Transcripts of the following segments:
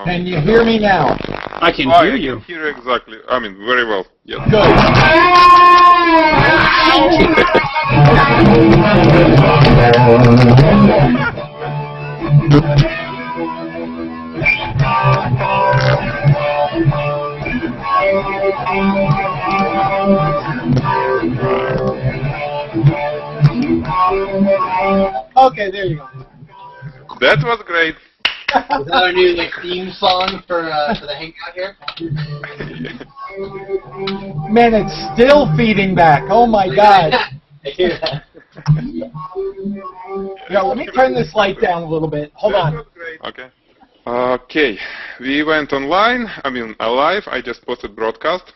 Can you hear me now? I can hear you. I can hear you exactly. I mean, very well. Yes. Good. Okay, there you go. That was great. Is that our new theme song for the hangout here? Man, it's still feeding back. Oh my God. I hear that. Yeah, let me turn this light down a little bit. Hold on. Okay. Okay, we went online. I mean, alive. I just posted broadcast.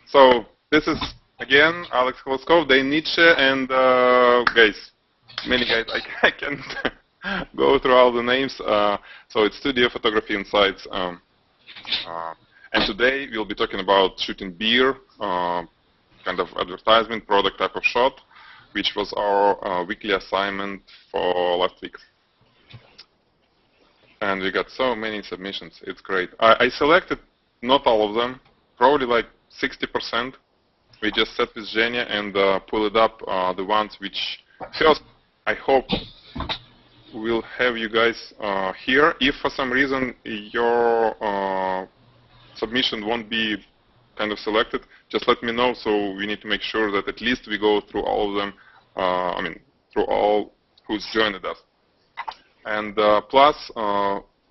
So this is again Alex Koloskov, Dane Nietzsche, and guys, many guys. I can't go through all the names. So it's Studio Photography Insights, and today we'll be talking about shooting beer, kind of advertisement, product type of shot, which was our weekly assignment for last week. And we got so many submissions. It's great. I selected not all of them, probably like 60%. We just sat with Zhenya and pulled up the ones which first, I hope, will have you guys here. If for some reason your submission won't be kind of selected, just let me know. So we need to make sure that at least we go through all of them. I mean, through all who's joined us. And plus,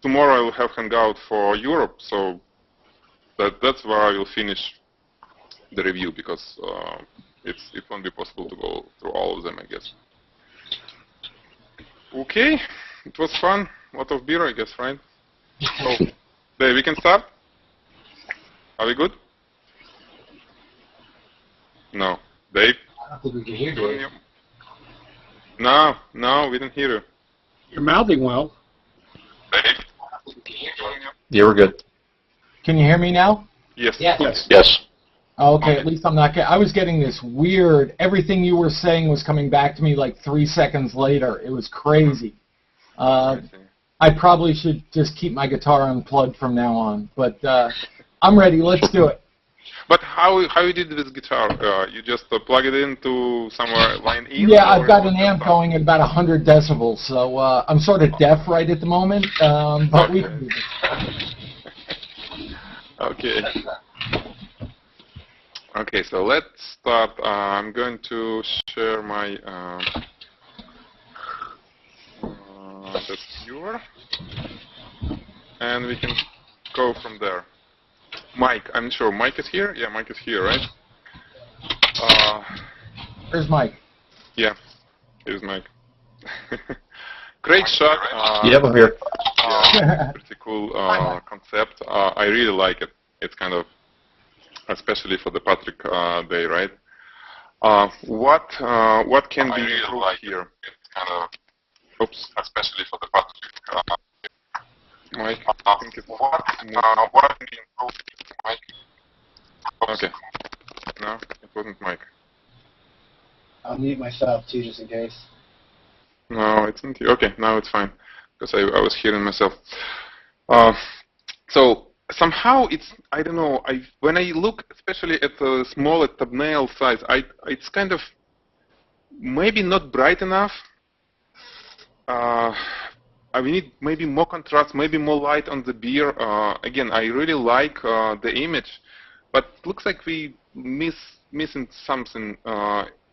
tomorrow I will have Hangout for Europe, so that's where I will finish the review, because it won't be possible to go through all of them, I guess. Okay, it was fun. A lot of beer, I guess, right? So, Dave, we can start? Are we good? No. Dave? I don't think we can hear Dave. No, we didn't hear you. You're mouthing well. Dave? Yeah, we're good. Can you hear me now? Yes. Yes. Yes. Okay, at least I'm not getting... I was getting this weird... Everything you were saying was coming back to me like 3 seconds later. It was crazy. I probably should just keep my guitar unplugged from now on. But I'm ready. Let's do it. But how you did this guitar? You just plug it into somewhere line in? Yeah, I've got an amp going at about 100 decibels, so I'm sort of deaf right at the moment, but we can do this. Okay. Okay, so let's start. I'm going to share my the viewer, and we can go from there. Mike, I'm sure Mike is here. Yeah, Mike is here, right? Where's Mike? Yeah, here's Mike. Great shot. Yeah, I'm here. Pretty cool concept. I really like it. It's kind of, especially for the Patrick Day, right? What can be improved here? It's kind of, oops, especially for the Patrick. Mike, I think it's what can be improved, Mike? Okay. No, it wasn't Mike. I'll mute myself too, just in case. No, it's not you. Okay, now it's fine, because I was hearing myself. So somehow it's, I don't know, when I look especially at the smaller thumbnail size, it's kind of maybe not bright enough. We need maybe more contrast, maybe more light on the beer. Again, I really like the image, but it looks like we missing something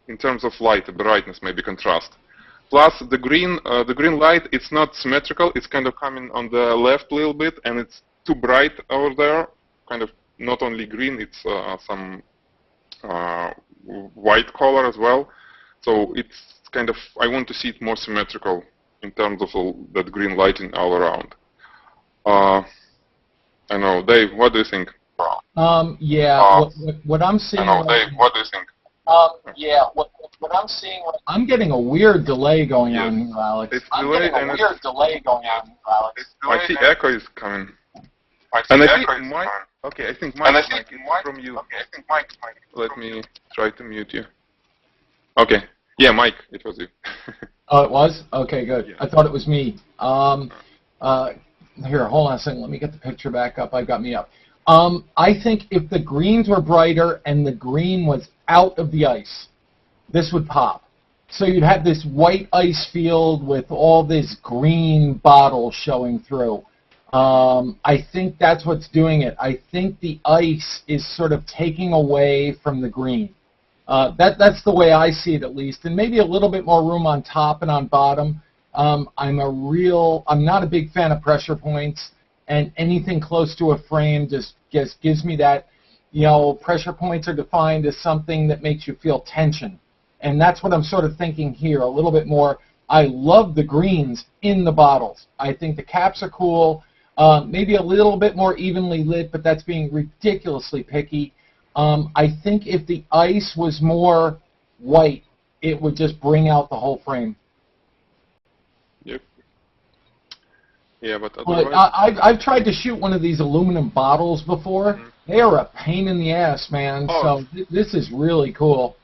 in terms of light, brightness, maybe contrast. Plus the green light, it's not symmetrical. It's kind of coming on the left a little bit, and it's too bright over there. Kind of not only green, it's some white color as well. So it's kind of, I want to see it more symmetrical in terms of that green lighting all around. I know, Dave, what do you think? Yeah, what I'm seeing... I know, Dave, what do you think? Yeah, what I'm seeing... I'm getting a weird delay going on here, Alex. I'm getting a weird delay going on here, Alex. I see echo is coming. And I think Mike... Okay, I think Mike is from you. Okay, I think Mike. Let me try to mute you. Okay. Yeah, Mike, it was you. Oh, it was? Okay, good. Yeah. I thought it was me. here, hold on a second. Let me get the picture back up. I got me up. I think if the greens were brighter and the green was out of the ice, this would pop. So you'd have this white ice field with all this green bottles showing through. I think that's what's doing it. I think the ice is sort of taking away from the green. That's the way I see it, at least, and maybe a little bit more room on top and on bottom. I'm not a big fan of pressure points, and anything close to a frame just gives me that, pressure points are defined as something that makes you feel tension, and that's what I'm sort of thinking here, a little bit more. I love the greens in the bottles. I think the caps are cool, maybe a little bit more evenly lit, but that's being ridiculously picky. I think if the ice was more white, it would just bring out the whole frame. Yep. Yeah, but otherwise... I've tried to shoot one of these aluminum bottles before. Mm-hmm. They are a pain in the ass, man. Oh. So this is really cool.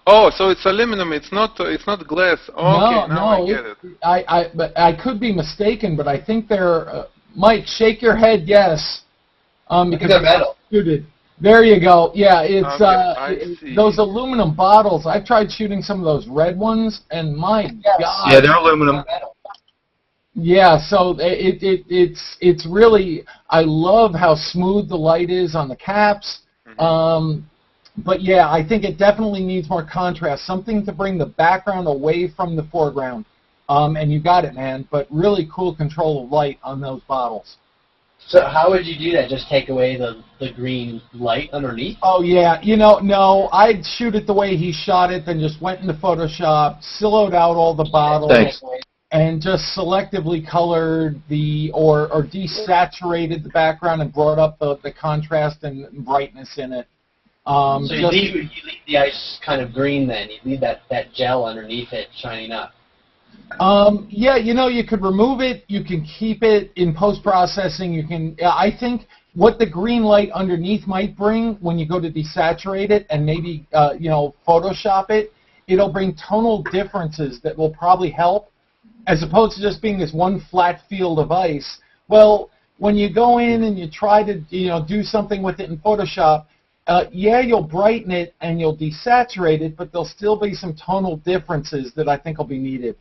Oh, so it's aluminum. It's not glass. Oh, okay, now I get it. But I could be mistaken, but I think they're... Mike, shake your head yes. Because they're metal. Shooted. There you go. Yeah, it's okay, those aluminum bottles. I've tried shooting some of those red ones, and my God. Yeah, they're aluminum. Yeah, so it's really, I love how smooth the light is on the caps. Mm-hmm. But yeah, I think it definitely needs more contrast, something to bring the background away from the foreground. And you got it, man. But really cool control of light on those bottles. So how would you do that? Just take away the green light underneath? Oh, yeah. No, I'd shoot it the way he shot it, then just went into Photoshop, siloed out all the bottles, Thanks. and just selectively colored or desaturated the background and brought up the contrast and brightness in it. So you leave the ice kind of green then? You leave that gel underneath it shining up? Yeah, you could remove it. You can keep it in post-processing. You can. I think what the green light underneath might bring when you go to desaturate it and maybe Photoshop it, it'll bring tonal differences that will probably help, as opposed to just being this one flat field of ice. Well, when you go in and you try to do something with it in Photoshop, yeah, you'll brighten it and you'll desaturate it, but there'll still be some tonal differences that I think will be needed.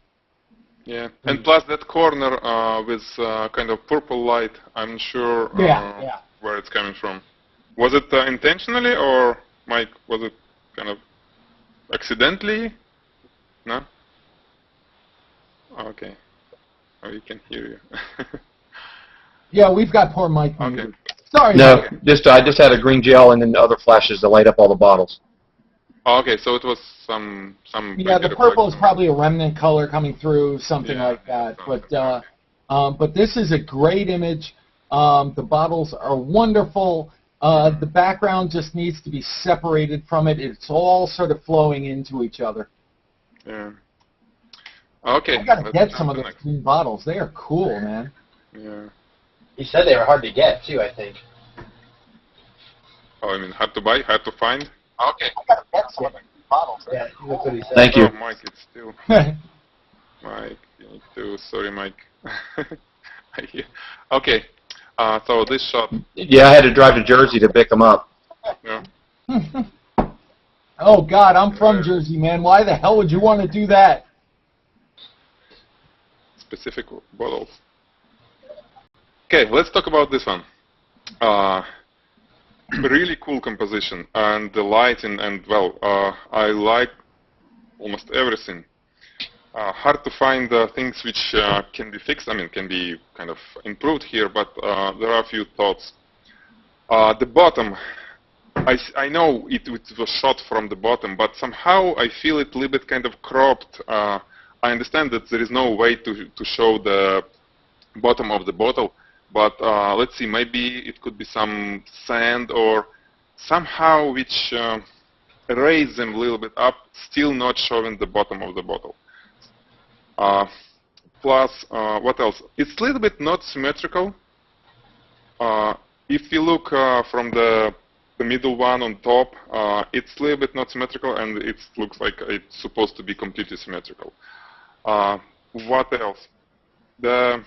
Yeah, and plus that corner with kind of purple light, I'm sure where it's coming from. Was it intentionally, or, Mike, was it kind of accidentally? No? Okay. Oh, we can hear you. Yeah, we've got poor Mike. Okay. Sorry. No, Mike. I just had a green gel and then other flashes to light up all the bottles. Oh, okay, so it was some. Yeah, the purple is probably a remnant color coming through, something like that. But this is a great image. The bottles are wonderful. The background just needs to be separated from it. It's all sort of flowing into each other. Yeah. Okay. I gotta get some of those green bottles. They are cool, man. Yeah. He said they were hard to get too, I think. Oh, I mean, hard to buy, hard to find. Okay. I gotta get some of the green bottles. Yeah, that's what he said. Thank you. Oh, Mike, it's still. Mike, you need to. Sorry, Mike. Okay. So this shot. Yeah, I had to drive to Jersey to pick them up. Yeah. Oh God, I'm from Jersey, man. Why the hell would you want to do that? Specific bottles. Okay, let's talk about this one. Really cool composition, and the lighting, and well, I like almost everything. Hard to find things which can be fixed, I mean, can be kind of improved here, but there are a few thoughts. The bottom, I know it was shot from the bottom, but somehow I feel it a little bit kind of cropped. I understand that there is no way to show the bottom of the bottle, but let's see, maybe it could be some sand or somehow which raise them a little bit up, still not showing the bottom of the bottle. Plus, what else? It's a little bit not symmetrical. If you look from the middle one on top, it's a little bit not symmetrical, and it looks like it's supposed to be completely symmetrical. What else? The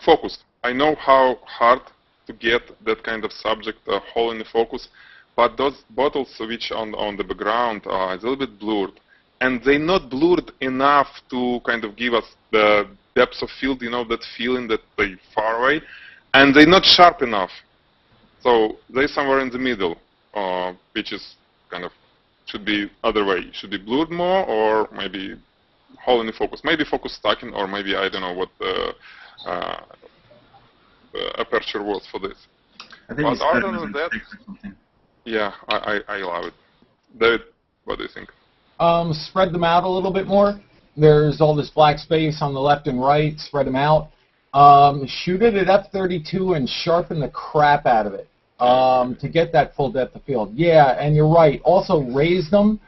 focus. I know how hard to get that kind of subject whole in the focus, but those bottles which on the background are a little bit blurred, and they're not blurred enough to kind of give us the depth of field, that feeling that they're far away, and they're not sharp enough. So they're somewhere in the middle, which is kind of should be other way. Should be blurred more, or maybe whole in the focus. Maybe focus stacking, or maybe I don't know what the aperture was for this. I think but other than that, yeah, I love it. David, what do you think? Spread them out a little bit more. There's all this black space on the left and right. Spread them out. Shoot it at f32 and sharpen the crap out of it to get that full depth of field. Yeah, and you're right. Also raise them.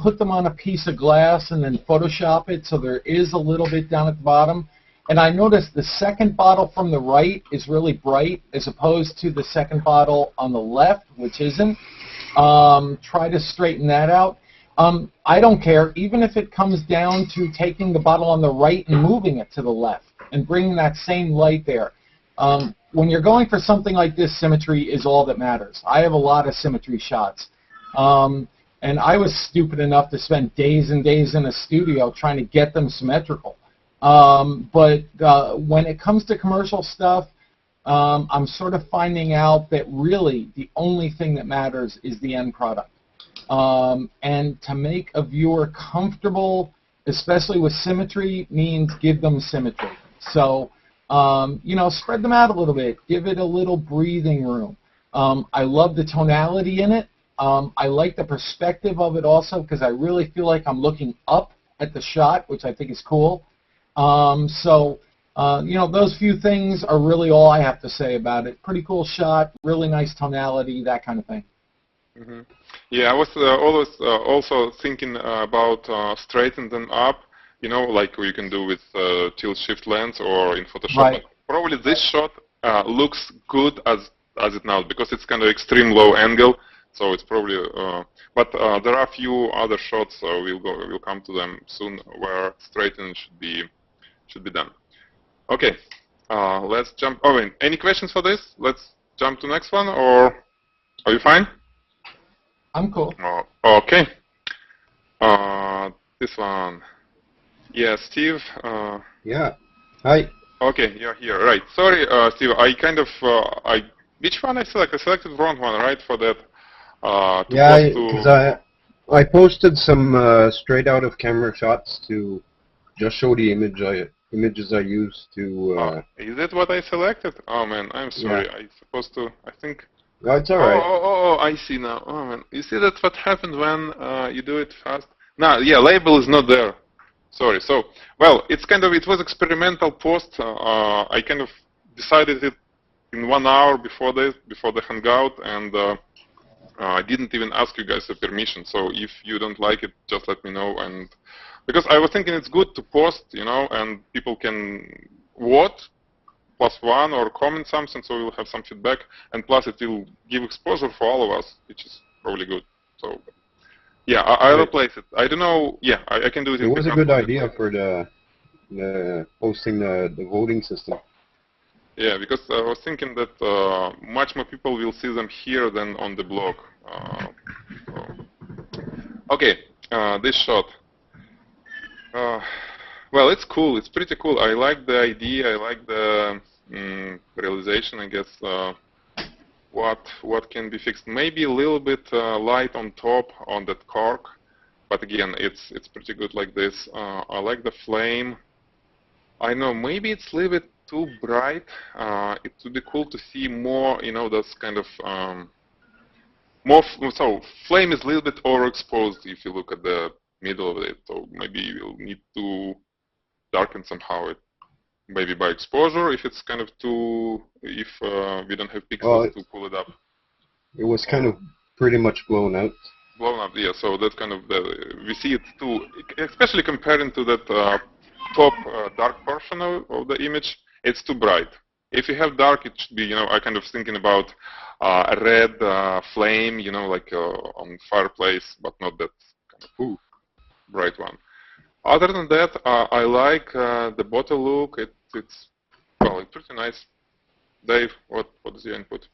Put them on a piece of glass and then Photoshop it so there is a little bit down at the bottom. And I noticed the second bottle from the right is really bright as opposed to the second bottle on the left, which isn't. Try to straighten that out. I don't care, even if it comes down to taking the bottle on the right and moving it to the left and bringing that same light there. When you're going for something like this, symmetry is all that matters. I have a lot of symmetry shots. And I was stupid enough to spend days and days in a studio trying to get them symmetrical. But when it comes to commercial stuff, I'm sort of finding out that really the only thing that matters is the end product. And to make a viewer comfortable, especially with symmetry, means give them symmetry. So, spread them out a little bit. Give it a little breathing room. I love the tonality in it. I like the perspective of it also because I really feel like I'm looking up at the shot, which I think is cool. Those few things are really all I have to say about it. Pretty cool shot, really nice tonality, that kind of thing. Mm-hmm. Yeah, I was always also thinking about straightening them up, like you can do with tilt-shift lens or in Photoshop. Right. Probably this shot looks good as it now because it's kind of extreme low angle. So it's probably, but there are a few other shots. We'll come to them soon where straightening should be done. Okay, let's jump. Oh, wait, any questions for this? Let's jump to next one, or are you fine? I'm cool. Okay. This one. Yeah, Steve. Yeah. Hi. Okay, you're here. Right. Sorry, Steve. I kind of. Which one I selected? I selected the wrong one, right? For that. Yeah, because I posted some straight out of camera shots to just show the images I used to. Is that what I selected? Oh man, I'm sorry. Yeah. I supposed to. I think. No, it's all right. Oh, I see now. Oh man, you see that's what happened when you do it fast. No, yeah, label is not there. Sorry. So, well, it was experimental post. I kind of decided it in 1 hour before the hangout, and I didn't even ask you guys for permission. So if you don't like it, just let me know. And because I was thinking it's good to post, and people can vote +1 or comment something, so we'll have some feedback, and plus it will give exposure for all of us, which is probably good. So, yeah, I'll replace it. I don't know. Yeah, I can do it. It was a good idea for the posting the voting system. Yeah, because I was thinking that much more people will see them here than on the blog. Okay, this shot. Well, it's cool. It's pretty cool. I like the idea. I like the realization, I guess. What can be fixed? Maybe a little bit light on top on that cork, but again, it's pretty good like this. I like the flame. I know maybe it's a little bit too bright. It would be cool to see more. Those kind of so flame is a little bit overexposed if you look at the middle of it. So maybe you'll need to darken somehow it. Maybe by exposure, if it's kind of too, if we don't have pixels to pull it up. It was kind of pretty much blown out. Blown up, yeah. So that's kind of we see it too, especially comparing to that top dark portion of the image. It's too bright. If you have dark, it should be, I kind of thinking about a red flame, like on fireplace, but not that kind of bright one. Other than that, I like the bottle look. It's pretty nice. Dave, what is your input?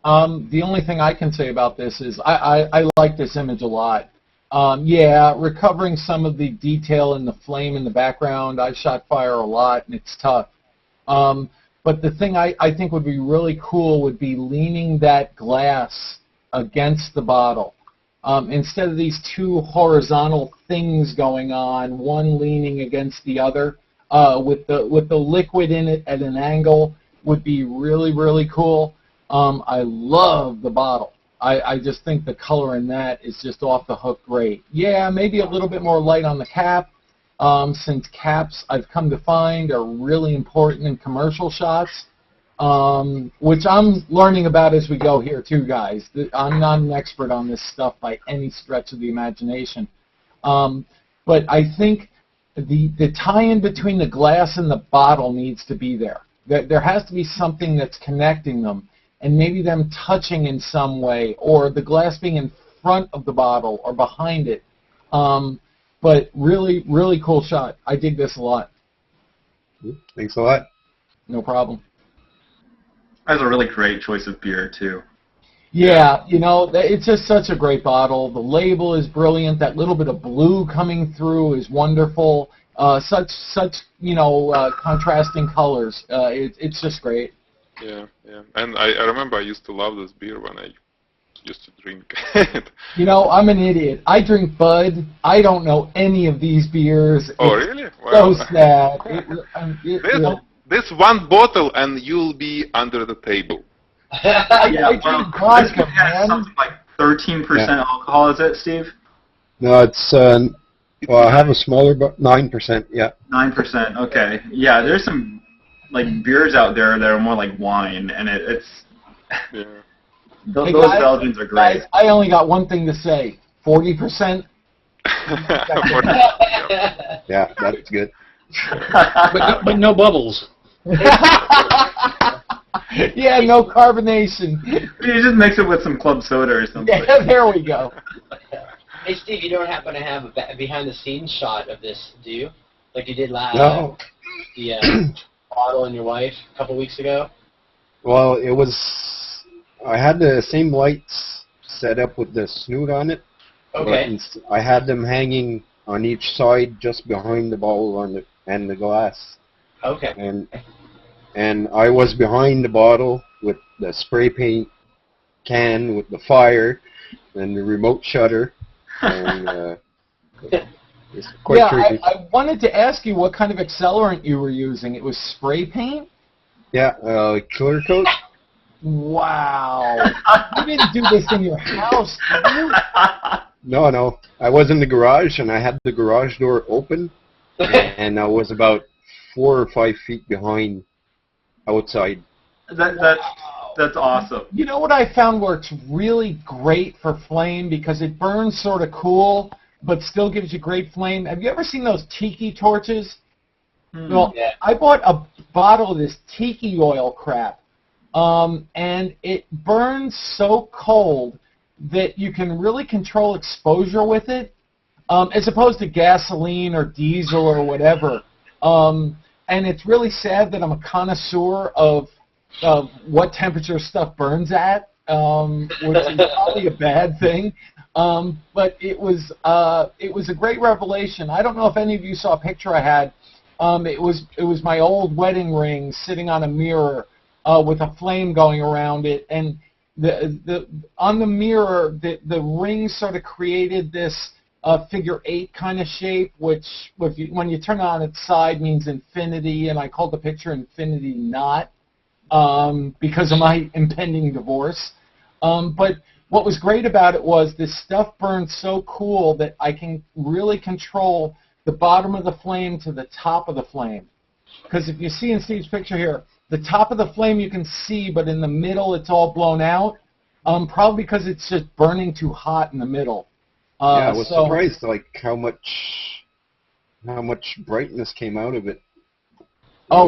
The only thing I can say about this is I like this image a lot. Yeah, recovering some of the detail in the flame in the background. I shot fire a lot, and it's tough. But the thing I think would be really cool would be leaning that glass against the bottle. Instead of these two horizontal things going on, one leaning against the other, with the liquid in it at an angle would be really, really cool. I love the bottle. I just think the color in that is just off the hook great. Yeah, maybe a little bit more light on the cap, since caps, I've come to find, are really important in commercial shots, which I'm learning about as we go here too, guys. I'm not an expert on this stuff by any stretch of the imagination. But I think the tie-in between the glass and the bottle needs to be there. There has to be something that's connecting them, and maybe them touching in some way, or the glass being in front of the bottle or behind it. But really, really cool shot. I dig this a lot. Thanks a lot. No problem. That was a really great choice of beer, too. Yeah, you know, it's just such a great bottle. The label is brilliant. That little bit of blue coming through is wonderful. Such you know, contrasting colors. It's just great. Yeah, yeah. And I remember I used to love this beer when I used to drink it. You know, I'm an idiot. I drink Bud. I don't know any of these beers. Oh, it's really? Wow. so sad. This one bottle and you'll be under the table. I drink vodka, this has man. something like 13% alcohol, is it, Steve? No, it's well, I have a smaller, but 9%. Yeah. 9%. Okay. Yeah, there's some like beers out there that are more like wine, and it's Yeah. those Hey, guys, Belgians are great. Guys, I only got one thing to say. 40%. Yeah, that's good. But no bubbles. Yeah, no carbonation. You just mix it with some club soda or something. Yeah, there we go. Hey, Steve, you don't happen to have a behind-the-scenes shot of this, do you? Like you did last No. the bottle and your wife a couple weeks ago? Well, it was. I had the same lights set up with the snoot on it. Okay. But I had them hanging on each side, just behind the bottle and the glass. Okay. And I was behind the bottle with the spray paint can with the fire and the remote shutter. And it's quite Yeah, tricky. I wanted to ask you what kind of accelerant you were using. It was spray paint? Yeah, clear coat. Wow. You didn't do this in your house, did you? No. I was in the garage, and I had the garage door open, and I was about 4 or 5 feet behind outside. That's awesome. You know what I found works really great for flame, because it burns sort of cool, but still gives you great flame? Have you ever seen those tiki torches? Well, Yeah. I bought a bottle of this tiki oil crap, and it burns so cold that you can really control exposure with it, as opposed to gasoline or diesel or whatever. And it's really sad that I'm a connoisseur of what temperature stuff burns at, which is probably a bad thing. But it was a great revelation. I don't know if any of you saw a picture I had. It was my old wedding ring sitting on a mirror with a flame going around it, and on the mirror the ring sort of created this figure 8 kind of shape, which when you turn it on its side means infinity, and I called the picture Infinity Knot because of my impending divorce. But what was great about it was this stuff burned so cool that I can really control the bottom of the flame to the top of the flame. Because if you see in Steve's picture here, the top of the flame you can see, but in the middle it's all blown out, probably because it's just burning too hot in the middle. Yeah, I was surprised, like how much brightness came out of it. I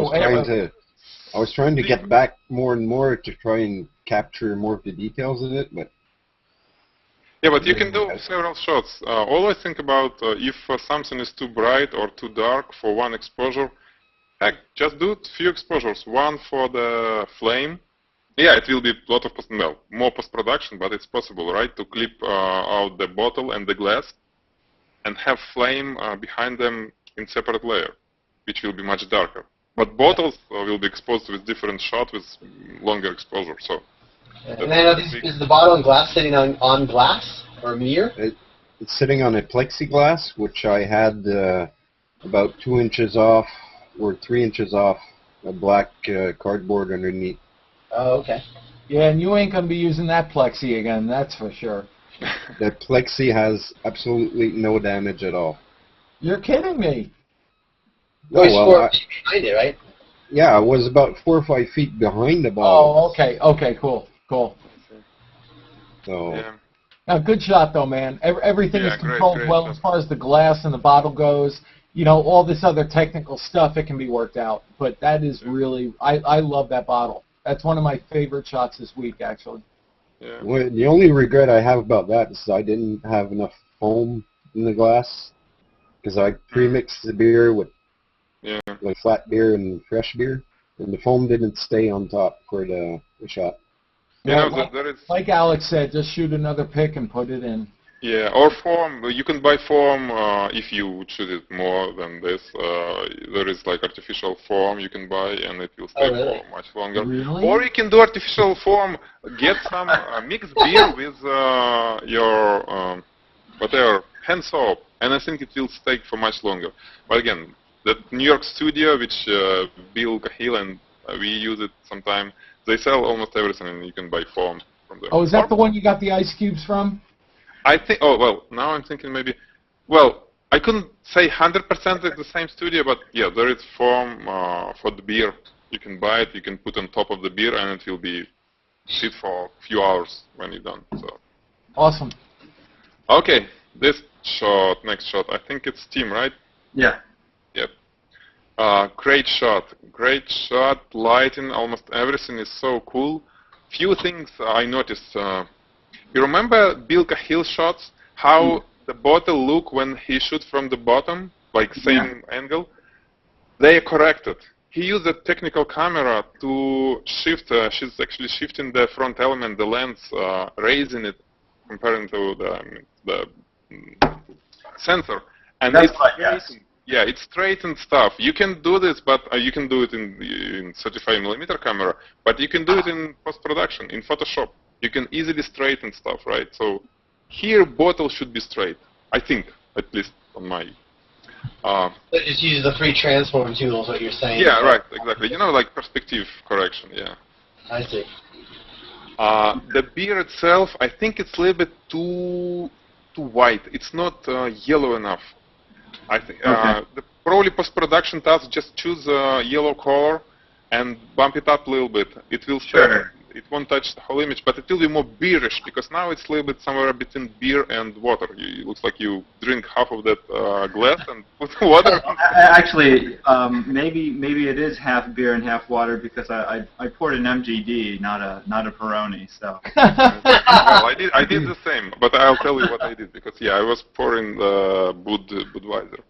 was trying to get back more and more to try and capture more of the details of it, but Yeah, but you can do several shots. Always think about if something is too bright or too dark for one exposure. Heck, just do a few exposures. One for the flame, Yeah, it will be a lot of more post-production, but it's possible, right, to clip out the bottle and the glass and have flame behind them in separate layer, which will be much darker. But bottles will be exposed with different shot with longer exposure. So. And then is the bottle and glass sitting on glass or a mirror? It's sitting on a plexiglass, which I had about 2 inches off or 3 inches off a black cardboard underneath. Oh, okay. Yeah, and you ain't going to be using that plexi again, that's for sure. The plexi has absolutely no damage at all. You're kidding me. Oh, well, behind it, right? yeah, I was about 4 or 5 feet behind the bottle. Oh, okay. Okay, cool. Cool. So, Yeah. Good shot, though, man. Everything Yeah, is controlled great well shot. as far as the glass and the bottle goes. You know, all this other technical stuff, it can be worked out. But that is really, I love that bottle. That's one of my favorite shots this week, actually. Yeah. well, the only regret I have about that is I didn't have enough foam in the glass because I pre-mixed the beer with Yeah. like flat beer and fresh beer, and the foam didn't stay on top for the shot. You Yeah, know, there is. like Alex said, just shoot another pick and put it in. Yeah, or foam. You can buy foam if you shoot it more than this. There is like artificial foam you can buy, and it will stay really? for much longer. Really? Or you can do artificial foam. Get some mixed beer with your whatever hand soap, and I think it will stay for much longer. But again, that New York studio, which Bill Cahill and we use it sometime, they sell almost everything, and you can buy foam from them. Oh, is that the one you got the ice cubes from? I think. Oh well, now I'm thinking maybe. Well, I couldn't say 100% it's the same studio, but yeah, there is foam for the beer. You can buy it. You can put on top of the beer, and it will be sit for a few hours when you're done. So. Awesome. Okay, this shot, next shot. I think it's Tim, right? Yeah. Yep. Great shot. Great shot. Lighting, almost everything is so cool. Few things I noticed. You remember Bill Cahill shots? How the bottle look when he shoots from the bottom, like same angle? They are corrected. He used a technical camera to shift. She's actually shifting the front element, the lens, raising it, comparing to the sensor, and That's it's right, yes. straightened. Yeah, it's straightened stuff. You can do this, but you can do it in 35mm camera, but you can do it in post-production, in Photoshop. You can easily straighten stuff, right? So here, bottle should be straight. I think, at least on my. It just uses the free transform tool, is what you're saying. Yeah, right, exactly. You know, like perspective correction. Yeah. I see. The beer itself, I think it's a little bit too white. It's not yellow enough. I think probably post-production task just choose a yellow color and bump it up a little bit. It will stay. Sure. It won't touch the whole image, but it will be more beerish because now it's a little bit somewhere between beer and water. It looks like you drink half of that glass and put water. Actually, maybe it is half beer and half water because I poured an MGD, not a Peroni. So. Well, I did the same, but I'll tell you what I did because I was pouring Budweiser,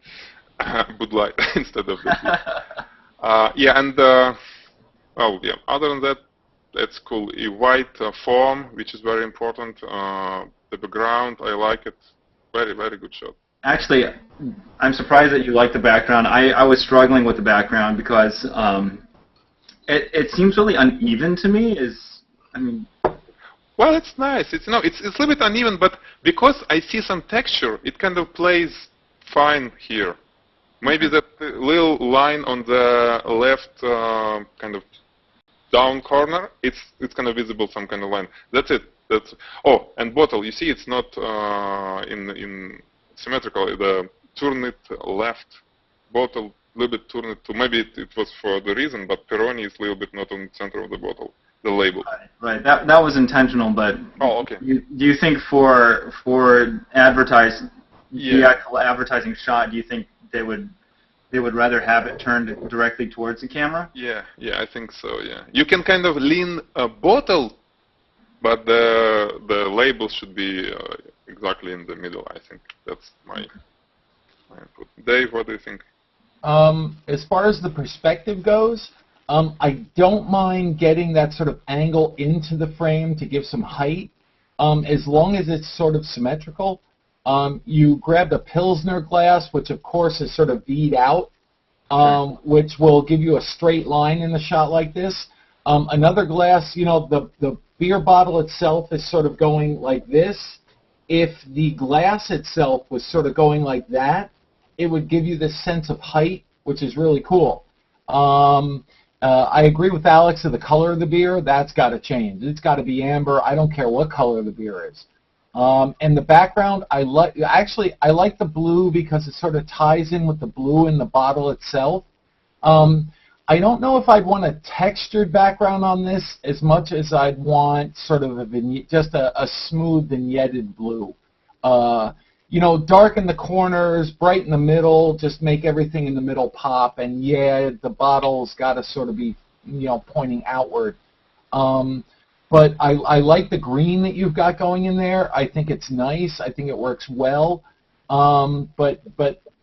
Bud Light instead of the beer. Other than that, that's cool. A white form, which is very important. The background, I like it. Very, very good shot. Actually, I'm surprised that you like the background. I was struggling with the background because it seems really uneven to me. Well, it's nice. It's a little bit uneven, but because I see some texture, it kind of plays fine here. Maybe that little line on the left kind of down corner, it's kind of visible, some kind of line. That's it. And bottle. You see, it's not in symmetrical. The turn it left bottle, a little bit turn it to. Maybe it was for the reason, but Peroni is a little bit not on the center of the bottle. The label. Right. That was intentional, but. Oh, okay. Do you think for the actual advertising shot, do you think they would rather have it turned directly towards the camera? Yeah, I think so. Yeah, you can kind of lean a bottle, but the label should be exactly in the middle. I think that's my input. Dave, what do you think? As far as the perspective goes, I don't mind getting that sort of angle into the frame to give some height, as long as it's sort of symmetrical. You grab the Pilsner glass, which of course is sort of V'd out, which will give you a straight line in a shot like this. Another glass, the beer bottle itself is sort of going like this. If the glass itself was sort of going like that, it would give you this sense of height, which is really cool. I agree with Alex of the color of the beer. That's got to change. It's got to be amber. I don't care what color the beer is. And the background, I like the blue because it sort of ties in with the blue in the bottle itself. I don't know if I'd want a textured background on this as much as I'd want sort of a vignette, just a smooth vignetted blue. Dark in the corners, bright in the middle, just make everything in the middle pop. And yeah, the bottle's got to sort of be, pointing outward. But I like the green that you've got going in there. I think it's nice. I think it works well. But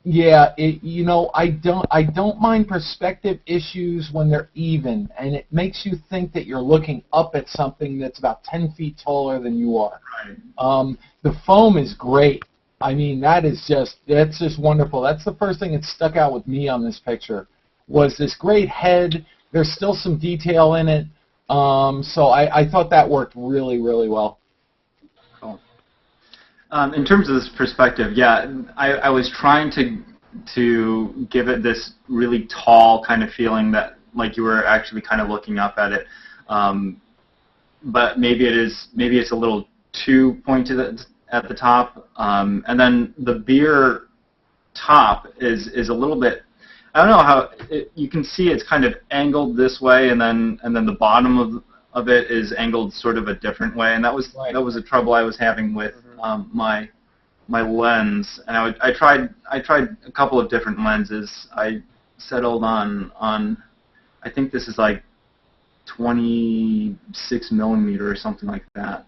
yeah, I don't mind perspective issues when they're even, and it makes you think that you're looking up at something that's about 10 feet taller than you are. Right. The foam is great. I mean, that's just wonderful. That's the first thing that stuck out with me on this picture, was this great head. There's still some detail in it. So I thought that worked really, really well. Cool. In terms of this perspective, yeah, I was trying to give it this really tall kind of feeling that like you were actually kind of looking up at it. But maybe it's a little too pointed at the top. And then the beer top is a little bit, I don't know how you can see it's kind of angled this way, and then the bottom of it is angled sort of a different way, and that was a trouble I was having with my lens. And I tried a couple of different lenses. I settled on I think this is like 26 millimeter or something like that.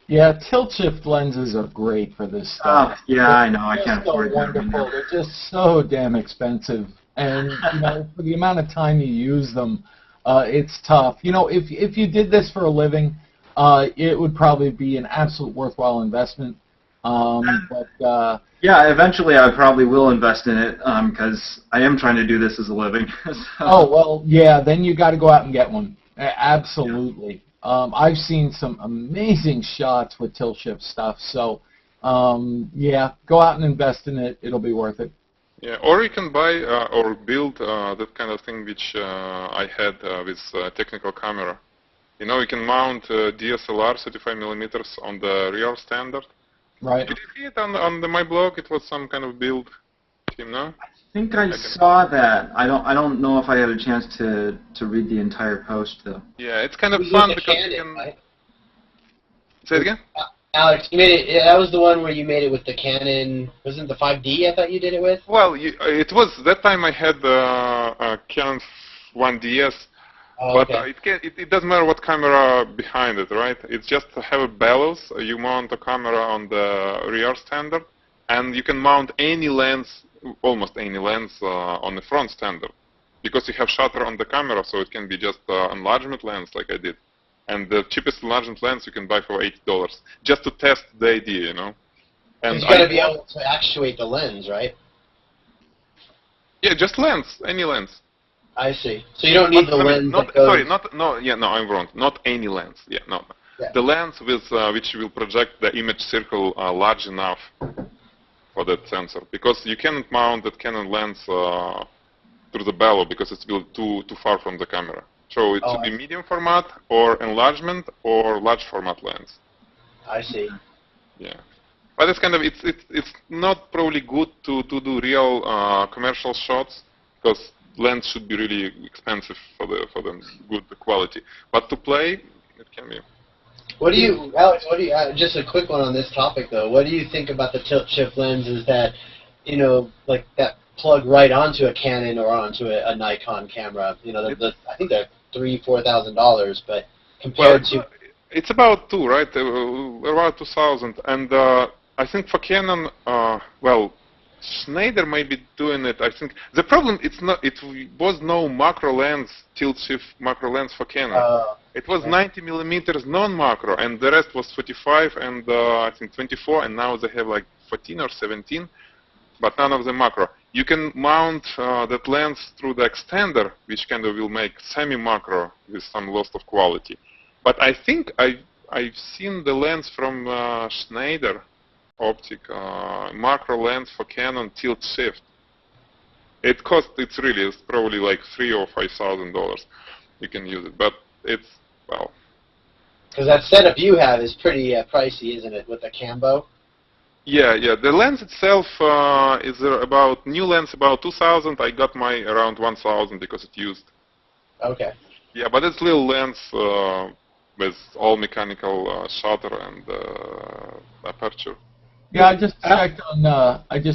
Yeah, tilt shift lenses are great for this stuff. Yeah, I know. I can't afford them. Wonderful. They're just so damn expensive. And for the amount of time you use them, it's tough. If you did this for a living, it would probably be an absolute worthwhile investment. Yeah, eventually I probably will invest in it because I am trying to do this as a living. So. Oh well, yeah. Then you got to go out and get one. Absolutely. Yeah. I've seen some amazing shots with tilt shift stuff. So yeah, go out and invest in it. It'll be worth it. Yeah, or you can buy or build that kind of thing which I had with technical camera. You can mount DSLR 35 millimeters on the real standard. Right. Did you see it on my blog? It was some kind of build team, no? I think I saw that. I don't know if I had a chance to read the entire post though. Yeah, it's kind of fun because Canon, you can. right? Say it again. Alex, you made it. That was the one where you made it with the Canon. Wasn't it the 5D? I thought you did it with. Well, it was that time I had the Canon 1DS, but it doesn't matter what camera behind it, right? It's just to have a bellows. You mount a camera on the rear standard, and you can mount any lens, almost any lens, on the front standard, because you have shutter on the camera, so it can be just enlargement lens like I did. And the cheapest enlargement lens you can buy for $80, just to test the idea, And you've got to be able to actuate the lens, right? Yeah, just lens, any lens. I see. So you don't need the lens that goes... Sorry, I'm wrong. Not any lens. Yeah, no. Yeah. The lens with which will project the image circle large enough for that sensor, because you cannot mount that Canon lens through the bellow because it's too far from the camera. So it should be medium format or enlargement or large format lens. I see. Yeah, but it's kind of it's not probably good to do real commercial shots because lens should be really expensive for the good quality. But to play, it can be. What do you, Alex? Just a quick one on this topic though. What do you think about the tilt shift lenses that, like that plug right onto a Canon or onto a Nikon camera? I think they're $3,000-$4,000, but compared to it's about two, right? About 2,000, and I think for Canon, Schneider may be doing it. I think the problem it was no macro lens, tilt shift macro lens for Canon. It was 90 millimeters non-macro, and the rest was 45 and I think 24, and now they have like 14 or 17, but none of them macro. You can mount that lens through the extender, which kind of will make semi-macro with some loss of quality. But I think I've seen the lens from Schneider Optic, macro lens for Canon tilt shift. It's probably like $3,000 or $5,000. You can use it, but it's, well. Because that setup you have is pretty pricey, isn't it, with the Cambo? Yeah. The lens itself is about, new lens about 2,000. I got my around 1,000 because it used. Okay. Yeah, but it's little lens with all mechanical shutter and aperture. Yeah, I just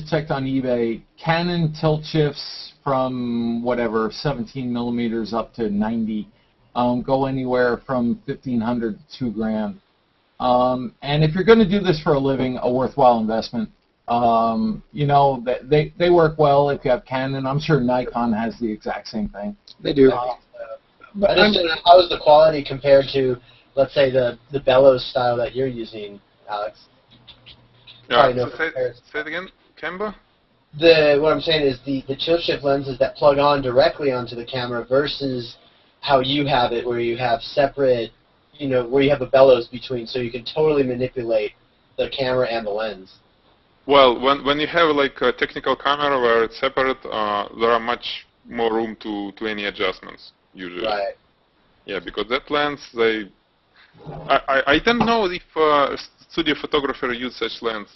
checked on eBay. Canon tilt shifts from whatever 17 millimeters up to 90 go anywhere from $1,500 to $2,000. And if you're going to do this for a living, a worthwhile investment. You know, they work well if you have Canon. I'm sure Nikon has the exact same thing. They do. But how is the quality compared to, let's say, the bellows style that you're using, Alex? Yeah, say it again, Cambo? What I'm saying is the tilt shift lenses that plug on directly onto the camera versus how you have it, where you have separate, you know, where you have a bellows between, so you can totally manipulate the camera and the lens. Well, when you have like a technical camera where it's separate, there are much more room to any adjustments usually. Right. Yeah, because that lens, I don't know if studio photographer use such lens.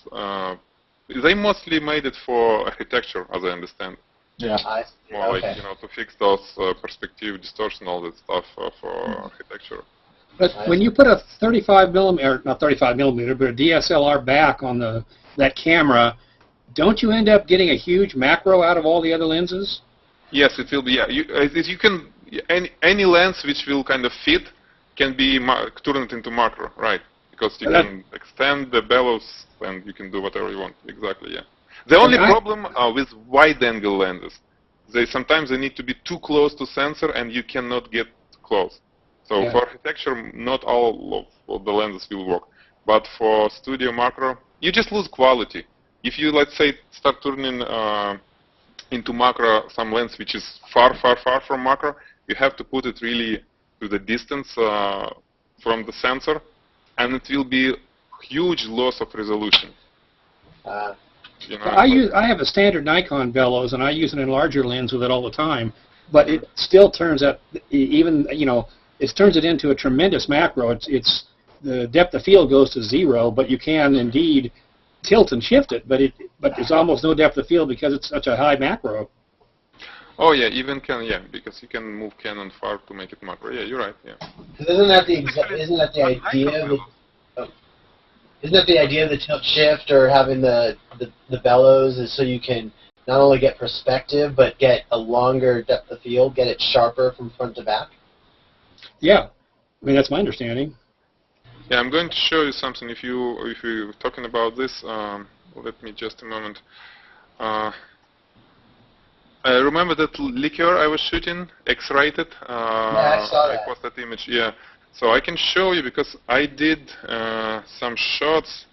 They mostly made it for architecture, as I understand. Yeah. More like, you know, to fix those perspective distortion, all that stuff for architecture. But when you put a 35 millimeter, not 35 millimeter, but a DSLR back on that camera, don't you end up getting a huge macro out of all the other lenses? Yes, it will be. Yeah, you can any lens which will kind of fit can be turned into macro, right? Because you can extend the bellows and you can do whatever you want. Exactly, yeah. The only problem with wide-angle lenses, sometimes they need to be too close to sensor and you cannot get close. So for architecture, not all of the lenses will work. But for studio macro, you just lose quality. If you, let's say, start turning into macro some lens which is far from macro, you have to put it really to the distance from the sensor, and it will be huge loss of resolution. You know, I have a standard Nikon bellows, and I use an enlarger lens with it all the time, but it still turns out, even, you know, it turns it into a tremendous macro. It's the depth of field goes to 0, but you can indeed tilt and shift it, but there's almost no depth of field because it's such a high macro. Oh yeah, even Canon, yeah, because you can move Canon far to make it macro. Yeah, you're right. Yeah. Isn't that the idea of the tilt shift or having the bellows is so you can not only get perspective but get a longer depth of field, get it sharper from front to back? Yeah, I mean that's my understanding. Yeah, I'm going to show you something. If you're talking about this, let me just a moment. Remember that liqueur I was shooting, X-rated? Yeah, I saw that. I posted that image, yeah. So I can show you because I did some shots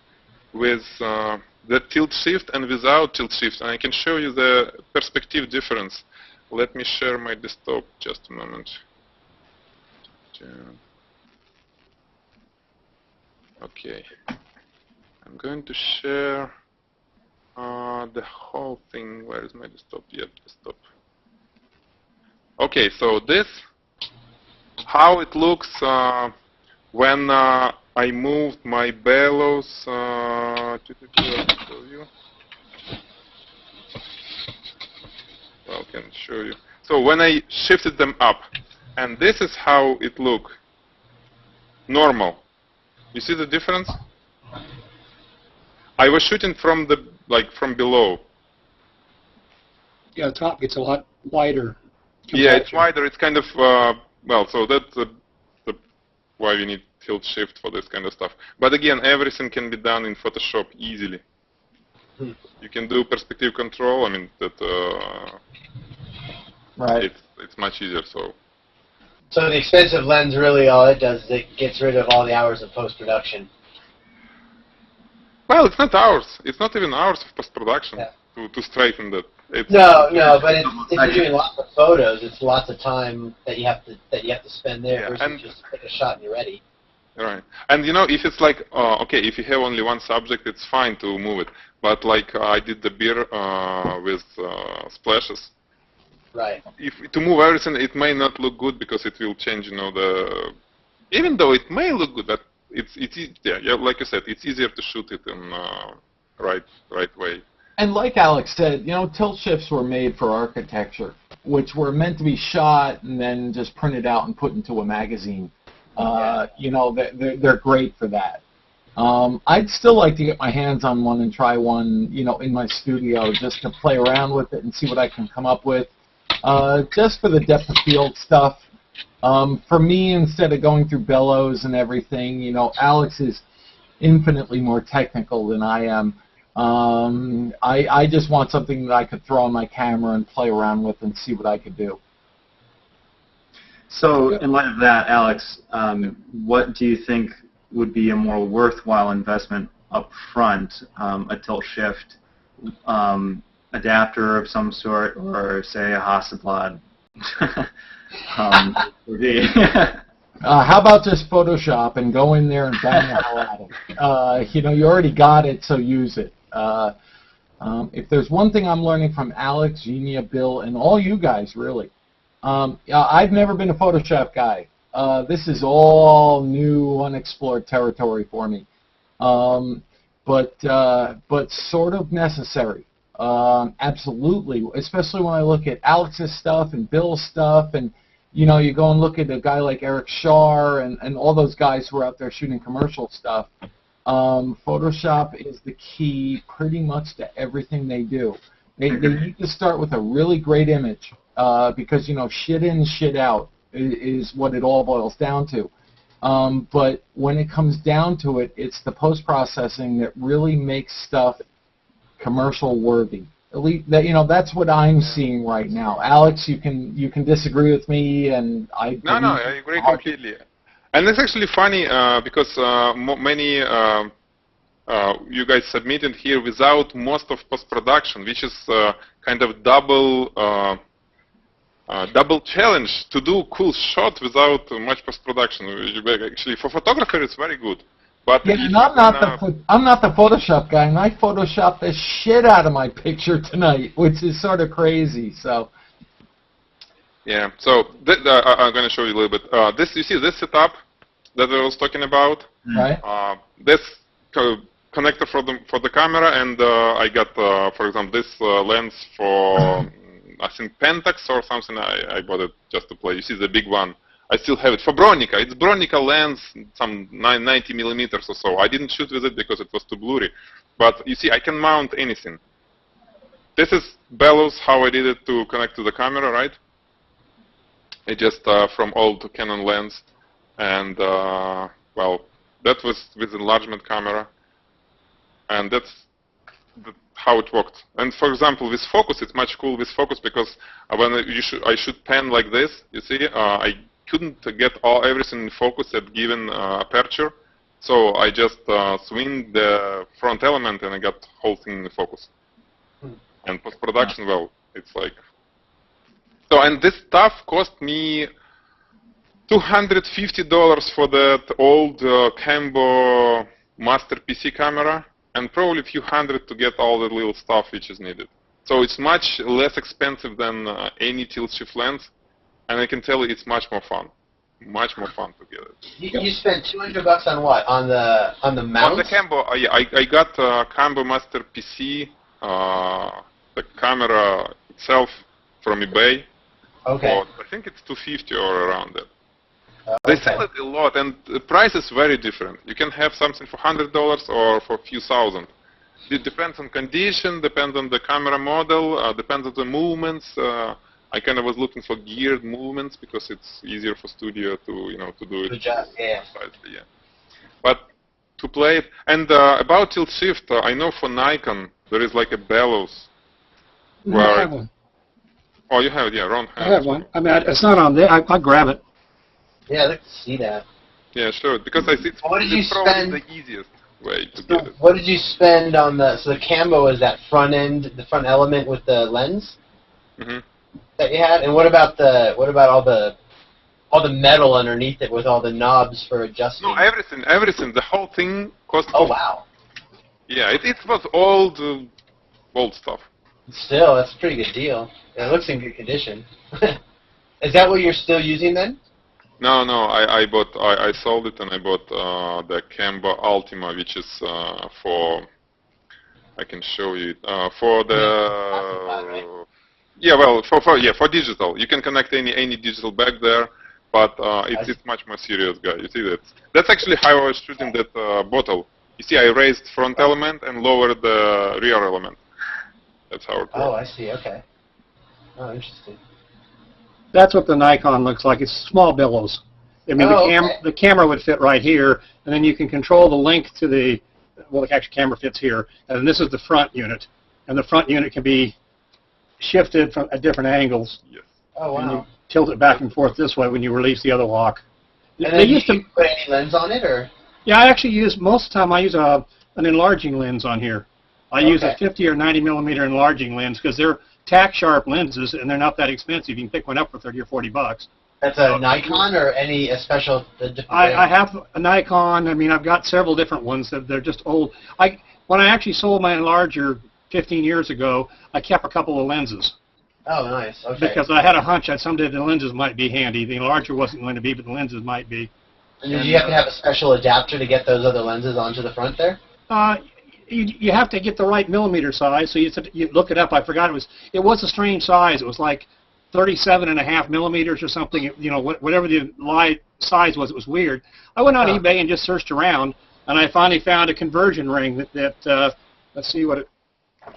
with the tilt shift and without tilt shift, and I can show you the perspective difference. Let me share my desktop just a moment. Okay. I'm going to share the whole thing. Where is my desktop? Yep, desktop. Okay, so this, how it looks when I moved my bellows. Well, I can show you. So when I shifted them up, and this is how it looked. Normal. You see the difference? I was shooting from from below. Yeah, the top gets a lot wider. Yeah, it's wider. It's kind of well. So that's why we need tilt shift for this kind of stuff. But again, everything can be done in Photoshop easily. You can do perspective control. I mean that Right. it's much easier. So So the expensive lens, really, all it does is it gets rid of all the hours of post-production. well, it's not hours. It's not even hours of post production Yeah. to straighten that. It's, No, but if you're doing lots of photos, it's lots of time that you have to spend there Yeah, versus and- just take a shot and you're ready. Right. And you know, if it's like, okay, if you have only one subject, it's fine to move it. But like I did the beer with splashes. Right. If to move everything, it may not look good because it will change, you know, even though it may look good, but yeah, like you said, it's easier to shoot it in right way. And like Alex said, you know, tilt shifts were made for architecture, which were meant to be shot and then just printed out and put into a magazine. You know, they're great for that. I'd still like to get my hands on one and try one, you know, in my studio just to play around with it and see what I can come up with. Just for the depth of field stuff. For me, instead of going through bellows and everything, you know, Alex is infinitely more technical than I am. I just want something that I could throw on my camera and play around with and see what I could do. So, in light of that, Alex, what do you think would be a more worthwhile investment up front? A tilt shift, adapter of some sort, or say a Hasselblad? How about just Photoshop and go in there and bang the hell out of it? You know, you already got it, so use it. If there's one thing I'm learning from Alex, Genia, Bill, and all you guys, really, I've never been a Photoshop guy. This is all new, unexplored territory for me. But sort of necessary. Absolutely, especially when I look at Alex's stuff and Bill's stuff, and you know, you go and look at a guy like Eric Shaw and all those guys who are out there shooting commercial stuff. Photoshop is the key pretty much to everything they do. They need to start with a really great image because, you know, shit in, shit out is what it all boils down to. But when it comes down to it, it's the post-processing that really makes stuff commercial worthy. At least, you know, that's what I'm seeing right now. Alex, you can disagree with me, and I No, I agree completely. And it's actually funny because many you guys submitted here without most of post-production, which is kind of double challenge to do cool shot without much post-production. Actually, for photographer, it's very good. But yeah, and I'm not the Photoshop guy, and I photoshopped the shit out of my picture tonight, which is sort of crazy. So. Yeah. So I'm going to show you a little bit. You see this setup that I was talking about. Right. This connector for the camera, and I got, for example, this lens for I think Pentax or something. I bought it just to play. You see the big one. I still have it for Bronica. It's Bronica lens, some 90 millimeters or so. I didn't shoot with it because it was too blurry. But you see, I can mount anything. This is bellows, how I did it to connect to the camera, right? It just from old Canon lens. And, well, that was with enlargement camera. And that's how it worked. And for example, with focus, it's much cool with focus because when I shoot pen like this, you see, I couldn't get everything in focus at given aperture, so I just swing the front element and I got whole thing in the focus. And post-production, well, it's like... So, and this stuff cost me $250 for that old Cambo Master PC camera, and probably a few hundred to get all the little stuff which is needed. So it's much less expensive than any tilt shift lens. And I can tell you it's much more fun. Much more fun to get it. You spent $200 on what? On the mount? On the Cambo, I got Cambo Master PC, the camera itself from eBay. Okay. For, I think it's $250 or around that. They sell it a lot, and the price is very different. You can have something for $100 or for a few thousand. It depends on condition, depends on the camera model, depends on the movements. I kind of was looking for geared movements because it's easier for studio to, you know, to do it. Adjust, yeah. But to play it, and about tilt shift, I know for Nikon, there is like a bellows. No, I have one. Oh, you have it, yeah, Ron has I have one. I mean, it's not on there. I'll grab it. Yeah, I'd like to see that. Yeah, sure, because I see it's, What did you it's probably spend- the easiest way to So get it. what did you spend on the? So the camo is that front end, the front element with the lens Hmm. that you had, and what about all the metal underneath it with all the knobs for adjusting? No, everything, the whole thing cost. Oh wow! Yeah, it was old stuff. Still, that's a pretty good deal. It looks in good condition. Is that what you're still using then? No, I sold it and I bought the Cambo Ultima, which is for, I can show you, for the, yeah, well, for digital. You can connect any digital back there, but it's much more serious, guy. You see that? That's actually how I was shooting that bottle. You see, I raised front element and lowered the rear element. That's how it works. Oh, I see. Okay. Oh, interesting. That's what the Nikon looks like. It's small bellows. I mean, the camera would fit right here, and then you can control the length to the, well, the actual camera fits here, and this is the front unit. And the front unit can be shifted from at different angles. Yes. Oh, And you wow. tilt it back and forth this way when you release the other lock. And They then used you to, put any lens on it, or? yeah, I actually use, most of the time I use an enlarging lens on here. I use a 50 or 90 millimeter enlarging lens because they're tack sharp lenses and they're not that expensive. You can pick one up for 30 or 40 bucks. That's a Nikon or a special? I have a Nikon. I mean, I've got several different ones that they're just old. When I actually sold my enlarger 15 years ago, I kept a couple of lenses Oh, nice. Okay. because I had a hunch that someday the lenses might be handy. The enlarger wasn't going to be, but the lenses might be. And did you have to have a special adapter to get those other lenses onto the front there? You have to get the right millimeter size. So you look it up. I forgot it was a strange size. It was like 37.5 millimeters or something. You know, whatever the size was, it was weird. I went on eBay and just searched around, and I finally found a conversion ring that let's see what it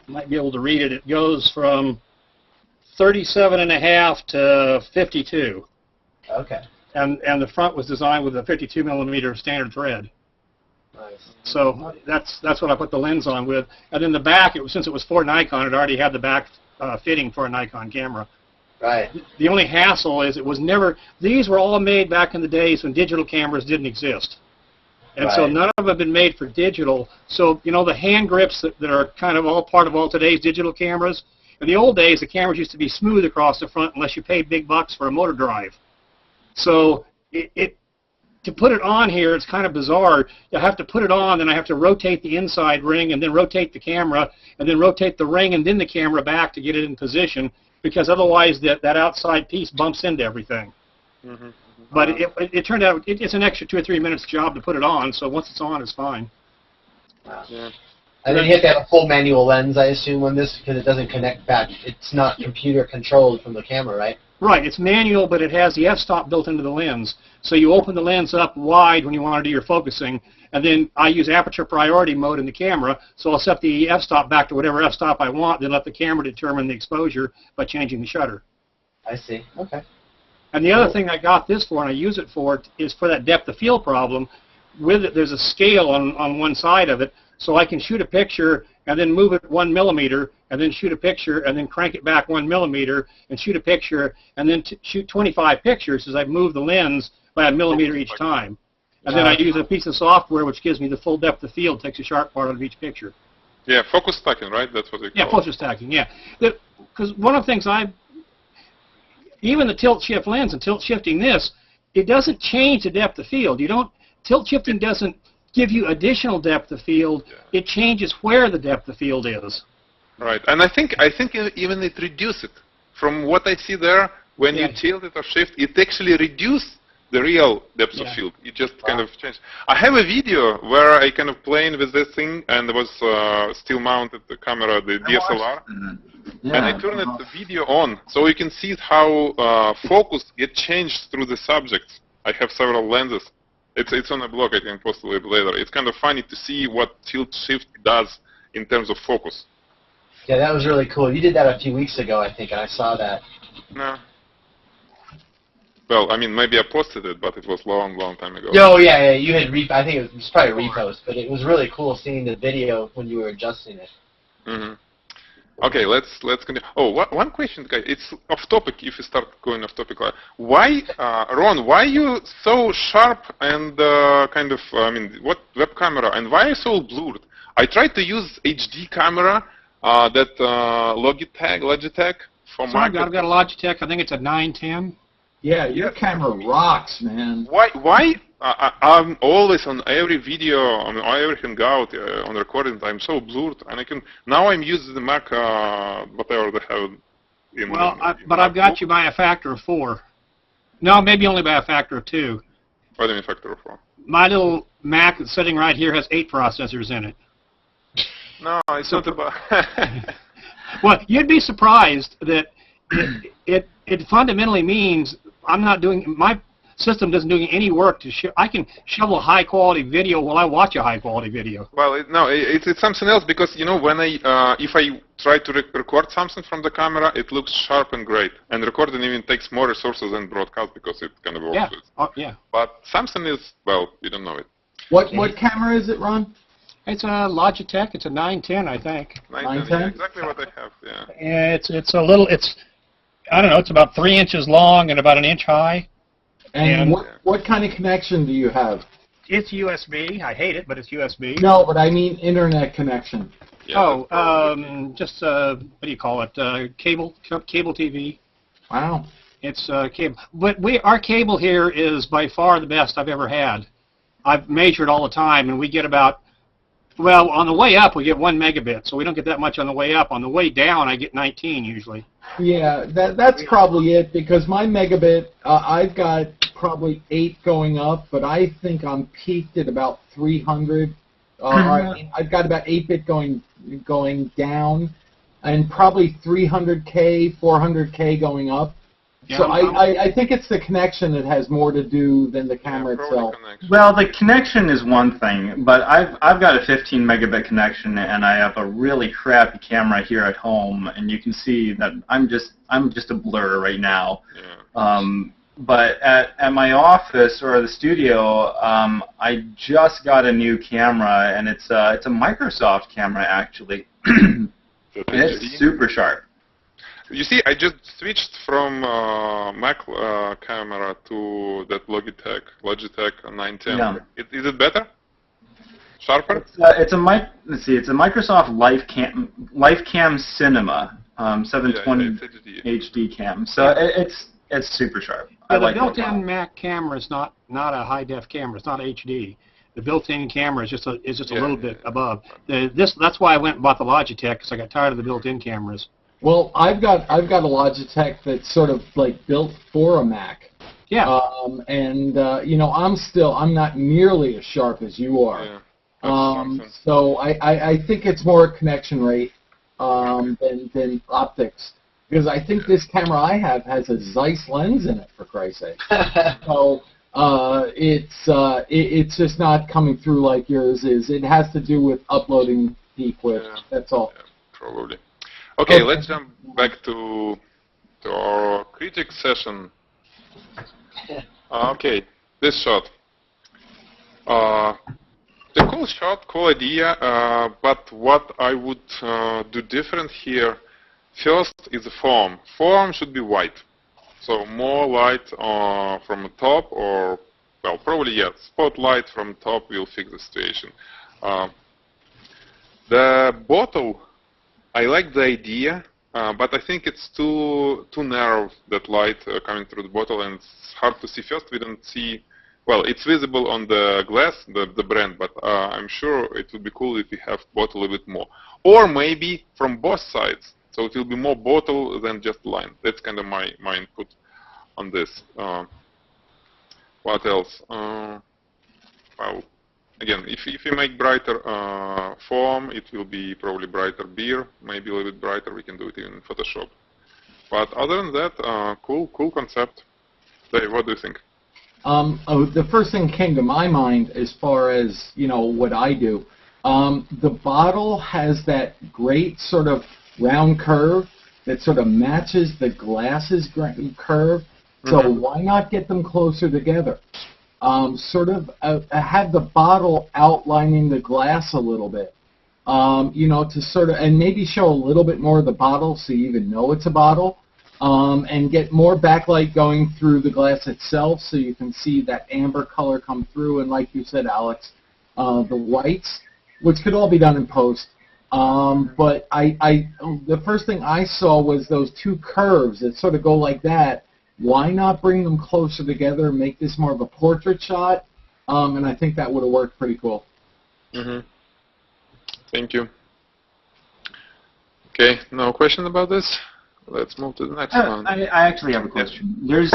might be able to read it. It goes from 37.5 to 52. Okay. And the front was designed with a 52 millimeter standard thread. Nice. So that's what I put the lens on with. And then the back, since it was for Nikon, it already had the back fitting for a Nikon camera. Right. The only hassle is it was never, these were all made back in the days when digital cameras didn't exist. And so Right. none of them have been made for digital. So, you know, the hand grips that are kind of all part of all today's digital cameras, in the old days, the cameras used to be smooth across the front unless you paid big bucks for a motor drive. So to put it on here, it's kind of bizarre. You have to put it on, then I have to rotate the inside ring, and then rotate the camera, and then rotate the ring and then the camera back to get it in position, because otherwise that outside piece bumps into everything. Mm-hmm. But it turned out it's an extra 2 or 3 minutes job to put it on, so once it's on, it's fine. Wow. Yeah. And then you have to have a full manual lens, I assume, on this, because it doesn't connect back. It's not computer controlled from the camera, right? Right, it's manual, but it has the f-stop built into the lens. So you open the lens up wide when you want to do your focusing, and then I use aperture priority mode in the camera, so I'll set the f-stop back to whatever f-stop I want, then let the camera determine the exposure by changing the shutter. I see. Okay. And the other thing I got this for, and I use it for, is for that depth of field problem. With it, there's a scale on one side of it, so I can shoot a picture and then move it 1 millimeter, and then shoot a picture, and then crank it back 1 millimeter, and shoot a picture, and then shoot 25 pictures as I move the lens by 1 millimeter each time. And then I use a piece of software which gives me the full depth of field, takes a sharp part out of each picture. Yeah, focus stacking, right? That's what we call Yeah, focus stacking, yeah. Because one of the things even the tilt shift lens and tilt shifting this, it doesn't change the depth of field. Tilt shifting doesn't give you additional depth of field. Yeah. It changes where the depth of field is. Right, and I think even it reduces it. From what I see there, when you tilt it or shift, it actually reduces the real depth of field. It just kind of changed. I have a video where I kind of playing with this thing, and there was still mounted the camera, the DSLR, and I turned the video on, so you can see how focus get changed through the subjects. I have several lenses. It's on a blog. I can post a little later. It's kind of funny to see what tilt shift does in terms of focus. Yeah, that was really cool. You did that a few weeks ago, I think, and I saw that. No. Well, I mean, maybe I posted it, but it was long time ago. Oh, yeah, you had I think it was probably a repost, but it was really cool seeing the video when you were adjusting it. Mm-hmm. Okay, let's continue. Oh, one question, guys. It's off topic. If you start going off topic, why, Ron? Why you so sharp and kind of? I mean, what web camera? And why are you so blurred? I tried to use HD camera, that Logitech for my. I've got a Logitech. I think it's a 910. Yeah, your camera rocks, man. Why? I'm always on every video, on every hangout, on recording. I'm so blurred, and now I'm using the Mac, whatever they have. But I've got you by a factor of 4. No, maybe only by a factor of 2. What do you mean factor of 4? My little Mac that's sitting right here has 8 processors in it. No, it's not about. Well, you'd be surprised that it fundamentally means I'm not doing my system doesn't do any work to I can shovel high quality video while I watch a high quality video. Well, it's something else because when if I try to record something from the camera, it looks sharp and great, and recording even takes more resources than broadcast because it kind of works. Yeah. With. Yeah. But something is you don't know it. What camera is it, Ron? It's a Logitech. It's a 910, I think. 910? Yeah, exactly what I have. Yeah. Yeah. It's a little. I don't know. It's about 3 inches long and about 1 inch high. And what kind of connection do you have? It's USB. I hate it, but it's USB. No, but I mean internet connection. Yeah, just what do you call it? Cable TV. Wow. It's cable. But our cable here is by far the best I've ever had. I've measured all the time, and we get about. Well, on the way up, we get 1 megabit, so we don't get that much on the way up. On the way down, I get 19 usually. Yeah, that's probably it, because my megabit, I've got probably 8 going up, but I think I'm peaked at about 300. I've got about 8-bit going down, and probably 300K, 400K going up. Yeah, so I think it's the connection that has more to do than the camera itself. Well, the connection is one thing, but I've got a 15 megabit connection, and I have a really crappy camera here at home, and you can see that I'm just a blur right now. Yeah. But at my office or the studio, I just got a new camera, and it's a Microsoft camera actually. It's super sharp. You see, I just switched from Mac camera to that Logitech 910. Yeah. Is it better? Sharper? It's a Microsoft LifeCam Cinema 720 HD cam. So it's super sharp. Yeah, the built-in Mac camera is not a high-def camera. It's not HD. The built-in camera is just a little bit above. That's why I went and bought the Logitech, because I got tired of the built-in cameras. Well, I've got a Logitech that's sort of like built for a Mac. Yeah. I'm not nearly as sharp as you are. Yeah. So I think it's more connection rate than optics, because I think this camera I have has a Zeiss lens in it, for Christ's sake. So it's just not coming through like yours is. It has to do with uploading deep width. Yeah. That's all. Yeah, probably. Okay, let's jump back to our critic session. Okay, this shot. The cool shot, cool idea, but what I would do different here, first is the form. Form should be white. So more light from the top, or, well, probably, yes, spotlight from top will fix the situation. The bottle, I like the idea, but I think it's too narrow, that light coming through the bottle, and it's hard to see. First, we don't see, well, it's visible on the glass, the brand, but I'm sure it would be cool if we have bottle a little bit more. Or maybe from both sides, so it will be more bottle than just line. That's kind of my input on this. What else? Well, again, if you make brighter form, it will be probably brighter beer, maybe a little bit brighter. We can do it in Photoshop. But other than that, cool concept. Dave, what do you think? The first thing came to my mind as far as, what I do. The bottle has that great sort of round curve that sort of matches the glass's curve. So why not get them closer together? Sort of have the bottle outlining the glass a little bit. you know, to sort of, and maybe show a little bit more of the bottle so you even know it's a bottle, and get more backlight going through the glass itself so you can see that amber color come through, and like you said, Alex, the whites, which could all be done in post. But the first thing I saw was those two curves that sort of go like that. Why not bring them closer together and make this more of a portrait shot? And I think that would have worked pretty cool. Thank you. Okay, no question about this? Let's move to the next one. I actually have a question. There's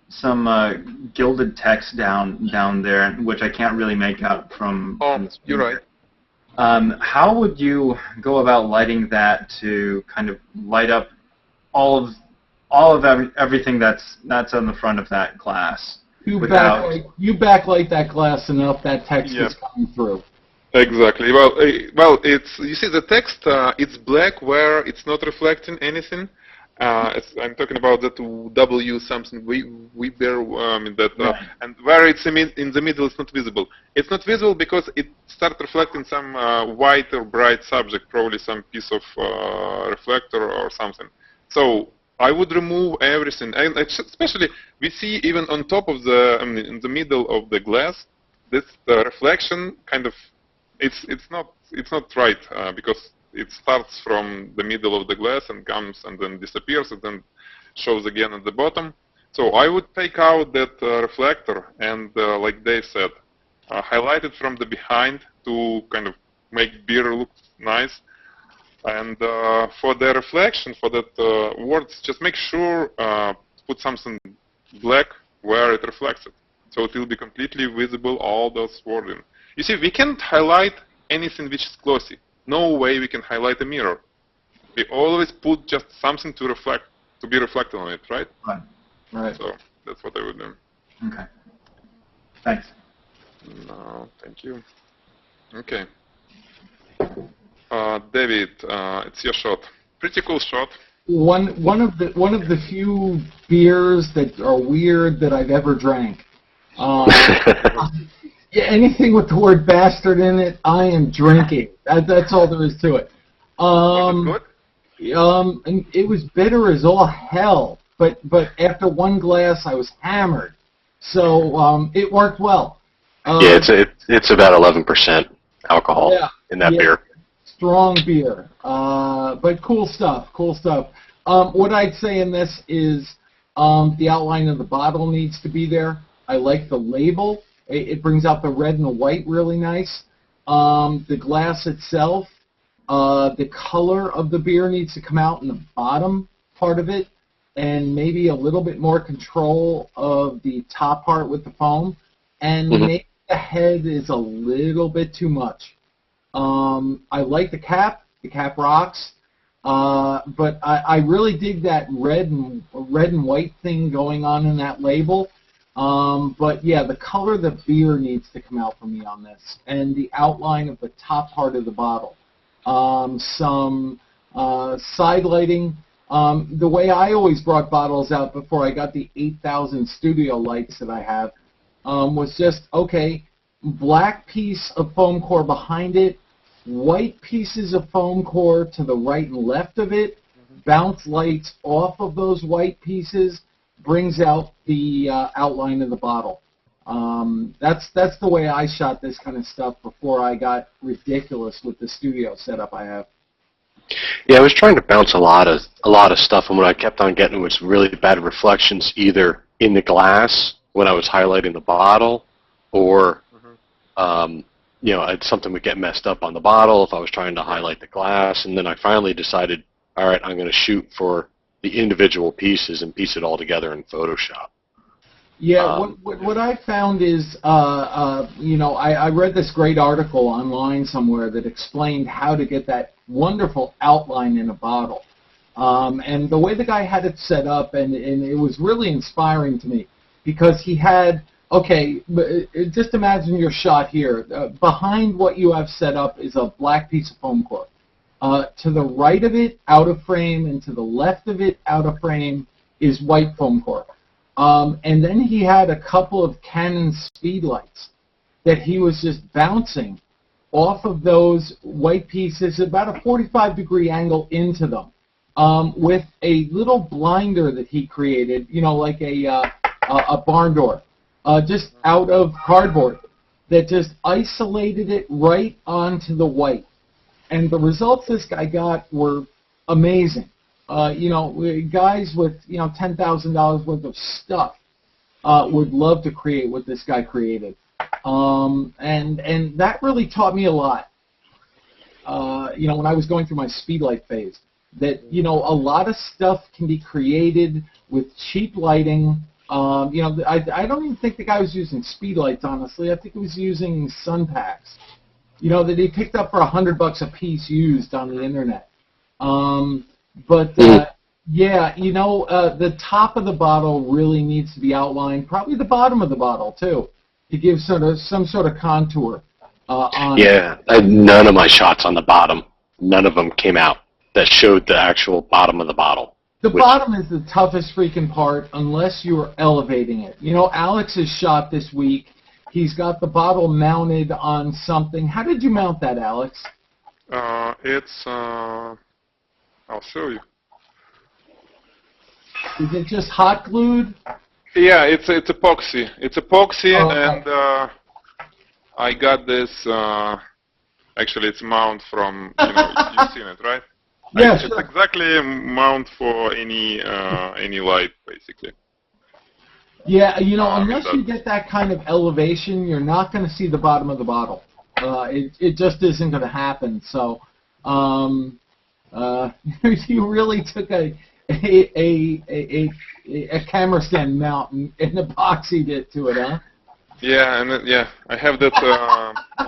some gilded text down there, which I can't really make out from. Oh, you're right. How would you go about lighting that to kind of light up all of everything that's on the front of that glass? You backlight that glass enough, that text is coming through. Exactly. Well, it's, you see the text. It's black where it's not reflecting anything. I'm talking about that W something we bear that and where it's in the middle, it's not visible. It's not visible because it starts reflecting some white or bright subject, probably some piece of reflector or something. So I would remove everything, and especially we see even on top of the in the middle of the glass, this reflection kind of it's not right because it starts from the middle of the glass and comes and then disappears and then shows again at the bottom. So I would take out that reflector and, like Dave said, highlight it from the behind to kind of make beer look nice. And for the reflection, for that words, just make sure put something black where it reflects it. So it will be completely visible, all those wording. You see, we can't highlight anything which is glossy. No way we can highlight a mirror. We always put just something to reflect, to be reflected on it, right? Right. So that's what I would do. Okay. Thanks. No, thank you. Okay. David, it's your shot. Pretty cool shot. One of the few beers that are weird that I've ever drank. Yeah, anything with the word bastard in it, I am drinking. That's all there is to it. Was it good? And it was bitter as all hell. But after one glass, I was hammered. So it worked well. Yeah, it's about 11% alcohol in that beer. Strong beer. But cool stuff. Cool stuff. What I'd say in this is the outline of the bottle needs to be there. I like the label. It brings out the red and the white really nice. The glass itself, the color of the beer needs to come out in the bottom part of it, and maybe a little bit more control of the top part with the foam. And maybe the head is a little bit too much. I like the cap. The cap rocks. But I really dig that red and white thing going on in that label. But yeah, the color of the beer needs to come out for me on this, and the outline of the top part of the bottle. Some side lighting. The way I always brought bottles out before I got the 8,000 studio lights that I have was just, okay, black piece of foam core behind it, white pieces of foam core to the right and left of it, bounce lights off of those white pieces, brings out the outline of the bottle. That's the way I shot this kind of stuff before I got ridiculous with the studio setup I have. Yeah, I was trying to bounce a lot of stuff, and what I kept on getting was really bad reflections, either in the glass when I was highlighting the bottle, or you know, something would get messed up on the bottle if I was trying to highlight the glass. And then I finally decided, all right, I'm going to shoot for the individual pieces and piece it all together in Photoshop. Yeah, what I found is, you know, I read this great article online somewhere that explained how to get that wonderful outline in a bottle. And the way the guy had it set up, and it was really inspiring to me, because he had, okay, just imagine your shot here. Behind what you have set up is a black piece of foam core. To the right of it, out of frame, and to the left of it, out of frame, is white foam core. And then he had a couple of Canon speed lights that he was just bouncing off of those white pieces, about a 45-degree angle into them, with a little blinder that he created, you know, like a barn door, just out of cardboard, that just isolated it right onto the white. And the results this guy got were amazing. You know, guys with, you know, $10,000 worth of stuff would love to create what this guy created. And that really taught me a lot. You know, when I was going through my speedlight phase, that, you know, a lot of stuff can be created with cheap lighting. You know, I don't even think the guy was using speedlights, honestly. I think he was using sun packs, you know, that he picked up for $100 a piece used on the internet. Yeah, you know, the top of the bottle really needs to be outlined, probably the bottom of the bottle, too, to give some sort of contour on it. Yeah, none of my shots on the bottom, none of them came out that showed the actual bottom of the bottle. The bottom is the toughest freaking part unless you are elevating it. You know, Alex's shot this week, he's got the bottle mounted on something. How did you mount that, Alex? I'll show you. Is it just hot glued? Yeah, it's epoxy. It's epoxy, oh, okay. And I got this. Actually, it's mount from. You know, you've seen it, right? Yeah, It's sure. exactly a mount for any light, basically. Yeah, you know, unless you get that kind of elevation, you're not going to see the bottom of the bottle. It just isn't going to happen. So, you really took a camera stand mount and epoxied it to it, huh? Yeah, and I have that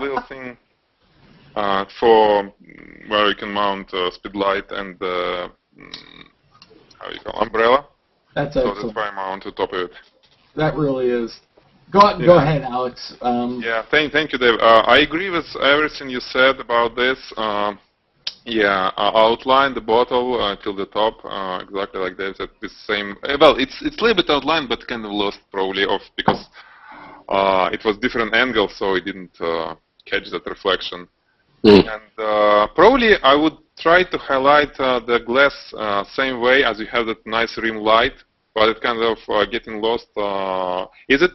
little thing for where you can mount speed light and how you call umbrella. That's so excellent. that's why I mount on top of it. That really is. Go ahead, Alex. Yeah, thank you, Dave. I agree with everything you said about this. Outline the bottle till the top, exactly like Dave said. The same. Well, it's a little bit outlined, but kind of lost probably off because it was different angle, so it didn't catch that reflection. And probably I would try to highlight the glass same way as you have that nice rim light, but it kind of getting lost. Is it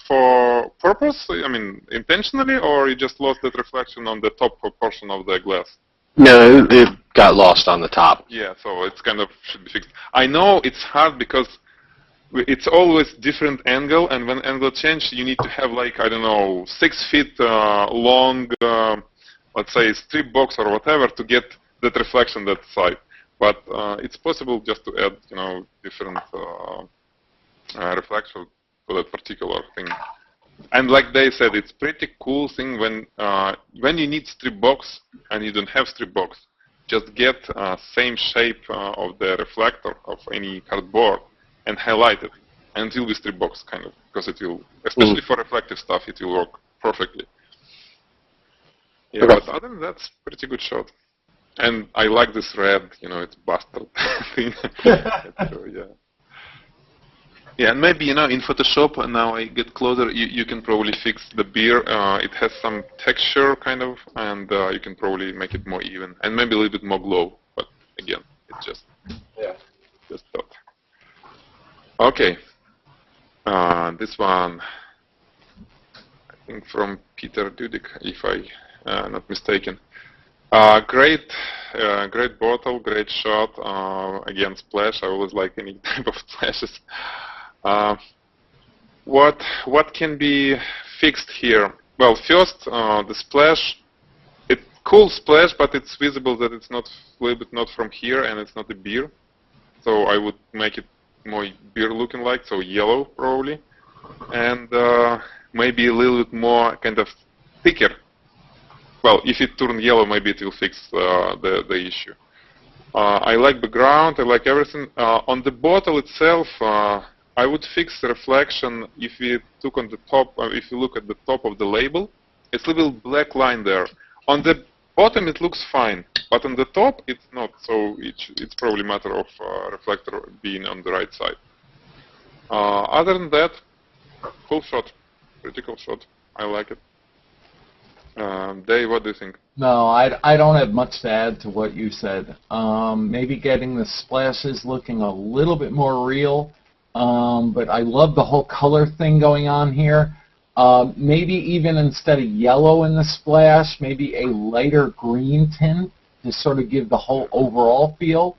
for purpose? I mean, intentionally, or you just lost that reflection on the top portion of the glass? No, it got lost on the top. Yeah, so it's kind of should be fixed. I know it's hard because it's always different angle, and when angle change, you need to have like, I don't know, 6 feet long, let's say strip box or whatever to get that reflection that side. But it's possible just to add, you know, different reflection for that particular thing. And like they said, it's pretty cool thing when you need strip box and you don't have strip box, just get same shape of the reflector of any cardboard and highlight it, and it will be strip box kind of, because it will, especially for reflective stuff, it will work perfectly. Yeah, but other than that, it's pretty good shot. And I like this red, you know, it's bastard thing. Yeah. Yeah, and maybe, you know, in Photoshop, and now I get closer, you can probably fix the beer. It has some texture, kind of, and you can probably make it more even. And maybe a little bit more glow, but again, it's just thought. Okay. This one, I think from Peter Dudek, if I'm not mistaken. Great bottle, great shot. Again, splash. I always like any type of splashes. What can be fixed here? Well, first, the splash. It's cool splash, but it's visible that it's not a little bit not from here, and it's not a beer. So I would make it more beer looking like, so yellow probably, and maybe a little bit more kind of thicker. Well, if it turns yellow, maybe it will fix the issue. I like background, I like everything. On the bottle itself, I would fix the reflection if we took on the top, if you look at the top of the label, it's a little black line there. On the bottom it looks fine, but on the top it's not, so it's probably a matter of reflector being on the right side. Other than that, cool shot, pretty cool shot, I like it. Dave, what do you think? No, I don't have much to add to what you said. Maybe getting the splashes looking a little bit more real, but I love the whole color thing going on here. Maybe even instead of yellow in the splash, maybe a lighter green tint to sort of give the whole overall feel.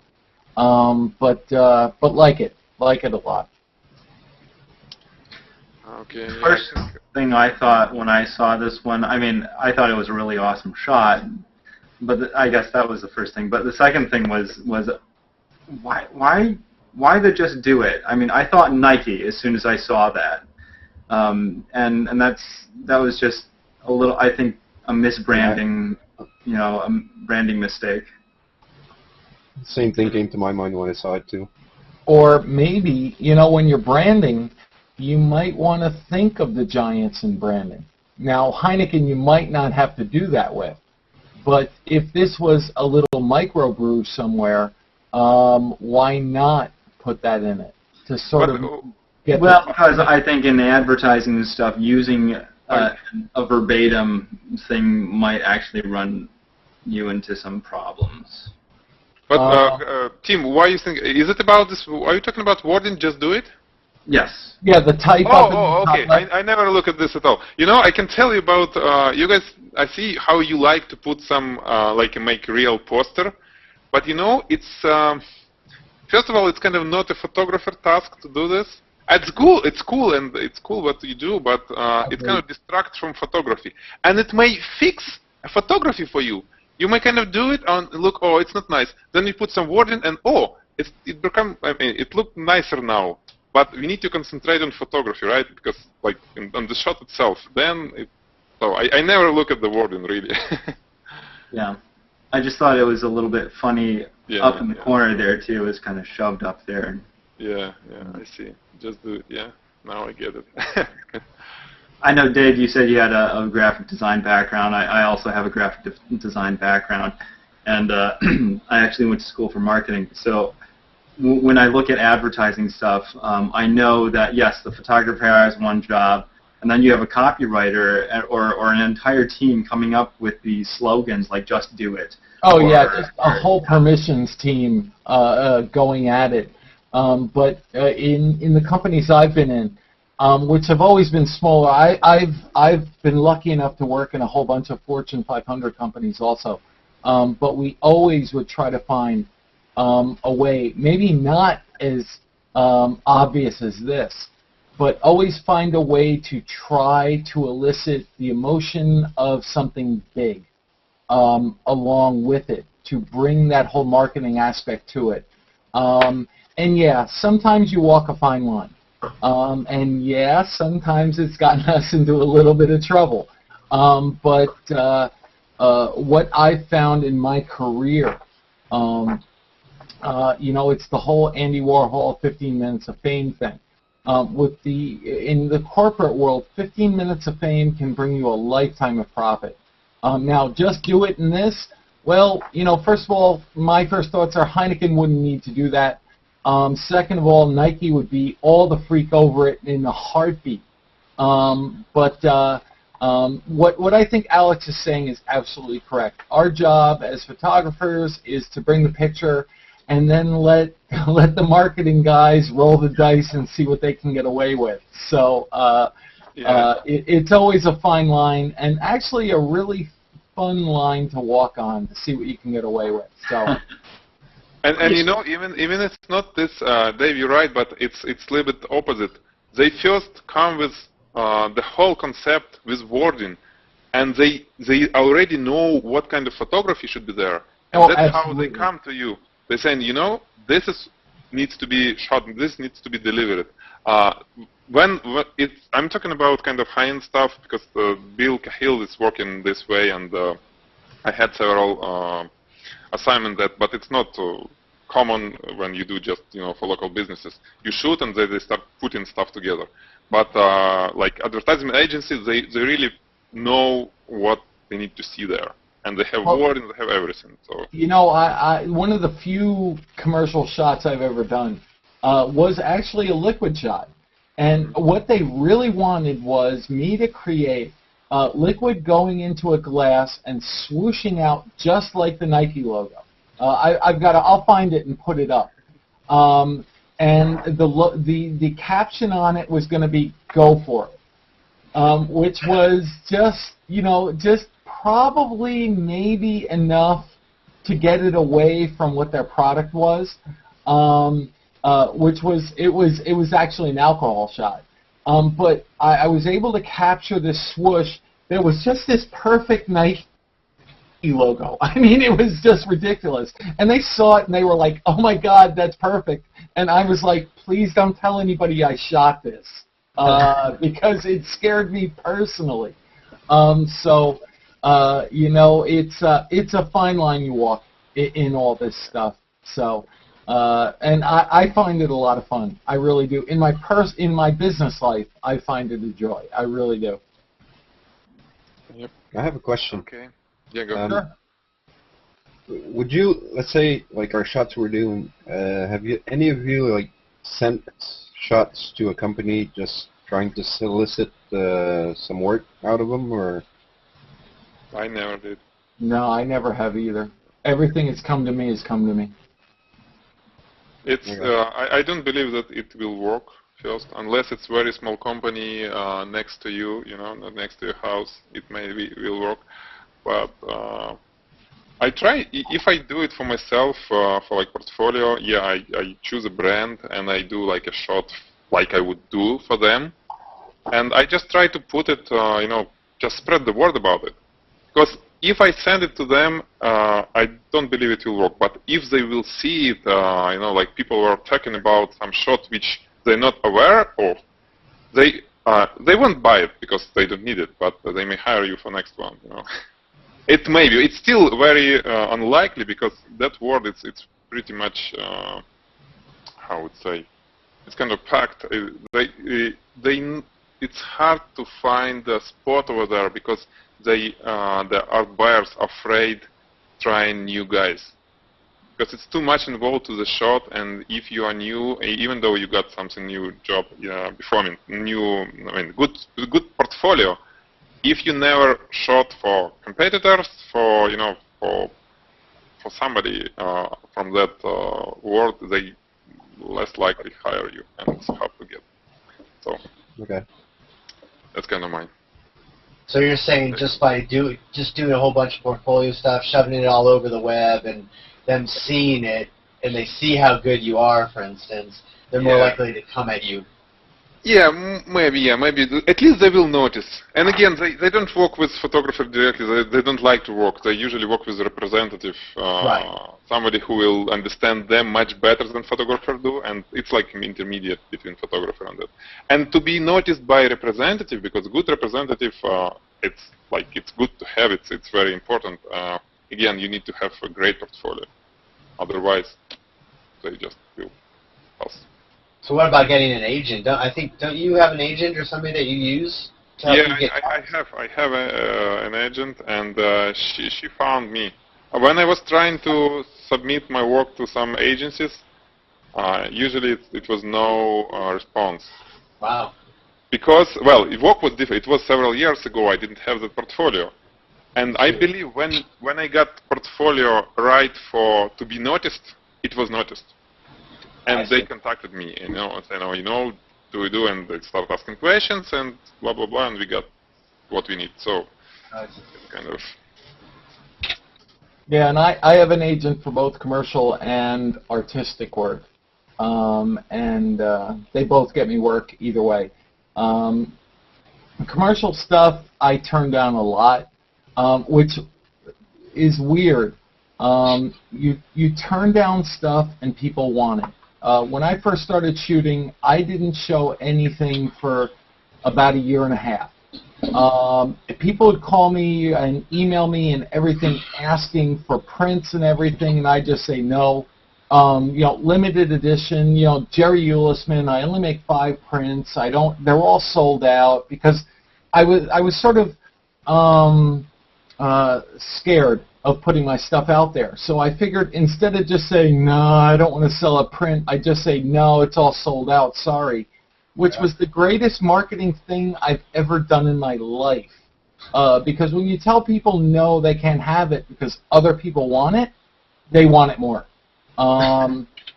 But like it a lot. Okay. First thing I thought when I saw this one, I mean, I thought it was a really awesome shot, but I guess that was the first thing. But the second thing was why the just do it? I mean, I thought Nike as soon as I saw that, and that was just a little, I think, a misbranding, you know, a branding mistake. Same thing came to my mind when I saw it too. Or maybe, you know, when you're branding, you might want to think of the Giants in branding. Now, Heineken you might not have to do that with, but if this was a little microbrew somewhere, why not put that in it to sort of get? Well, because I think in the advertising and stuff, using a verbatim thing might actually run you into some problems. But Tim, why you think? Is it about this? Are you talking about wording? Just do it. Yes. Yeah, the type up. Oh, okay. I never look at this at all. You know, I can tell you about you guys. I see how you like to put some like make a real poster, but you know, it's first of all, it's kind of not a photographer task to do this. It's cool. It's cool what you do, but it kind of distracts from photography, and it may fix a photography for you. You may kind of do it and look, oh, it's not nice. Then you put some wording, and oh, it become. I mean, it looked nicer now. But we need to concentrate on photography, right? Because, like, on the shot itself, then so I never look at the wording, really. Yeah. I just thought it was a little bit funny up in the corner there, too. It was kind of shoved up there. Yeah, I see. Just do it, yeah. Now I get it. I know, Dave, you said you had a graphic design background. I also have a graphic design background. And I actually went to school for marketing. So when I look at advertising stuff, I know that, yes, the photographer has one job, and then you have a copywriter or an entire team coming up with these slogans like "Just Do It." Oh, yeah, just a whole permissions team going at it. But in the companies I've been in, which have always been smaller, I've been lucky enough to work in a whole bunch of Fortune 500 companies also. But we always would try to find a way, maybe not as obvious as this, but always find a way to try to elicit the emotion of something big along with it, to bring that whole marketing aspect to it. And yeah, sometimes you walk a fine line. And yeah, sometimes it's gotten us into a little bit of trouble. But what I've found in my career, you know, it's the whole Andy Warhol 15 minutes of fame thing. In the corporate world, 15 minutes of fame can bring you a lifetime of profit. Now, just do it in this. Well, you know, first of all, my first thoughts are Heineken wouldn't need to do that. Second of all, Nike would be all the freak over it in a heartbeat. But what I think Alex is saying is absolutely correct. Our job as photographers is to bring the picture and then let the marketing guys roll the dice and see what they can get away with. So it's always a fine line, and actually a really fun line to walk on to see what you can get away with. So. And you know, even it's not this, Dave, you're right, but it's a little bit opposite. They first come with the whole concept with wording, and they already know what kind of photography should be there, and that's how they come to you. They're saying, you know, this needs to be shot, this needs to be delivered. When I'm talking about kind of high-end stuff, because Bill Cahill is working this way, and I had several assignments but it's not common when you do just, you know, for local businesses. You shoot and they start putting stuff together. But like advertising agencies, they really know what they need to see there. And they have wording, they have everything. So you know, one of the few commercial shots I've ever done was actually a liquid shot. And what they really wanted was me to create liquid going into a glass and swooshing out just like the Nike logo. I'll find it and put it up. And the caption on it was going to be "Go for it," which was just probably maybe enough to get it away from what their product was, which was actually an alcohol shot. But I was able to capture this swoosh. There was just this perfect Nike logo. I mean, it was just ridiculous. And they saw it and they were like, "Oh my God, that's perfect." And I was like, "Please don't tell anybody I shot this," because it scared me personally. It's a fine line you walk in all this stuff. So, and I find it a lot of fun. I really do. In my business life, I find it a joy. I really do. Yep. I have a question. Okay. Yeah, go. Sure. Would you, let's say, like our shots we're doing, have any of you like sent shots to a company just trying to solicit some work out of them, or? I never did. No, I never have either. Everything that's come to me has come to me. It's I don't believe that it will work first, unless it's very small company next to you, not next to your house. It maybe will work, but I try. If I do it for myself for like portfolio, yeah, I choose a brand and I do like a shot like I would do for them, and I just try to put it, just spread the word about it. Because if I send it to them, I don't believe it will work. But if they will see it, like people were talking about some shot which they're not aware of, they won't buy it because they don't need it, but they may hire you for next one. It may be. It's still very unlikely because that word it's pretty much how would say, it's kind of packed. It's hard to find a spot over there because there are buyers afraid trying new guys because it's too much involved to the shot, and if you are new, even though you got something new job before, good portfolio, if you never shot for competitors, for somebody from that world, they less likely hire you, and it's hard to get. So okay, that's kind of mine. So you're saying just by doing a whole bunch of portfolio stuff, shoving it all over the web, and them seeing it, and they see how good you are, for instance, they're more likely to come at you. Yeah, maybe. At least they will notice. And again, they don't work with photographer directly. They don't like to work. They usually work with a representative, somebody who will understand them much better than photographer do. And it's like an intermediate between photographer and that. And to be noticed by a representative, because good representative, it's good to have. It's very important. Again, you need to have a great portfolio. Otherwise, they just will pass. So what about getting an agent? Don't you have an agent or somebody that you use to help you get I have an agent, and she found me. When I was trying to submit my work to some agencies, usually it was no response. Wow. Because, well, work was different. It was several years ago. I didn't have the portfolio. And I believe when I got portfolio right to be noticed, it was noticed. And they contacted me, and said, do we do? And they start asking questions, and blah, blah, blah, and we got what we need. So, it's kind of... Yeah, and I have an agent for both commercial and artistic work. And they both get me work either way. Commercial stuff, I turn down a lot, which is weird. You turn down stuff and people want it. When I first started shooting, I didn't show anything for about a year and a half. People would call me and email me and everything asking for prints and everything, and I just say no. Limited edition, Jerry Ulisman, I only make 5 prints. They're all sold out because I was sort of scared of putting my stuff out there. So I figured instead of just saying, no, I don't want to sell a print, I just say, no, it's all sold out, sorry, which was the greatest marketing thing I've ever done in my life. Because when you tell people no, they can't have it because other people want it, they want it more.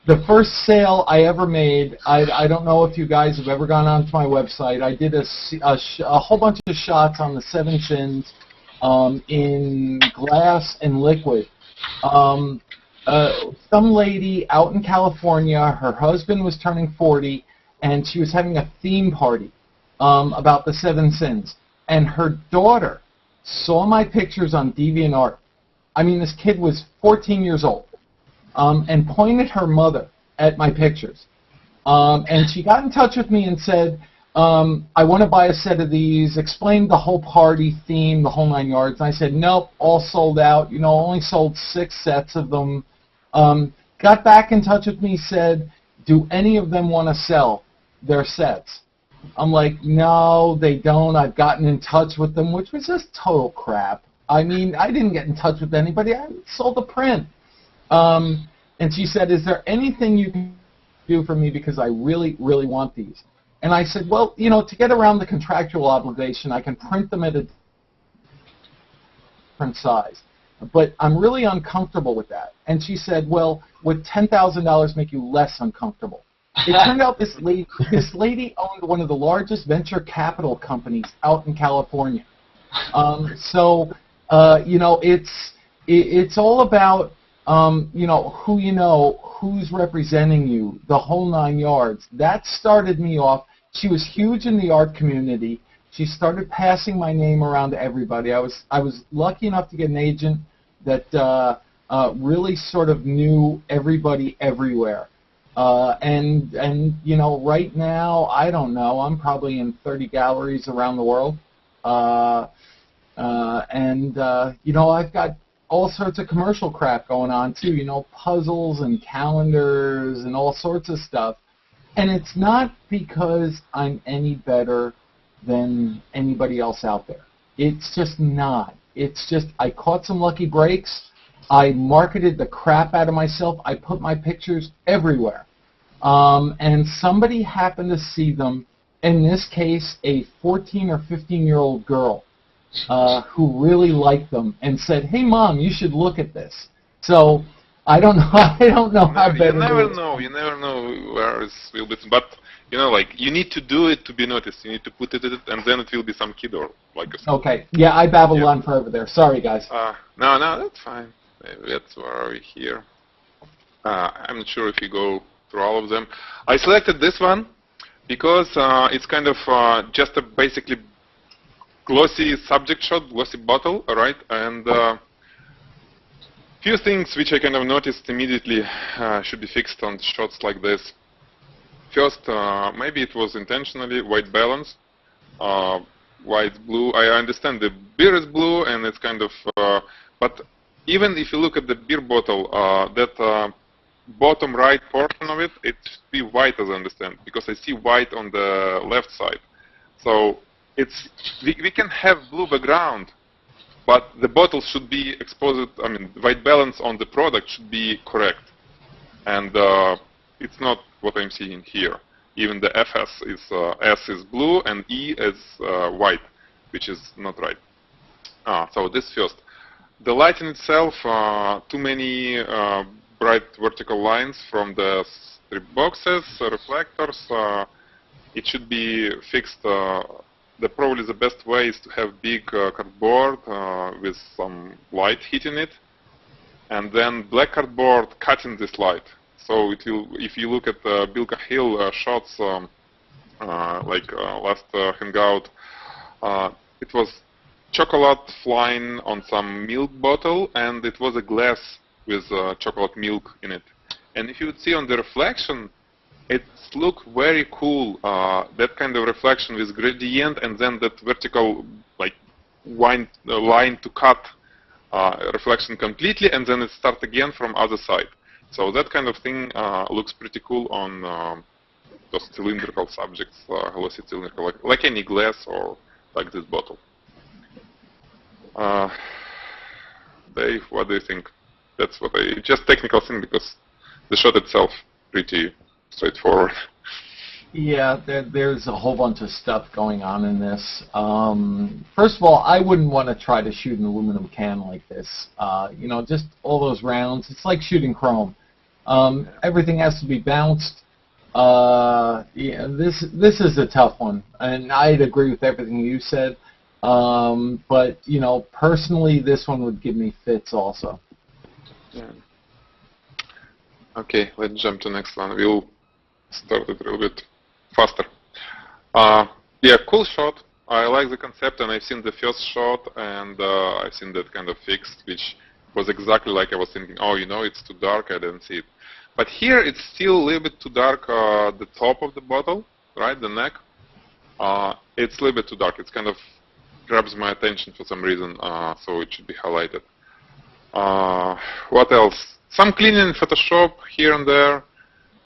The first sale I ever made, I don't know if you guys have ever gone onto my website. I did a whole bunch of shots on the 7 Sins in glass and liquid. Some lady out in California, her husband was turning 40, and she was having a theme party about the 7 Sins. And her daughter saw my pictures on DeviantArt. I mean, this kid was 14 years old. And pointed her mother at my pictures. And she got in touch with me and said, I want to buy a set of these, explained the whole party theme, the whole 9 yards. And I said, nope, all sold out. You know, only sold 6 sets of them. Got back in touch with me, said, do any of them want to sell their sets? I'm like, no, they don't. I've gotten in touch with them, which was just total crap. I mean, I didn't get in touch with anybody. I sold the print. And she said, is there anything you can do for me because I really, really want these? And I said, well, you know, to get around the contractual obligation, I can print them at a different size. But I'm really uncomfortable with that. And she said, well, would $10,000 make you less uncomfortable? It turned out this lady owned one of the largest venture capital companies out in California. You know, it's all about you know, who's representing you, the whole 9 yards. That started me off. She was huge in the art community. She started passing my name around to everybody. I was lucky enough to get an agent that really sort of knew everybody everywhere. And you know, right now, I don't know, I'm probably in 30 galleries around the world. You know, I've got all sorts of commercial crap going on too, you know, puzzles and calendars and all sorts of stuff. And it's not because I'm any better than anybody else out there. It's just not. It's just I caught some lucky breaks. I marketed the crap out of myself. I put my pictures everywhere. And somebody happened to see them, in this case, a 14 or 15-year-old girl. Who really liked them and said, "Hey, Mom, you should look at this." So I don't know. I don't know how better. You never know. You never know where it will be. But you know, like you need to do it to be noticed. You need to put it in it, and then it will be some kid or like. Okay. Yeah, I babbled on forever there. Sorry, guys. No, that's fine. That's why we're here. I'm not sure if you go through all of them. I selected this one because it's kind of just a basically glossy subject shot, glossy bottle, alright, and few things which I kind of noticed immediately should be fixed on shots like this. First, maybe it was intentionally white balance, white, blue. I understand the beer is blue and it's kind of, but even if you look at the beer bottle, that bottom right portion of it, it should be white as I understand, because I see white on the left side. So we can have blue background, but the bottle should be exposed. I mean, white balance on the product should be correct, and it's not what I'm seeing here. Even the FS is S is blue and E is white, which is not right. So this first. The lighting itself, too many bright vertical lines from the strip boxes, reflectors. It should be fixed. Probably the best way is to have big cardboard with some light hitting it, and then black cardboard cutting this light. So it will, if you look at Bill Cahill shots, like last hangout, it was chocolate flying on some milk bottle, and it was a glass with chocolate milk in it. And if you would see on the reflection, it looked very cool, that kind of reflection with gradient and then that vertical like line to cut reflection completely, and then it starts again from other side. So that kind of thing looks pretty cool on those cylindrical subjects, glossy cylindrical, like any glass or like this bottle. Dave, what do you think? That's what just technical thing, because the shot itself pretty straightforward. Yeah, there's a whole bunch of stuff going on in this. First of all, I wouldn't want to try to shoot an aluminum can like this. Just all those rounds. It's like shooting chrome. Everything has to be bounced. This is a tough one, and I'd agree with everything you said. But personally, this one would give me fits also. Yeah. Okay, let's jump to the next one. We'll start it a little bit faster. Yeah, cool shot. I like the concept, and I've seen the first shot, and I've seen that kind of fixed, which was exactly like I was thinking. Oh, it's too dark. I didn't see it. But here, it's still a little bit too dark. The top of the bottle, right, the neck. It's a little bit too dark. It's kind of grabs my attention for some reason, so it should be highlighted. What else? Some cleaning in Photoshop here and there.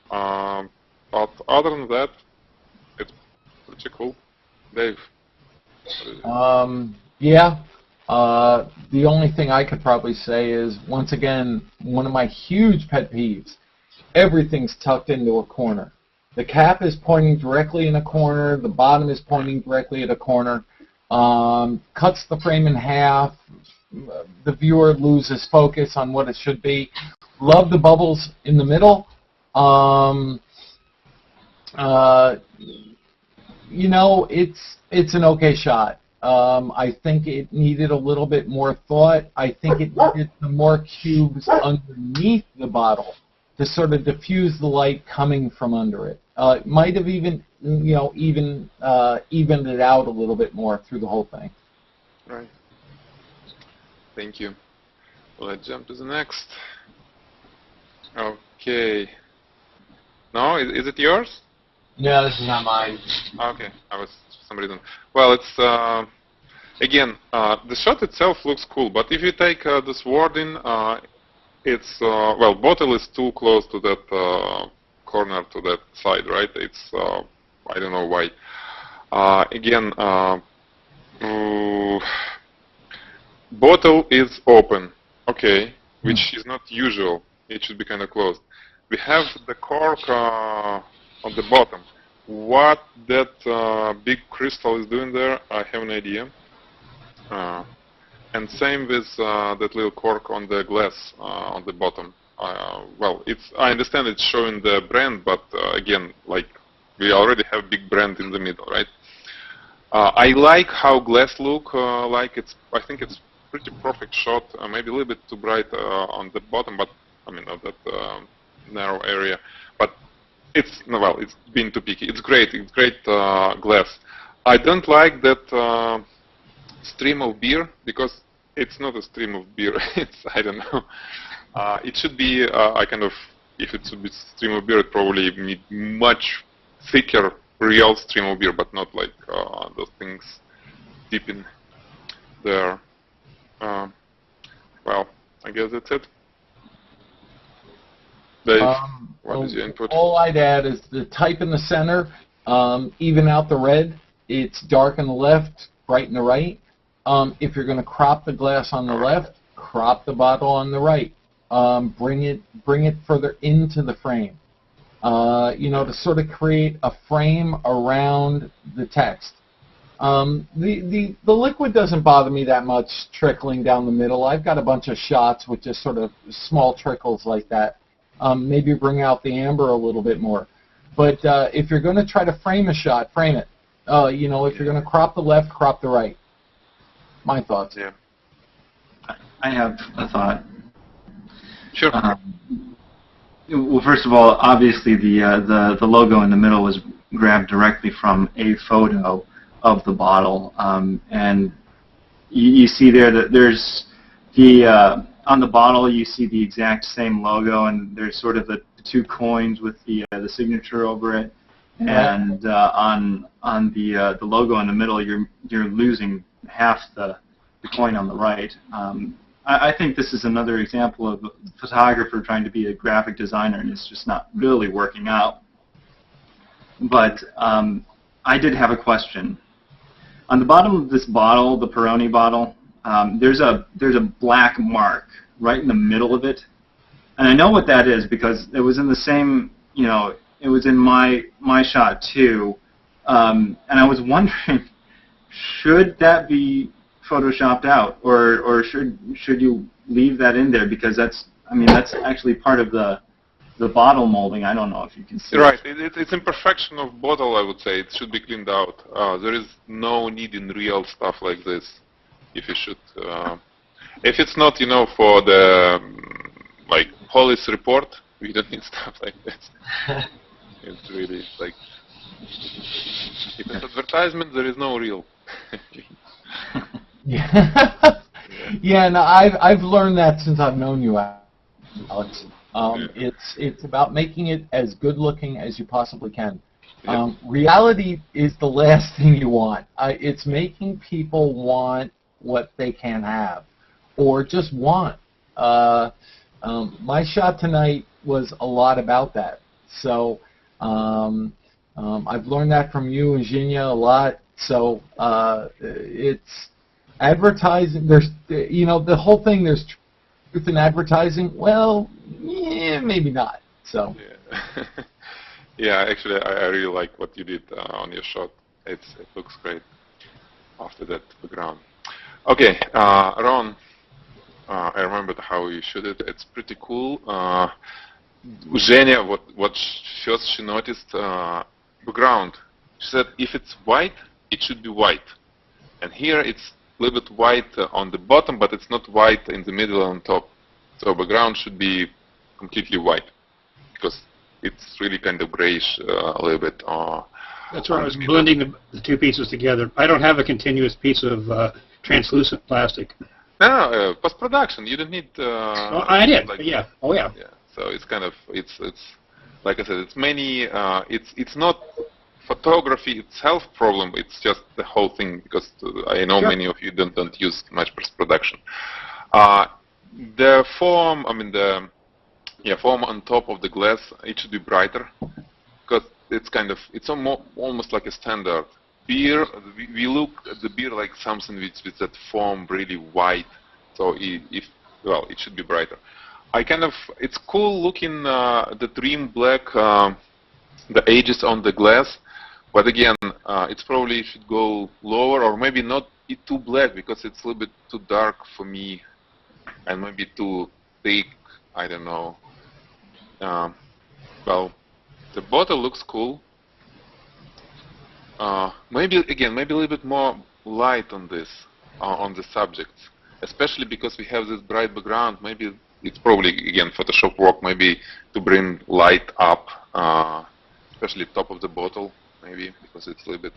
But other than that, it's pretty cool. Dave? Yeah. The only thing I could probably say is, once again, one of my huge pet peeves. Everything's tucked into a corner. The cap is pointing directly in a corner. The bottom is pointing directly at a corner. Cuts the frame in half. The viewer loses focus on what it should be. Love the bubbles in the middle. It's an okay shot. I think it needed a little bit more thought. I think it needed some more cubes underneath the bottle to sort of diffuse the light coming from under it. It might have even evened it out a little bit more through the whole thing. Right. Thank you. Let's jump to the next. Okay. No, is it yours? No, this is not mine. Okay, I was for some reason. Well, it's again the shot itself looks cool, but if you take this wording, it's bottle is too close to that corner, to that side, right? It's I don't know why. Again, bottle is open, okay, which is not usual. It should be kind of closed. We have the cork on the bottom. What that big crystal is doing there, I have an idea. And same with that little cork on the glass on the bottom. I understand it's showing the brand, but again, like we already have big brand in the middle, right? I like how glass look like. I think it's pretty perfect shot. Maybe a little bit too bright on the bottom, but I mean of that narrow area. But it's being too picky. It's great. It's great glass. I don't like that stream of beer because it's not a stream of beer. I don't know. It should be if it should be stream of beer, it probably need much thicker real stream of beer, but not like those things deep in there. I guess that's it. Dave, what is your input? All I'd add is the type in the center, even out the red. It's dark on the left, bright on the right. If you're going to crop the glass on the left, crop the bottle on the right. Bring it further into the frame. To sort of create a frame around the text. The liquid doesn't bother me that much trickling down the middle. I've got a bunch of shots with just sort of small trickles like that. Maybe bring out the amber a little bit more. But if you're going to try to frame a shot, frame it. If you're going to crop the left, crop the right. My thoughts. Yeah. I have a thought. Sure. Well, first of all, obviously the logo in the middle was grabbed directly from a photo of the bottle, and you see there that there's on the bottle you see the exact same logo, and there's sort of the two coins with the signature over it, and on the logo in the middle you're losing half the coin on the right. I think this is another example of a photographer trying to be a graphic designer, and it's just not really working out. But I did have a question. On the bottom of this bottle, the Peroni bottle, there's a black mark right in the middle of it, and I know what that is because it was in the same it was in my shot too, and I was wondering, should that be photoshopped out, or should you leave that in there, because that's actually part of the bottle molding. I don't know if you can see. Right, it's imperfection of bottle. I would say it should be cleaned out. There is no need in real stuff like this. If you should, if it's not, for the like police report, we don't need stuff like this. It's really like, if it's advertisement, there is no real. Yeah. Yeah, no, I've learned that since I've known you, Alex. It's about making it as good looking as you possibly can. Reality is the last thing you want. It's making people want what they can have, or just want. My shot tonight was a lot about that. So I've learned that from you and Zhenya a lot. So it's advertising. There's, the whole thing. There's truth in advertising. Well, yeah, maybe not. So. Yeah. Yeah, actually, I really like what you did on your shot. It looks great after that background. Okay, Ron, I remembered how you shoot it. It's pretty cool. Zhenya, what first she noticed, background. She said if it's white, it should be white. And here it's a little bit white on the bottom, but it's not white in the middle and on top. So background should be completely white, because it's really kind of grayish a little bit. That's why I was blending the two pieces together. I don't have a continuous piece of translucent plastic. No, post-production. You don't need. I did. Like, yeah. Oh yeah. Yeah. So it's kind of it's like I said. It's many. It's not photography itself problem. It's just the whole thing, because I know many of you don't use much post-production. The foam. Foam on top of the glass, it should be brighter, because it's almost like a standard beer. We look at the beer like something with that foam really white. So it should be brighter. It's cool looking the trim black, the edges on the glass, but again, it's probably should go lower, or maybe not too black, because it's a little bit too dark for me, and maybe too thick. I don't know. Well, the bottle looks cool. Maybe a little bit more light on this, on the subjects, especially because we have this bright background. Maybe it's probably, again, Photoshop work, maybe to bring light up, especially top of the bottle, maybe, because it's a little bit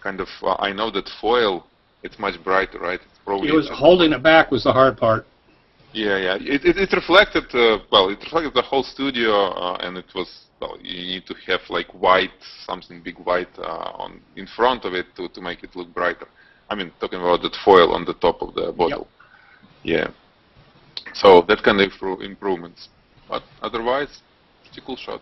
I know that foil, it's much brighter, right? It's probably holding it back was the hard part. Yeah. It reflected. It reflected the whole studio, and it was. Well, you need to have like white, something big white in front of it to make it look brighter. I mean, talking about that foil on the top of the bottle. Yep. Yeah. So that kind of improvements, but otherwise, it's a cool shot.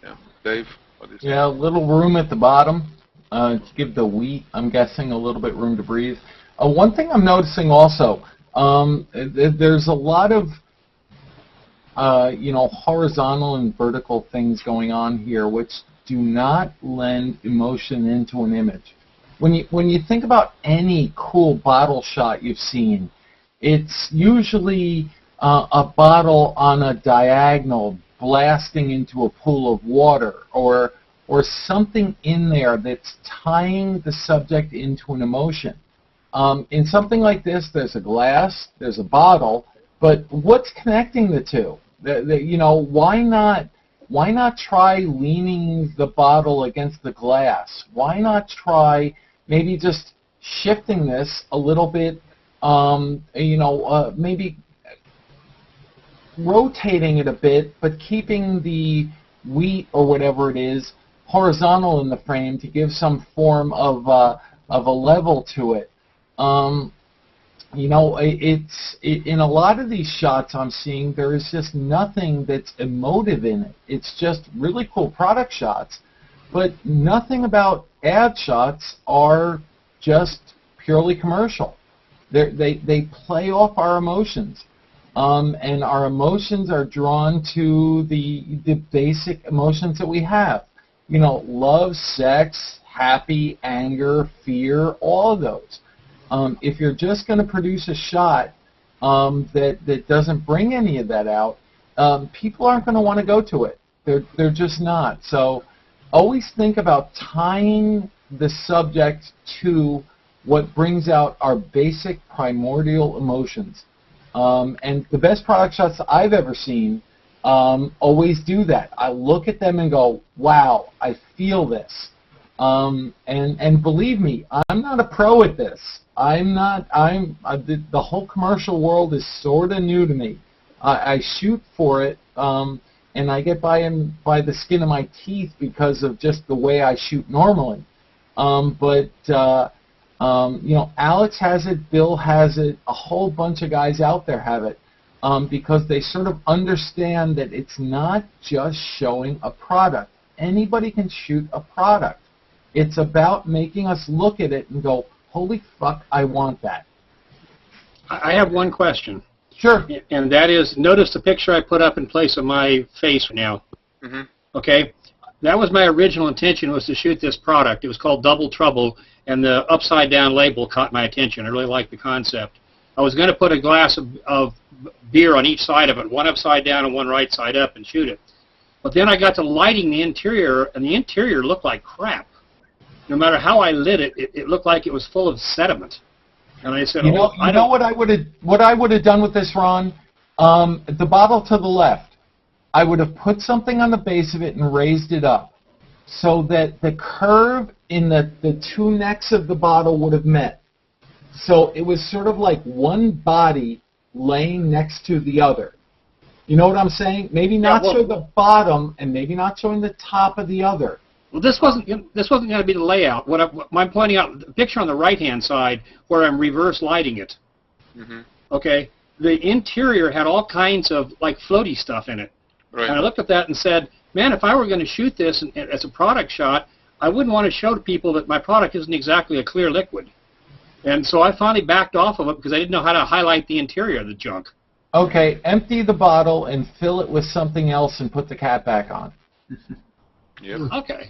Yeah. Dave, what do you say? Yeah, a little room at the bottom to give the wheat, I'm guessing, a little bit room to breathe. One thing I'm noticing also. There's a lot of horizontal and vertical things going on here, which do not lend emotion into an image. When you think about any cool bottle shot you've seen, it's usually a bottle on a diagonal blasting into a pool of water, or something in there that's tying the subject into an emotion. In something like this, there's a glass, there's a bottle, but what's connecting the two? Why not try leaning the bottle against the glass? Why not try maybe just shifting this a little bit, maybe rotating it a bit, but keeping the wheat or whatever it is horizontal in the frame to give some form of a level to it. It's in a lot of these shots I'm seeing, there is just nothing that's emotive in it. It's just really cool product shots, but nothing about ad shots are just purely commercial. They play off our emotions. and our emotions are drawn to the basic emotions that we have. You know, love, sex, happy, anger, fear, all of those. If you're just going to produce a shot that doesn't bring any of that out, people aren't going to want to go to it. They're just not. So always think about tying the subject to what brings out our basic primordial emotions. And the best product shots I've ever seen always do that. I look at them and go, wow, I feel this. And believe me, I'm not a pro at this. The whole commercial world is sort of new to me. I shoot for it, and I get by the skin of my teeth because of just the way I shoot normally. You know, Alex has it, Bill has it, a whole bunch of guys out there have it, because they sort of understand that it's not just showing a product. Anybody can shoot a product. It's about making us look at it and go, holy fuck, I want that. I have one question. Sure. And that is, notice the picture I put up in place of my face now. Mm-hmm. Okay? That was my original intention, was to shoot this product. It was called Double Trouble, and the upside-down label caught my attention. I really liked the concept. I was going to put a glass of beer on each side of it, one upside down and one right side up, and shoot it. But then I got to lighting the interior, and the interior looked like crap. No matter how I lit it, it looked like it was full of sediment. And I said, you know what I would have done with this, Ron? The bottle to the left, I would have put something on the base of it and raised it up so that the curve in the two necks of the bottle would have met. So it was sort of like one body laying next to the other. You know what I'm saying? Maybe not show the bottom and maybe not showing the top of the other. Well, this wasn't going to be the layout. What I'm pointing out, the picture on the right-hand side where I'm reverse lighting it. Mm-hmm. Okay, the interior had all kinds of like floaty stuff in it. Right. And I looked at that and said, man, if I were going to shoot this as a product shot, I wouldn't want to show to people that my product isn't exactly a clear liquid. And so I finally backed off of it because I didn't know how to highlight the interior of the junk. Okay, empty the bottle and fill it with something else and put the cap back on. Yep. Okay.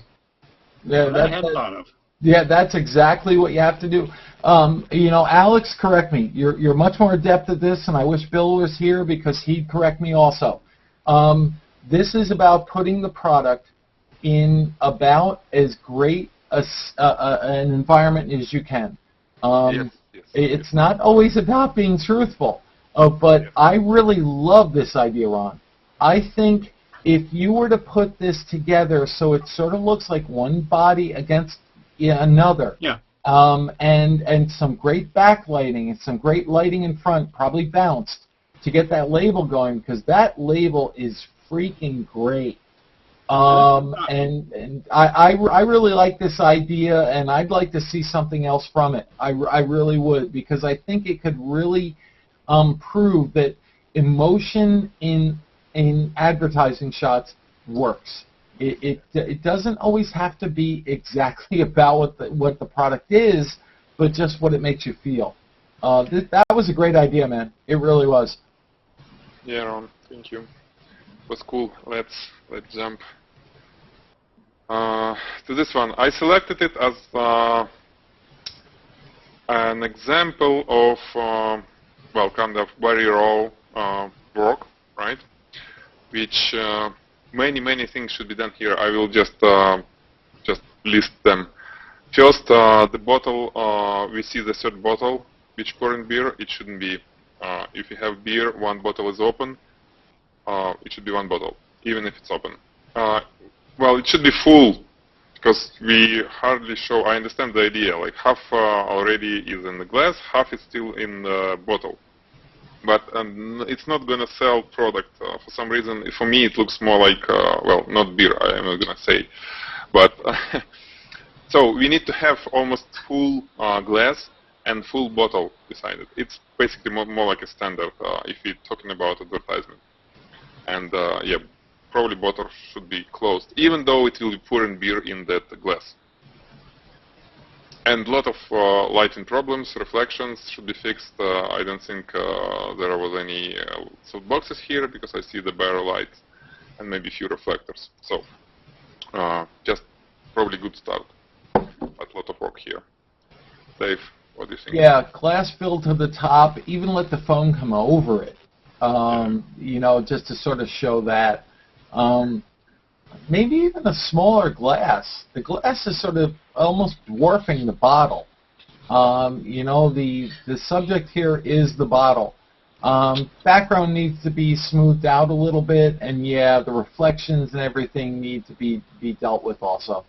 Yeah, that I hadn't thought of. Yeah, that's exactly what you have to do. You know, Alex, correct me. You're much more adept at this, and I wish Bill was here because he'd correct me also. This is about putting the product in about as great an environment as you can. It's not always about being truthful, but I really love this idea, Ron. I think if you were to put this together so it sort of looks like one body against another, and some great backlighting and some great lighting in front, probably bounced, to get that label going, because that label is freaking great. And I really like this idea, and I'd like to see something else from it. I really would, because I think it could really prove that emotion in advertising shots works. It doesn't always have to be exactly about what the product is, but just what it makes you feel. That was a great idea, man. It really was. Yeah, Ron, thank you. It was cool. Let's jump to this one. I selected it as an example of well, kind of very raw work, right? Which many things should be done here. I will just list them. First, the bottle. We see the third bottle, which pouring beer. It shouldn't be. If you have beer, one bottle is open. It should be one bottle, even if it's open. Well, it should be full, because we hardly show. I understand the idea. Like half already is in the glass, half is still in the bottle. But it's not going to sell product for some reason. For me, it looks more like, well, not beer, I am not going to say. But so we need to have almost full glass and full bottle beside it. It's basically more like a standard if you're talking about advertisement. And yeah, probably bottle should be closed, even though it will be pouring beer in that glass. and a lot of lighting problems, reflections should be fixed. I don't think there was any softboxes here because I see the barrel light and maybe a few reflectors. So just probably good start, but a lot of work here. Dave, what do you think? Yeah, glass filled to the top. Even let the foam come over it. You know, just to sort of show that. Maybe even a smaller glass. The glass is sort of almost dwarfing the bottle. You know, the subject here is the bottle. Background needs to be smoothed out a little bit, and yeah, the reflections and everything need to be dealt with also.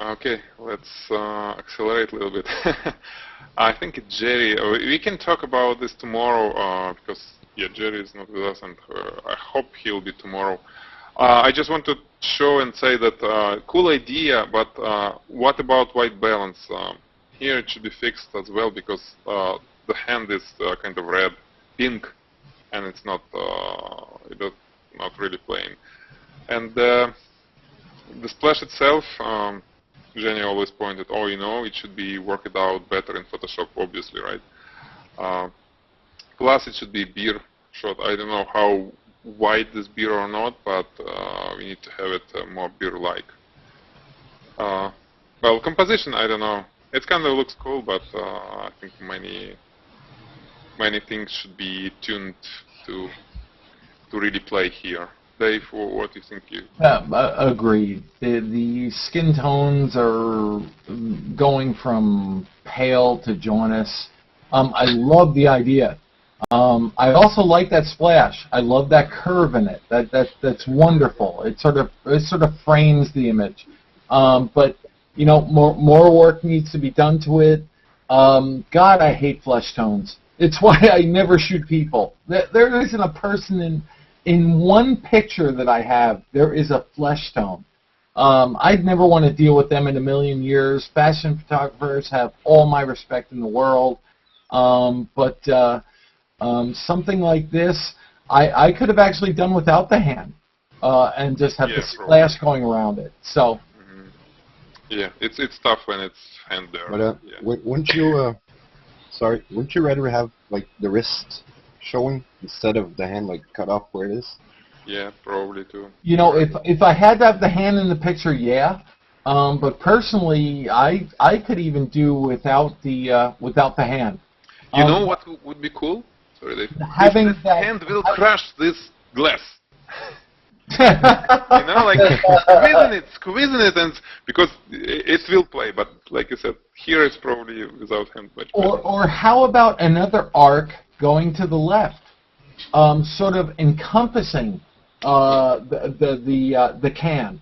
Okay, let's accelerate a little bit. I think Jerry, we can talk about this tomorrow because yeah, Jerry is not with us, and I hope he'll be tomorrow. I just want to show and say that cool idea, but what about white balance? Here it should be fixed as well because the hand is kind of red, pink, and it's not not really playing. And the splash itself, Jenny always pointed, oh, you know, it should be worked out better in Photoshop, obviously, right? Plus, it should be beer shot. I don't know how white this beer or not, but we need to have it more beer-like. Well, composition, I don't know. It kind of looks cool, but I think many things should be tuned to really play here. Dave, what do you think? Agreed. The skin tones are going from pale to jaundice. I love the idea. I also like that splash. I love that curve in it. That's wonderful. It sort of frames the image. But you know, more work needs to be done to it. God, I hate flesh tones. It's why I never shoot people. There isn't a person in one picture that I have, there is a flesh tone. I'd never want to deal with them in a million years. Fashion photographers have all my respect in the world. But something like this, I could have actually done without the hand and just have the splash going around it. So. Yeah, it's tough when it's hand there. But wouldn't you, wouldn't you rather have like the wrist showing instead of the hand like cut off where it is? Yeah, probably too. You know, if I had to have the hand in the picture, yeah. But personally, I could even do without the hand. You know what would be cool? Sorry, Dave. Having if the hand will crush this glass. You know, like squeezing it, and because it will play. But like you said, here it's probably without hand much better. Or how about another arc going to the left, sort of encompassing the can.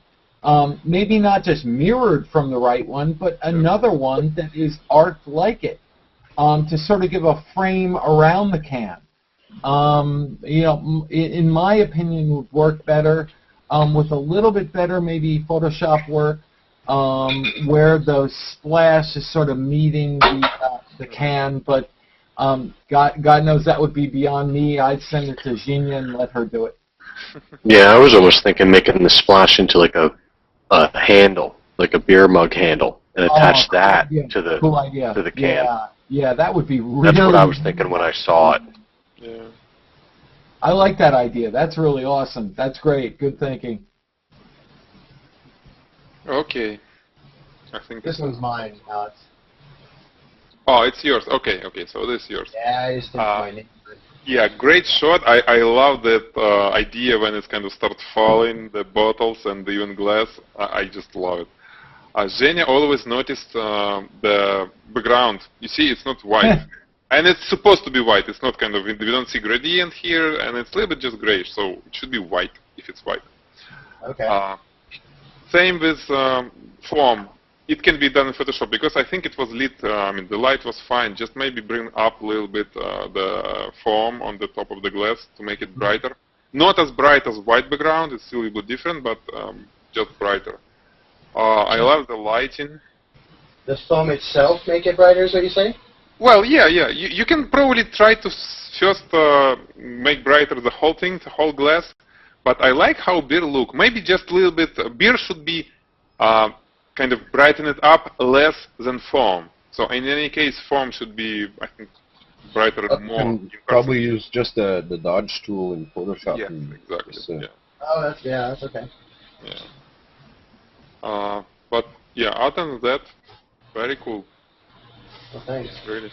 Maybe not just mirrored from the right one, but another one that is arced like it, to sort of give a frame around the can. You know, in my opinion, would work better with a little bit better maybe Photoshop work, where the splash is sort of meeting the can, but God knows that would be beyond me. I'd send it to Xenia and let her do it. Yeah, I was almost thinking making the splash into like a handle, like a beer mug handle, and attach that to the can. Yeah, that would be really. That's what I was thinking when I saw it. Yeah. I like that idea. That's really awesome. That's great. Good thinking. Okay. I think This one's mine, Alex. Oh, it's yours. Okay, so this is yours. Yeah, I just think my name. Yeah, great shot. I love that idea when it kind of starts falling, the bottles and even glass. I just love it. Zhenya always noticed the background. You see, it's not white. And it's supposed to be white. It's not kind of, we don't see gradient here, and it's a little bit just grayish, so it should be white if it's white. Okay. Same with foam. It can be done in Photoshop because I think it was lit. I mean, the light was fine. Just maybe bring up a little bit the foam on the top of the glass to make it brighter. Not as bright as white background. It's still a bit different, but just brighter. I love the lighting. The foam itself make it brighter, is what you say? Well, yeah. You can probably try to first make brighter the whole thing, the whole glass. But I like how beer look. Maybe just a little bit. Beer should be kind of brighten it up less than foam. So in any case, foam should be, I think, brighter and more. And probably use just the dodge tool in Photoshop. Yes, and exactly. just, Yeah. Oh, that's okay. Yeah. But yeah, other than that, very cool. Well, thanks. Really.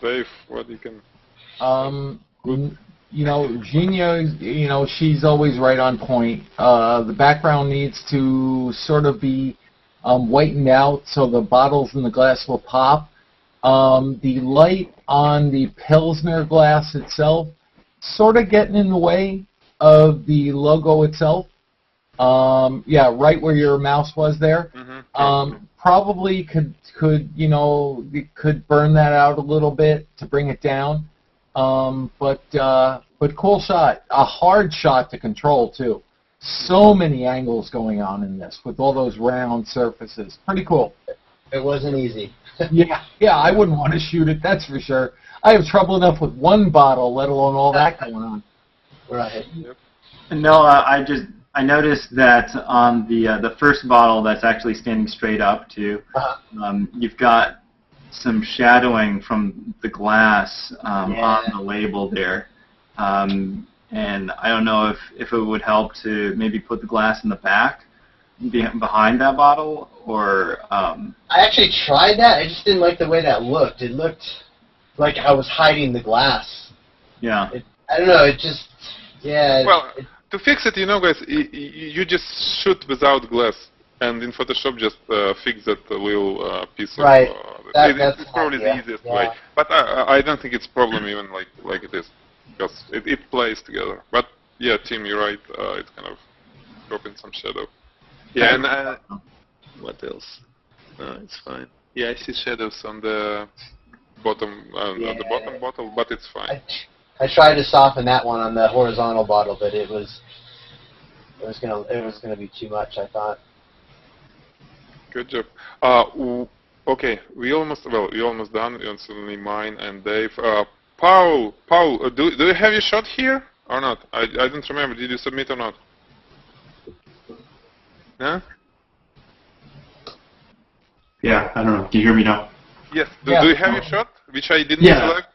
Dave, what you can? You know, Genia, you know, she's always right on point. The background needs to sort of be whitened out so the bottles in the glass will pop. The light on the Pilsner glass itself sort of getting in the way of the logo itself. Yeah, right where your mouse was there. Probably could you know, could burn that out a little bit to bring it down. But cool shot, a hard shot to control too. So many angles going on in this with all those round surfaces. Pretty cool. It wasn't easy. Yeah, I wouldn't want to shoot it, that's for sure. I have trouble enough with one bottle, let alone all that going on. Right. No, I noticed that on the first bottle that's actually standing straight up too, you've got some shadowing from the glass on the label there. And I don't know if it would help to maybe put the glass in the back behind that bottle, or I actually tried that. I just didn't like the way that looked. It looked like I was hiding the glass. Yeah. I don't know. It just, Well, to fix it, you know, guys, you just shoot without glass, and in Photoshop just fix that little piece of. Right. It's probably the easiest way. But I don't think it's a problem even like it is, because it plays together. But yeah, Tim, you're right. It's kind of dropping some shadow. Yeah, and what else? No, it's fine. Yeah, I see shadows on the bottom on the bottom bottle, but it's fine. I tried to soften that one on the horizontal bottle, but it was gonna be too much, I thought. Good job. Okay, we're almost done. It's only mine and Dave. Paul, do you have your shot here or not? I don't remember. Did you submit or not? No? Yeah, I don't know. Can you hear me now? Yes. Do you have your shot, which I didn't select?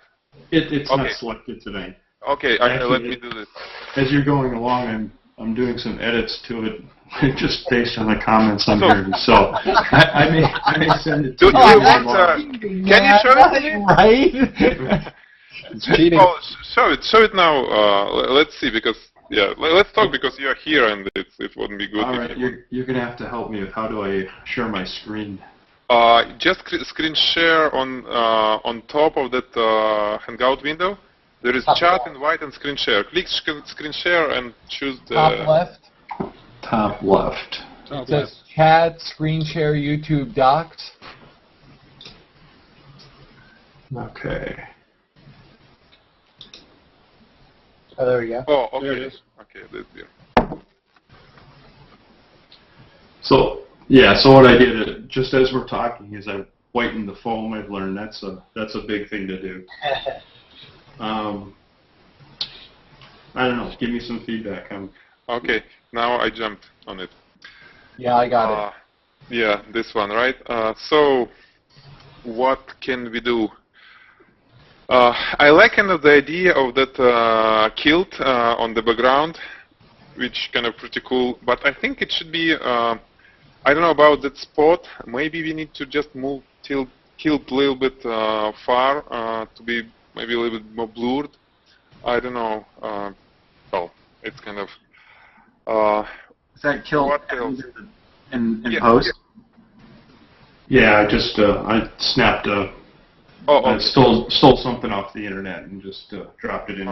It's not selected today. Okay, let me do this. As you're going along, I'm doing some edits to it, just based on the comments I'm hearing. So I may send it to you. Can you show it to me? Right? It's cheating. Oh, show it now. Let's see, because let's talk, because you're here and it wouldn't be good. All right, you're gonna have to help me with how do I share my screen. Just screen share on top of that Hangout window. There is chat in white and screen share. Click screen share and choose the Top left. Top left. It says chat, screen share, YouTube docs. Okay. Oh, there we go. Oh, okay. There it is. Okay, that's here. So so what I did, just as we're talking, is I whitened the foam. I've learned that's a big thing to do. I don't know. Give me some feedback. Okay, now I jumped on it. Yeah, I got it. Yeah, this one, right? So, what can we do? I like kind of the idea of that kilt on the background, which kind of pretty cool. But I think it should be. I don't know about that spot. Maybe we need to just move kilt a little bit far to be maybe a little bit more blurred. I don't know. Well, it's kind of. Is that kill What else? in post? Yeah, I snapped I stole something off the internet and just dropped it in.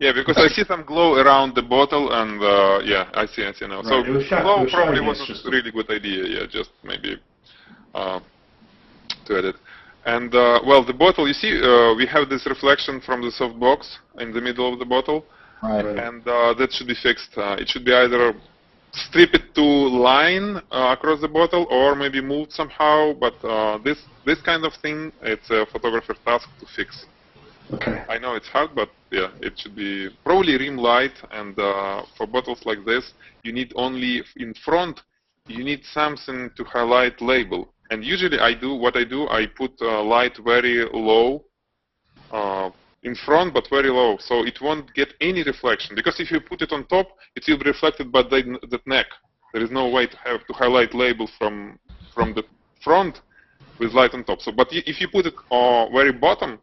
Yeah, because I see some glow around the bottle, and yeah, I see now. Right, So it was glow probably shiny, wasn't a really good idea. Yeah, just maybe to edit. And well, the bottle, you see, we have this reflection from the soft box in the middle of the bottle, Right. and that should be fixed. It should be either strip it to line across the bottle, or maybe moved somehow. But this kind of thing, it's a photographer's task to fix. Okay. I know it's hard, but yeah, it should be probably rim light. And for bottles like this, you need only in front. You need something to highlight label. And usually I put light very low in front, but very low, so it won't get any reflection. Because if you put it on top, it will be reflected by that neck. There is no way to highlight label from the front with light on top. So, but if you put it very bottom,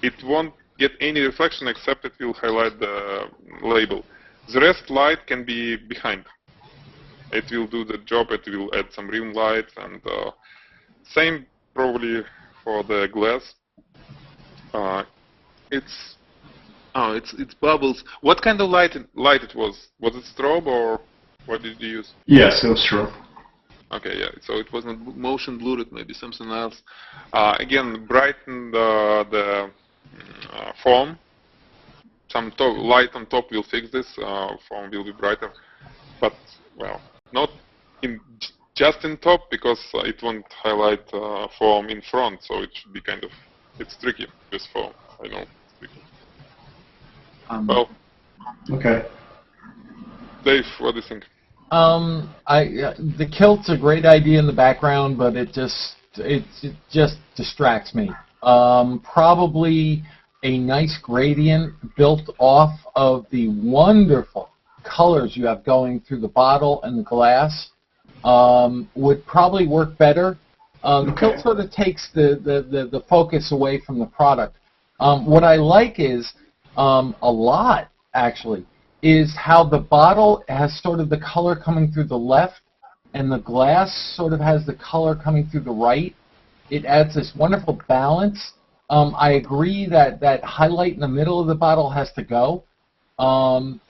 it won't get any reflection except it will highlight the label. The rest light can be behind. It will do the job. It will add some rim light, and same probably for the glass. It's bubbles. What kind of light it was? Was it strobe or what did you use? Yes, it was true. Okay, yeah. So it wasn't motion blurred, maybe something else. Again, brighten the foam. Some light on top will fix this. Foam will be brighter, but well, not just in top because it won't highlight foam in front. So it should be kind of. It's tricky with foam. I know. It's tricky. Well. Okay. Dave, what do you think? The kilt's a great idea in the background, but it just distracts me. Probably a nice gradient built off of the wonderful colors you have going through the bottle and the glass would probably work better. The kilt sort of takes the focus away from the product. What I like is a lot actually is how the bottle has sort of the color coming through the left and the glass sort of has the color coming through the right. It adds this wonderful balance. I agree that highlight in the middle of the bottle has to go. I'm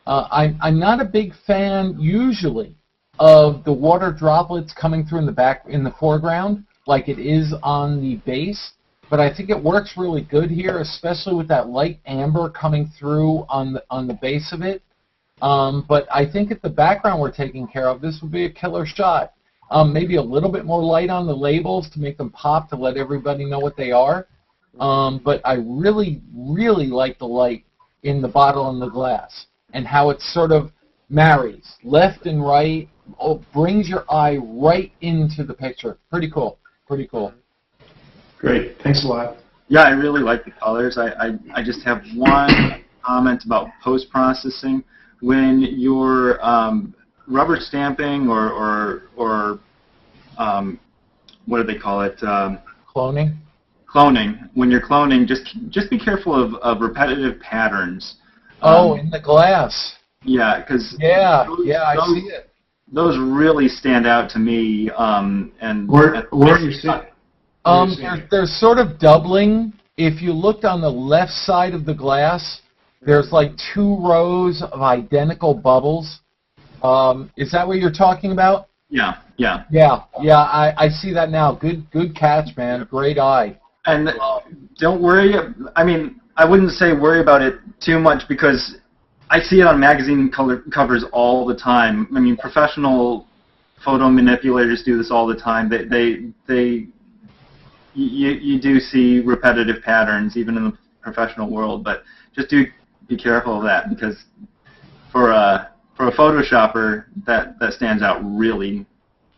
not a big fan usually of the water droplets coming through in the foreground like it is on the base. But I think it works really good here, especially with that light amber coming through on the base of it. But I think if the background were taken care of, this would be a killer shot. Maybe a little bit more light on the labels to make them pop to let everybody know what they are. But I really, really like the light in the bottle and the glass and how it sort of marries left and right, brings your eye right into the picture. Pretty cool. Pretty cool. Great. Thanks a lot. Yeah, I really like the colors. I just have one comment about post-processing. When you're rubber stamping or what do they call it? Cloning. Cloning. When you're cloning, just be careful of repetitive patterns. In the glass. Yeah, because I see it. Those really stand out to me. And where are you seeing? They're sort of doubling. If you looked on the left side of the glass, there's like 2 rows of identical bubbles. Is that what you're talking about? Yeah. I see that now. Good catch, man. Great eye. And don't worry. I mean, I wouldn't say worry about it too much because I see it on magazine covers all the time. I mean, professional photo manipulators do this all the time. You do see repetitive patterns even in the professional world, but just do be careful of that because for a Photoshopper that stands out really,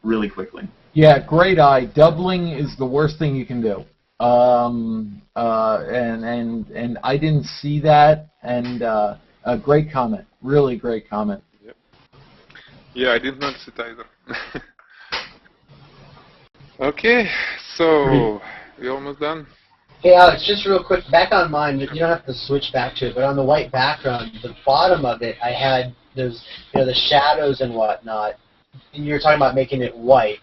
really quickly. Yeah, great eye. Doubling is the worst thing you can do. And I didn't see that. And a great comment. Really great comment. Yep. Yeah, I didn't notice it either. Okay, so we almost done. Hey Alex, just real quick, back on mine, you don't have to switch back to it, but on the white background, the bottom of it, I had those, the shadows and whatnot, and you were talking about making it white.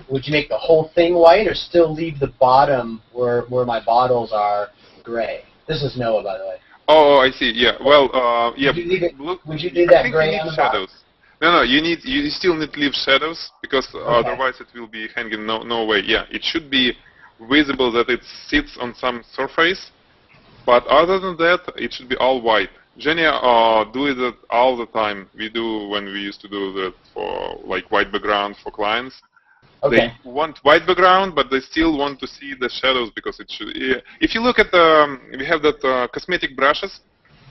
Would you make the whole thing white or still leave the bottom where my bottles are gray? This is Noah, by the way. Oh, I see. Yeah. Well, yeah. Would you do that gray on the shadows? No, you still need to leave shadows because otherwise it will be hanging no way. Yeah, it should be visible that it sits on some surface, but other than that, it should be all white. Zhenya do it all the time. We do when we used to do that for like white background for clients. Okay. They want white background, but they still want to see the shadows because it should. Yeah. If you look at we have that cosmetic brushes.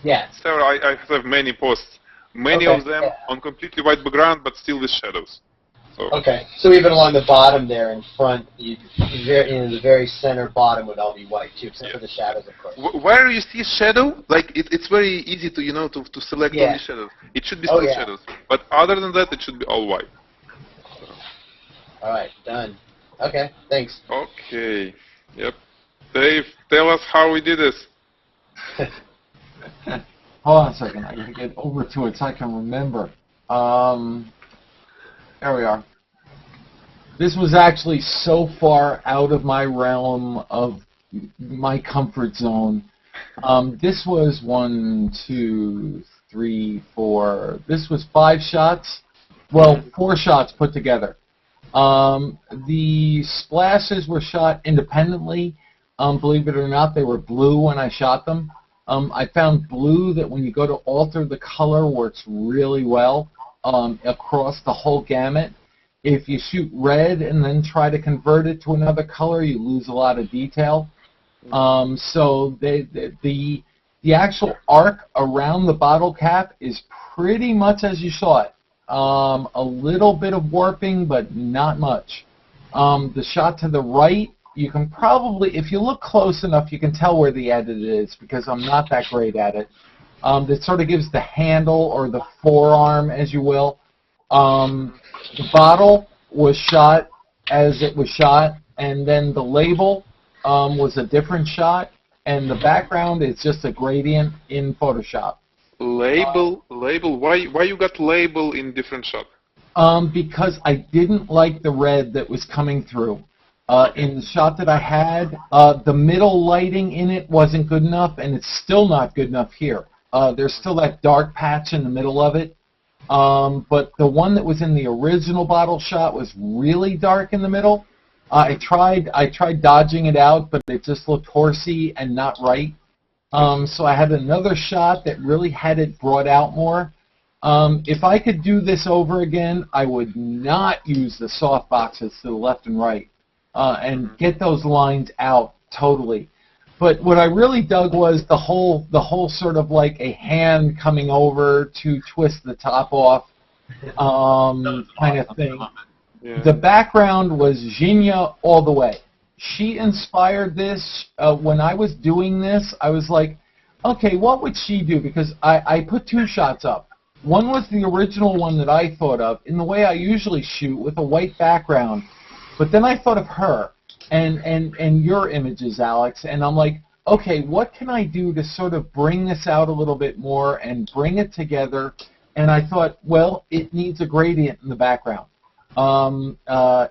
Yeah. Several. I have many posts. Many Okay, of them yeah. on completely white background, but still with shadows. So. Okay. So even along the bottom there in front, the very center bottom would all be white too, except for the shadows, of course. Where you see shadow, like it's very easy to to select Yeah. only shadows. It should be Oh, still yeah. shadows, but other than that, it should be all white. All right, done. Okay, thanks. Okay. Yep. Dave, tell us how we did this. Hold on a second. I gotta get over to it so I can remember. There we are. This was actually so far out of my realm of my comfort zone. This was 1, 2, 3, 4. This was 5 shots. Well, 4 shots put together. The splashes were shot independently. Believe it or not, they were blue when I shot them. I found blue that when you go to alter the color works really well across the whole gamut. If you shoot red and then try to convert it to another color, you lose a lot of detail. So the actual arc around the bottle cap is pretty much as you saw it. A little bit of warping, but not much. The shot to the right, you can probably, if you look close enough, you can tell where the edit is because I'm not that great at it. That sort of gives the handle or the forearm, as you will. The bottle was shot as it was shot, and then the label was a different shot, and the background is just a gradient in Photoshop. Label. Why you got label in different shot? Because I didn't like the red that was coming through. In the shot that I had, the middle lighting in it wasn't good enough, and it's still not good enough here. There's still that dark patch in the middle of it. But the one that was in the original bottle shot was really dark in the middle. I tried dodging it out, but it just looked horsey and not right. So I had another shot that really had it brought out more. If I could do this over again, I would not use the soft boxes to the left and right and get those lines out totally. But what I really dug was the whole sort of like a hand coming over to twist the top off kind of thing. Yeah. The background was Xinya all the way. She inspired this. When I was doing this, I was like, okay, what would she do? Because I put 2 shots up. One was the original one that I thought of in the way I usually shoot with a white background. But then I thought of her and your images, Alex, and I'm like, okay, what can I do to sort of bring this out a little bit more and bring it together? And I thought, well, it needs a gradient in the background.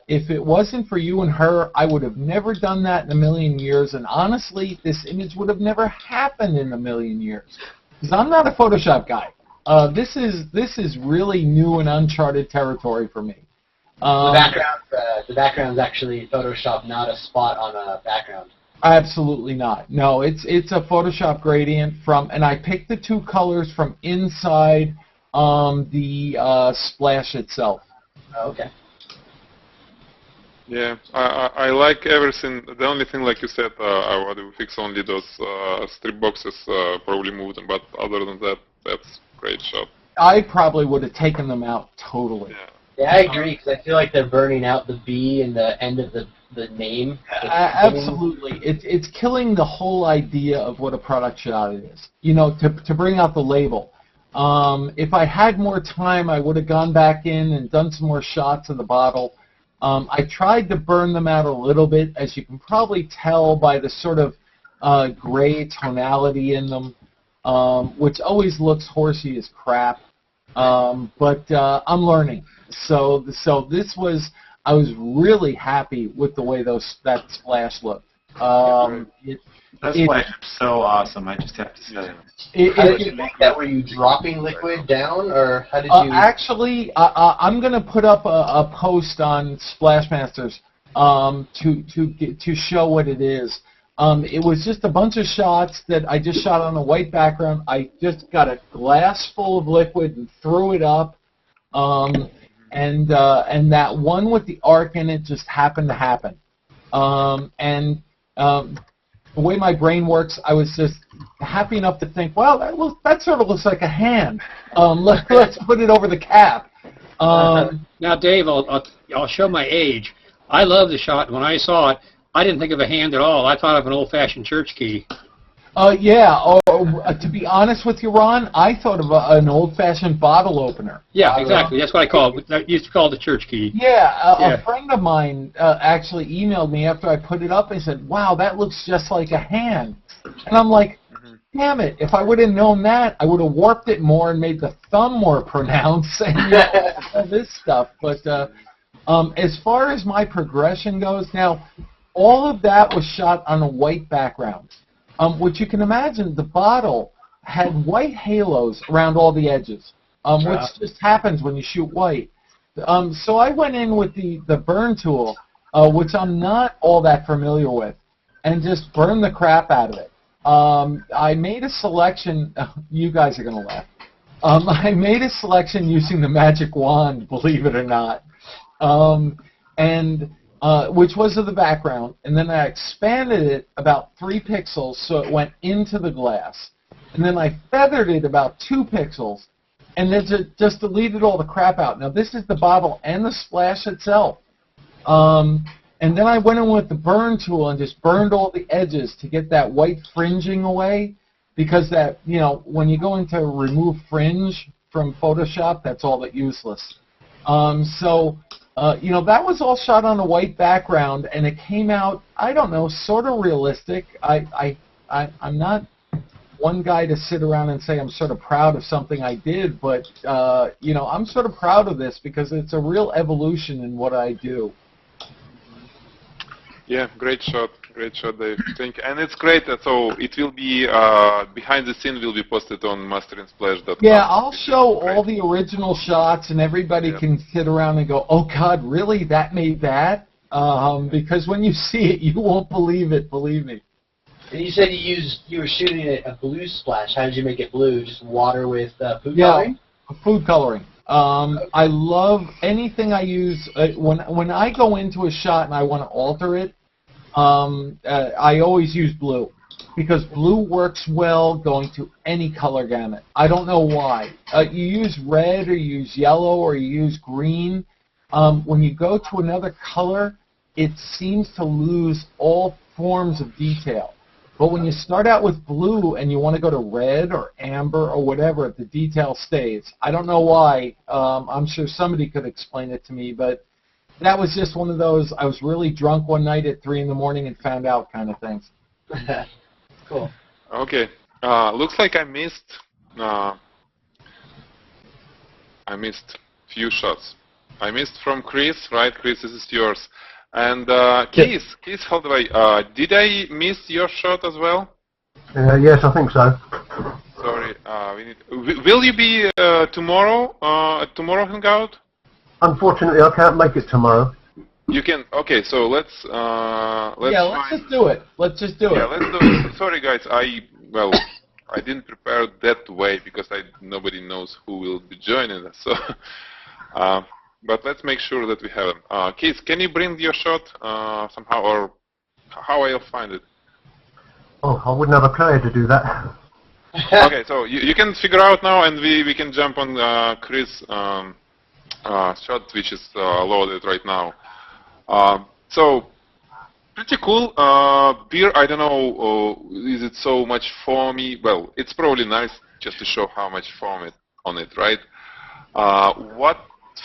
If it wasn't for you and her, I would have never done that in a million years. And honestly, this image would have never happened in a million years. Because I'm not a Photoshop guy. This is really new and uncharted territory for me. The background's actually Photoshop, not a spot on a background. Absolutely not. No, it's a Photoshop gradient from, and I picked the 2 colors from inside the splash itself. Oh, okay. Yeah, I like everything. The only thing, like you said, I would fix only those strip boxes, probably move them, but other than that, that's great shot. I probably would have taken them out totally. Yeah. Yeah, I agree, because I feel like they're burning out the B in the end of the name. Absolutely. It's killing the whole idea of what a product shot is. You know, to bring out the label. If I had more time, I would have gone back in and done some more shots of the bottle. I tried to burn them out a little bit, as you can probably tell by the sort of gray tonality in them, which always looks horsey as crap. But I'm learning. So this was, I was really happy with the way that splash looked. That splash is so awesome, I just have to say. How did you make that? Were you dropping liquid down, or how did you? Actually, I'm going to put up a post on Splashmasters to show what it is. It was just a bunch of shots that I just shot on a white background. I just got a glass full of liquid and threw it up. and that one with the arc in it just happened to happen. The way my brain works, I was just happy enough to think, well, that sort of looks like a hand. Let's put it over the cap. Now, Dave, I'll show my age. I love the shot. When I saw it, I didn't think of a hand at all. I thought of an old-fashioned church key. To be honest with you, Ron, I thought of an old-fashioned bottle opener. Yeah, exactly. That's what I call it. I used to call it the church key. Yeah, a friend of mine actually emailed me after I put it up and said, wow, that looks just like a hand. And I'm like, damn it, if I would have known that, I would have warped it more and made the thumb more pronounced and all this stuff. But as far as my progression goes, now, all of that was shot on a white background. Which you can imagine, the bottle had white halos around all the edges, which just happens when you shoot white. So I went in with the burn tool, which I'm not all that familiar with, and just burned the crap out of it. I made a selection. You guys are going to laugh. I made a selection using the magic wand, believe it or not. Which was of the background, and then I expanded it about 3 pixels so it went into the glass. And then I feathered it about 2 pixels, and then just deleted all the crap out. Now this is the bottle and the splash itself. And then I went in with the burn tool and just burned all the edges to get that white fringing away, because that, when you go into remove fringe from Photoshop, that's all but useless. That was all shot on a white background, and it came out, I don't know, sort of realistic. I'm not one guy to sit around and say I'm sort of proud of something I did, but, I'm sort of proud of this because it's a real evolution in what I do. Yeah, great shot, Dave. Thank you. And it's great. So it will be behind the scene. Will be posted on masterandsplash.com. Yeah, I'll show all the original shots, and everybody can sit around and go, "Oh God, really? That made that?" Because when you see it, you won't believe it. Believe me. And you said you were shooting a blue splash. How did you make it blue? Just water with food coloring? Yeah, food coloring. I love anything I use when I go into a shot and I want to alter it. I always use blue because blue works well going to any color gamut. I don't know why. You use red or you use yellow or you use green. When you go to another color, it seems to lose all forms of detail. But when you start out with blue and you want to go to red or amber or whatever, the detail stays. I don't know why. I'm sure somebody could explain it to me, but that was just one of those, I was really drunk one night at 3 in the morning and found out kind of things. Cool. Okay. Looks like I missed few shots. I missed from Chris, right? Chris, this is yours. And Keith, how do I, did I miss your shot as well? Yes, I think so. Sorry, will you be tomorrow, at Tomorrow Hangout? Unfortunately, I can't make it tomorrow. You can, okay, so let's just do it. Let's just do it. Yeah, let's do it. Sorry guys, I didn't prepare that way because nobody knows who will be joining us, so, but let's make sure that we have them. Keith, can you bring your shot somehow, or how I'll find it? Oh, I wouldn't have a player to do that. Okay, so you can figure out now, and we can jump on Chris' shot, which is loaded right now. So, pretty cool. Beer, I don't know, is it so much foamy? Well, it's probably nice just to show how much foam on it, right?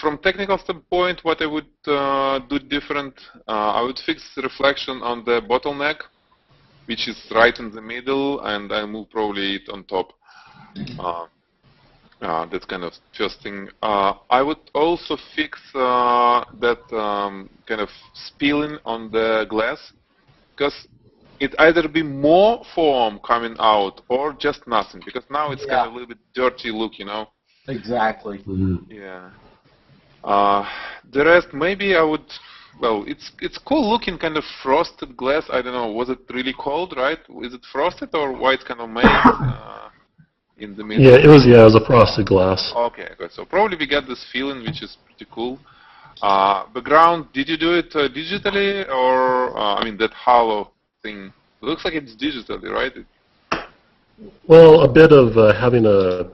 From technical standpoint, what I would do different, I would fix the reflection on the bottleneck, which is right in the middle, and I'll move probably it on top. That's kind of first thing. I would also fix that kind of spilling on the glass, because it either be more foam coming out or just nothing, because now it's kind of a little bit dirty look, you know? Exactly. Yeah. The rest, maybe I would, well, it's cool looking kind of frosted glass. I don't know, was it really cold, right? Is it frosted or why it's kind of made? in the middle? Yeah, it was a frosted glass. Okay, good. So probably we got this feeling, which is pretty cool. Background, did you do it digitally, or I mean that hollow thing? It looks like it's digitally, right? Well, a bit of having a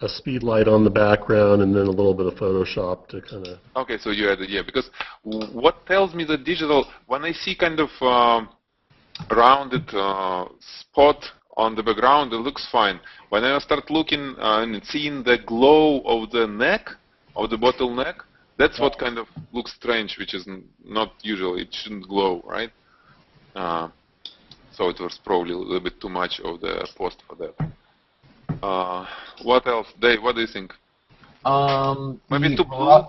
speed light on the background and then a little bit of Photoshop to kind of... Okay, so you added, yeah, because what tells me the digital, when I see kind of rounded spot on the background, it looks fine. When I start looking and seeing the glow of the neck, of the bottleneck, that's what kind of looks strange, which is not usual. It shouldn't glow, right? So it was probably a little bit too much of the post for that. What else? Dave, what do you think? Maybe too blue?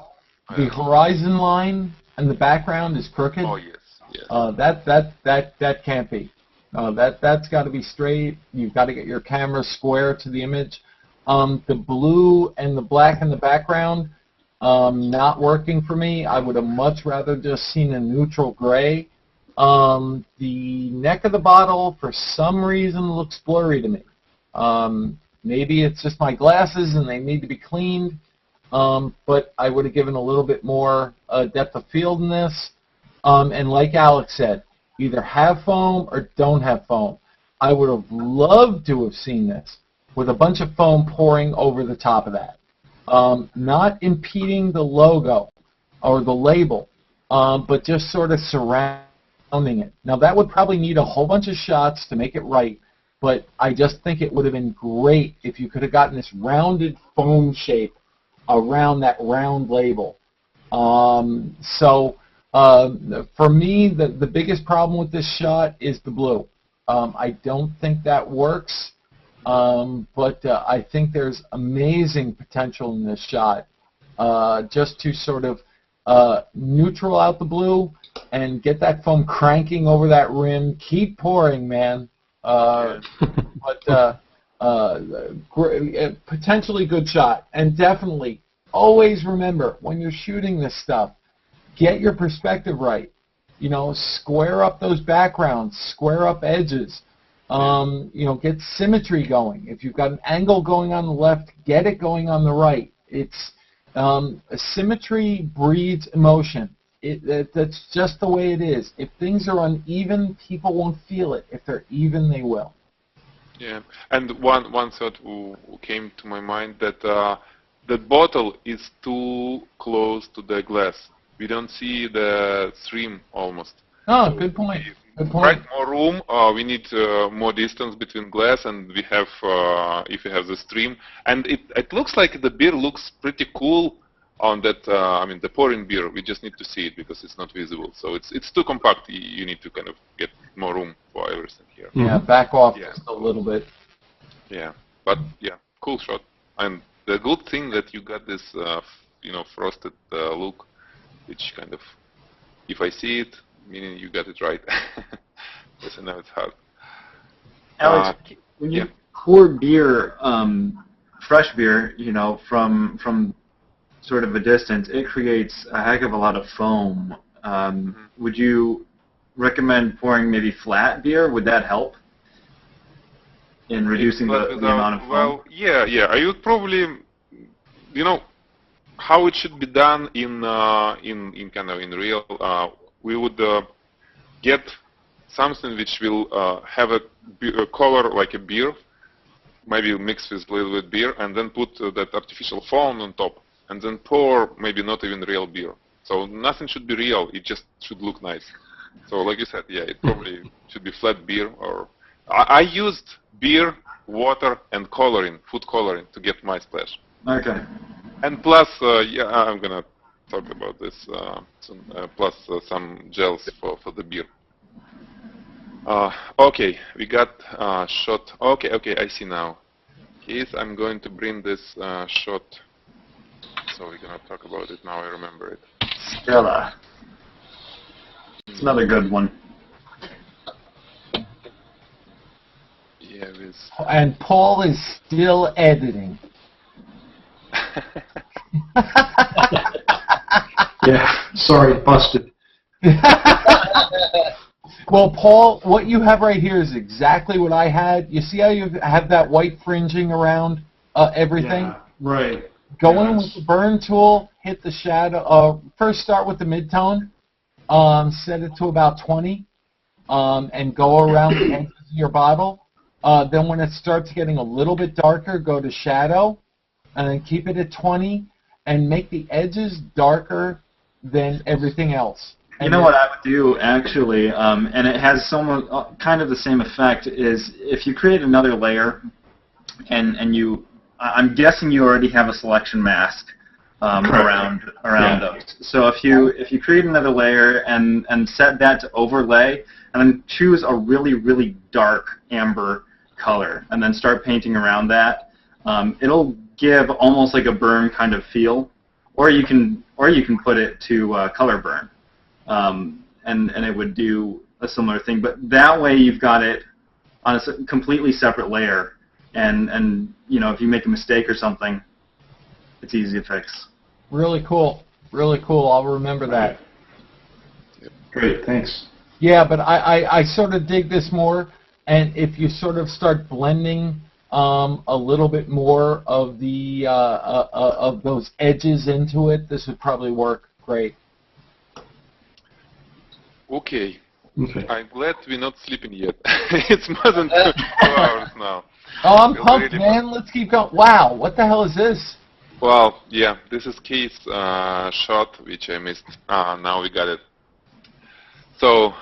The horizon line and the background is crooked. Oh, yes. Yes. That can't be. That's got to be straight. You've got to get your camera square to the image. The blue and the black in the background, not working for me. I would have much rather just seen a neutral gray. The neck of the bottle, for some reason, looks blurry to me. Maybe it's just my glasses and they need to be cleaned, but I would have given a little bit more depth of field in this. And like Alex said, either have foam or don't have foam. I would have loved to have seen this with a bunch of foam pouring over the top of that. Not impeding the logo or the label, but just sort of surrounding it. Now that would probably need a whole bunch of shots to make it right, but I just think it would have been great if you could have gotten this rounded foam shape around that round label. For me, the biggest problem with this shot is the blue. I don't think that works, but I think there's amazing potential in this shot. Just to sort of neutral out the blue and get that foam cranking over that rim. Keep pouring, man. Potentially good shot. And definitely, always remember, when you're shooting this stuff, get your perspective right. You know, square up those backgrounds, square up edges. You know, get symmetry going. If you've got an angle going on the left, get it going on the right. It's symmetry breeds emotion. That's just the way it is. If things are uneven, people won't feel it. If they're even, they will. Yeah, and one thought came to my mind that the bottle is too close to the glass. We don't see the stream almost. Oh, good point. Good point. Right, more room. We need more distance between glass, and we have if we have the stream, and it looks like the beer looks pretty cool on that. I mean, the pouring beer. We just need to see it because it's not visible. So it's too compact. You need to kind of get more room for everything here. Yeah, back off just a little bit. Yeah, but yeah, cool shot. And the good thing that you got this, you know, frosted look, which kind of, if I see it, meaning you got it right. Yes, I know it's hard. Alex, when you pour beer, fresh beer, you know, from sort of a distance, it creates a heck of a lot of foam. Would you recommend pouring maybe flat beer? Would that help in reducing the amount of foam? Well, yeah. I would probably, you know, how it should be done in kind of in real. We would get something which will have a color like a beer, maybe mixed with a little bit beer, and then put that artificial foam on top, and then pour maybe not even real beer. So nothing should be real, it just should look nice. So like you said, yeah, it probably should be flat beer. Or I used beer, water, and coloring, food coloring, to get my splash. Okay. And plus, yeah, I'm gonna talk about this soon, plus some gels for the beer. Okay, we got shot. Okay, I see now. Keith, I'm going to bring this shot. So we're gonna talk about it now. I remember it. Stella. It's another good one. Yeah, and Paul is still editing. Yeah, sorry, busted. Well, Paul, what you have right here is exactly what I had. You see how you have that white fringing around everything? Yeah, right. Go in with the burn tool, hit the shadow. First start with the mid-tone, set it to about 20, and go around the edges of your bottle. Then when it starts getting a little bit darker, go to shadow, and then keep it at 20, and make the edges darker than everything else. You know what I would do, actually, and it has kind of the same effect, is if you create another layer, and you, I'm guessing you already have a selection mask around those. So if you create another layer and set that to overlay, and then choose a really, really dark amber color, and then start painting around that, it'll give almost like a burn kind of feel, or you can put it to color burn. And it would do a similar thing, but that way you've got it on a completely separate layer, and you know, if you make a mistake or something, it's easy to fix. Really cool, really cool. I'll remember that. Great, thanks. Yeah, but I sort of dig this more, and if you sort of start blending a little bit more of the of those edges into it, this would probably work great. Okay. I'm glad we're not sleeping yet. It's more than 2 hours now. Oh, I'm pumped, man. Let's keep going. Wow, what the hell is this? Well, yeah, this is Keith's shot, which I missed. Now we got it. So,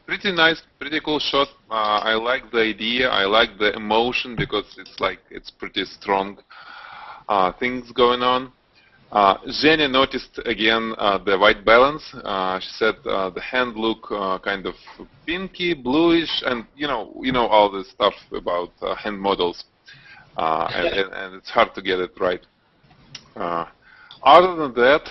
pretty nice, pretty cool shot. I like the idea. I like the emotion because it's pretty strong things going on. Zhenya noticed again the white balance. She said the hand look kind of pinky, bluish, and you know all this stuff about hand models, and it's hard to get it right. Other than that,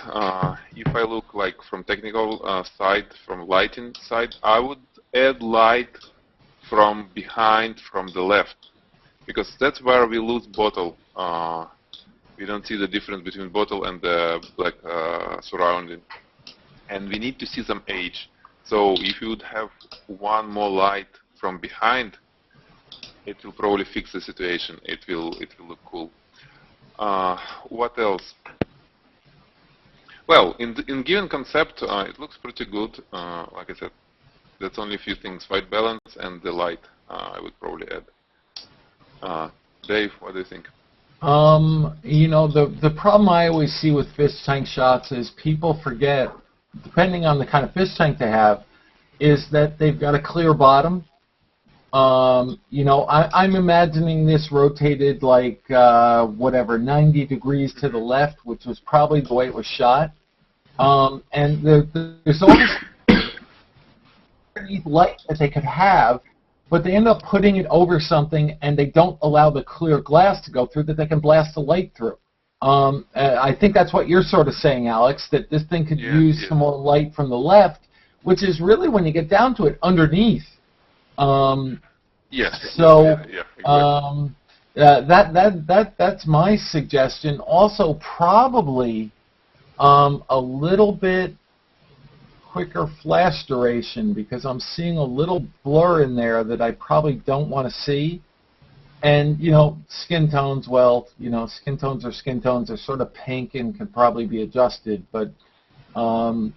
if I look like from technical side, from lighting side, I would add light from behind, from the left, because that's where we lose bottle. We don't see the difference between bottle and the black surrounding. And we need to see some age. So if you would have one more light from behind, it will probably fix the situation. It will look cool. What else? Well, in given concept, it looks pretty good. Like I said, that's only a few things. White balance and the light I would probably add. Dave, what do you think? You know, the problem I always see with fish tank shots is people forget, depending on the kind of fish tank they have, is that they've got a clear bottom. You know, I'm imagining this rotated like, whatever, 90 degrees to the left, which was probably the way it was shot. And there's all this light that they could have, but they end up putting it over something, and they don't allow the clear glass to go through that they can blast the light through. I think that's what you're sort of saying, Alex, that this thing could use some more light from the left, which is really, when you get down to it, underneath. Yes. So that's my suggestion. Also, probably a little bit quicker flash duration, because I'm seeing a little blur in there that I probably don't want to see. And, you know, skin tones, well, you know, skin tones are skin tones. They're sort of pink and can probably be adjusted. But I'd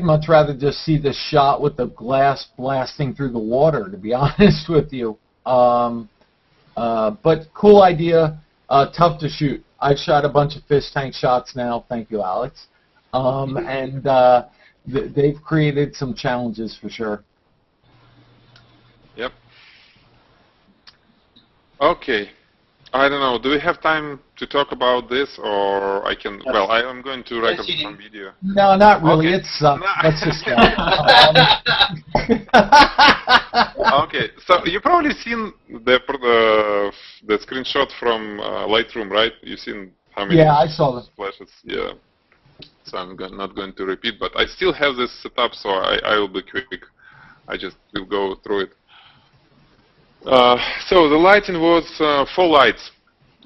much rather just see this shot with the glass blasting through the water, to be honest with you. But cool idea, tough to shoot. I've shot a bunch of fish tank shots now. Thank you, Alex. And they've created some challenges for sure. Yep. Okay. I don't know. Do we have time to talk about this, or I can? Well, I'm going to record some video. No, not really. Okay. It sucks. Let's just go. Okay. So you've probably seen the screenshot from Lightroom, right? You've seen how many? Yeah, I saw them. Flashes. Yeah. So I'm not going to repeat, but I still have this set up, so I will be quick. I just will go through it. So the lighting was 4 lights.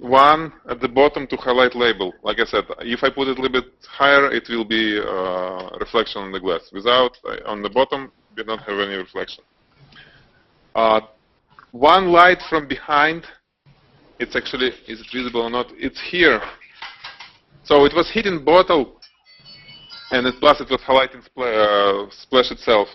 one at the bottom to highlight label. Like I said, if I put it a little bit higher, it will be reflection on the glass. Without, on the bottom, we don't have any reflection. One light from behind, it's actually, is it visible or not? It's here. So it was hidden bottle, and plus it was highlighting splash itself.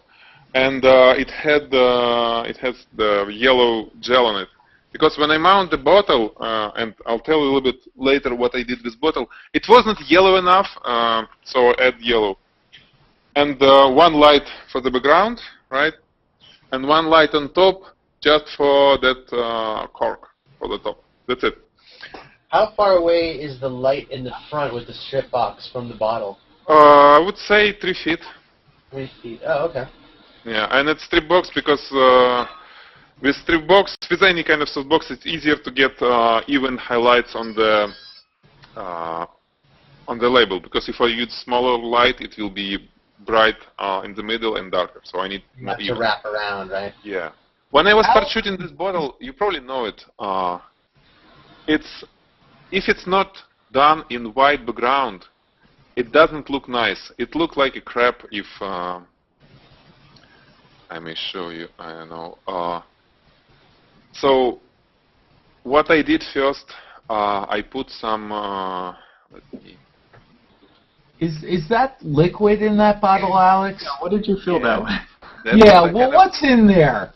And it has the yellow gel on it. Because when I mount the bottle, and I'll tell you a little bit later what I did with bottle, it wasn't yellow enough, so I add yellow. And one light for the background, right? And one light on top just for that cork for the top. That's it. How far away is the light in the front with the strip box from the bottle? I would say 3 feet. 3 feet. Oh, okay. Yeah, and it's strip box because with strip box, with any kind of softbox, it's easier to get even highlights on the label. Because if I use smaller light, it will be bright in the middle and darker. So I need more to wrap around, right? Yeah. When I was start shooting this bottle, you probably know it. If it's not done in white background, it doesn't look nice. It looks like a crap if I may show you. I don't know. So what I did first, I put some. Let me. Is that liquid in that bottle, Alex? Yeah, what did you feel that way? Yeah. Well, what's in there?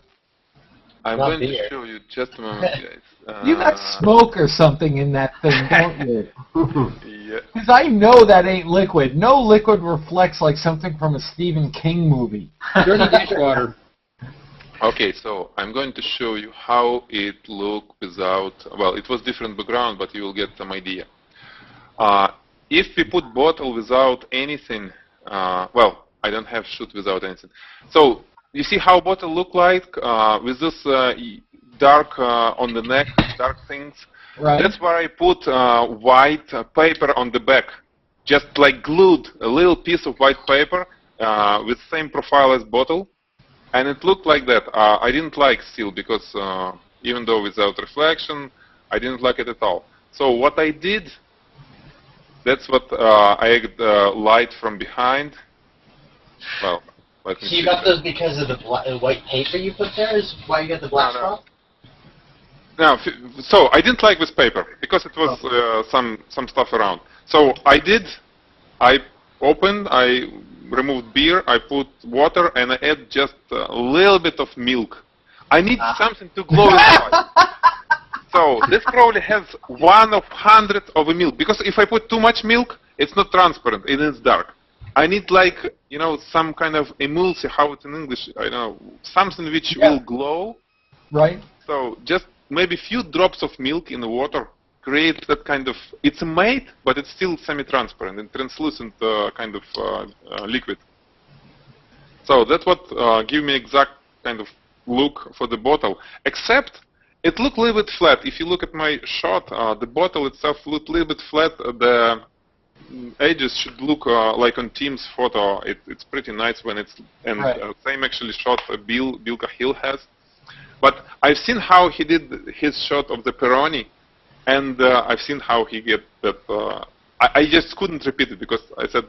I'm going to show you just a moment, guys. You got smoke or something in that thing, don't you? Yeah. Because I know that ain't liquid. No liquid reflects like something from a Stephen King movie. Dirty dishwater. Okay, so I'm going to show you how it looked without, well, it was different background, but you will get some idea. If we put bottle without anything, well, I don't have shoot without anything. So, you see how bottle look like with this dark on the neck, dark things? Right. That's where I put white paper on the back. Just like glued a little piece of white paper with same profile as bottle. And it looked like that. I didn't like steel because even though without reflection, I didn't like it at all. So what I did, that's what I added light from behind. Well, let me so you got those because of the white paper you put there? Is why you got the black spot? No, so I didn't like this paper because it was some stuff around. So I opened, I removed beer, I put water, and I add just a little bit of milk. I need something to glow inside. So this probably has 1/100 of a milk, because if I put too much milk, it's not transparent, it is dark. I need like, you know, some kind of emulsion, how it's in English, I don't know, something which will glow. Right. So just maybe a few drops of milk in the water create that kind of, it's a matte, but it's still semi-transparent and translucent kind of liquid. So that's what give me exact kind of look for the bottle, except it looked a little bit flat. If you look at my shot, the bottle itself looked a little bit flat. The edges should look like on Tim's photo. It's pretty nice when it's, and same actually shot Bill Cahill has. But I've seen how he did his shot of the Peroni, and I've seen how he get that. I just couldn't repeat it because I said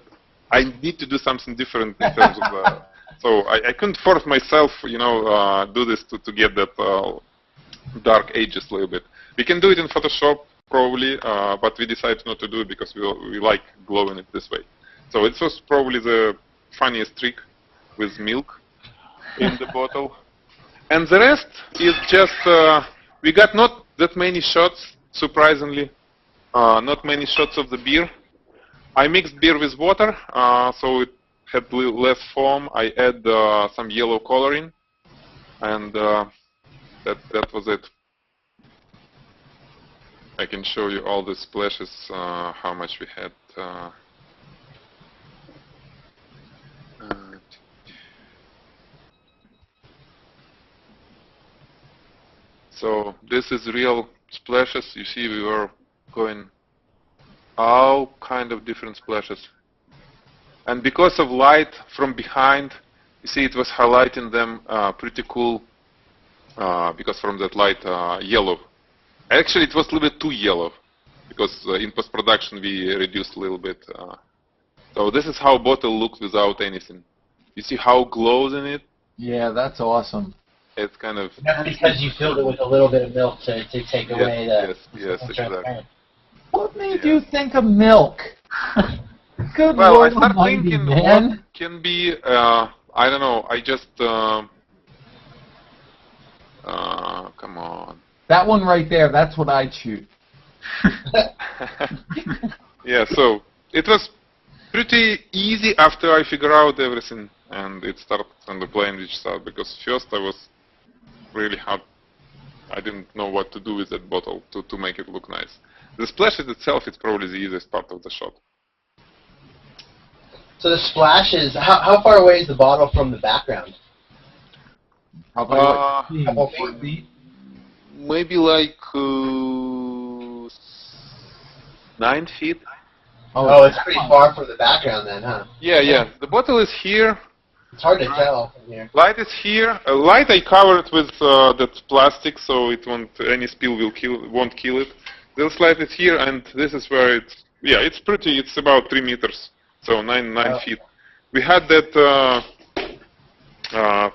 I need to do something different in terms of. So I couldn't force myself, you know, do this to get that dark edges a little bit. We can do it in Photoshop probably, but we decided not to do it because we like glowing it this way. So it was probably the funniest trick with milk in the bottle. And the rest is just, we got not that many shots, surprisingly, not many shots of the beer. I mixed beer with water, so it had less foam. I add some yellow coloring, and that was it. I can show you all the splashes, how much we had. So this is real splashes. You see, we were going all kind of different splashes. And because of light from behind, you see it was highlighting them pretty cool because from that light yellow. Actually, it was a little bit too yellow because in post-production we reduced a little bit. So this is how bottle looks without anything. You see how glows in it? Yeah, that's awesome. It's kind of... That's because you filled it with a little bit of milk to take away the... Yes, exactly. What made you think of milk? Good Well, Lord I start Almighty, thinking man. what can be, I don't know, I just, come on. That one right there, that's what I'd shoot. Yeah, so it was pretty easy after I figure out everything and it started on the plane which started because first I was really hard. I didn't know what to do with that bottle to make it look nice. The splashes itself is probably the easiest part of the shot. So the splashes, how far away is the bottle from the background? Probably like 4 feet. Maybe like 9 feet. Oh, it's pretty far from the background then, huh? Yeah. The bottle is here. It's hard to tell from here. Light is here. Light I covered with that plastic, so it won't any spill won't kill it. The light is here, and this is where it's. Yeah, it's pretty. It's about 3 meters, so 9 feet. We had that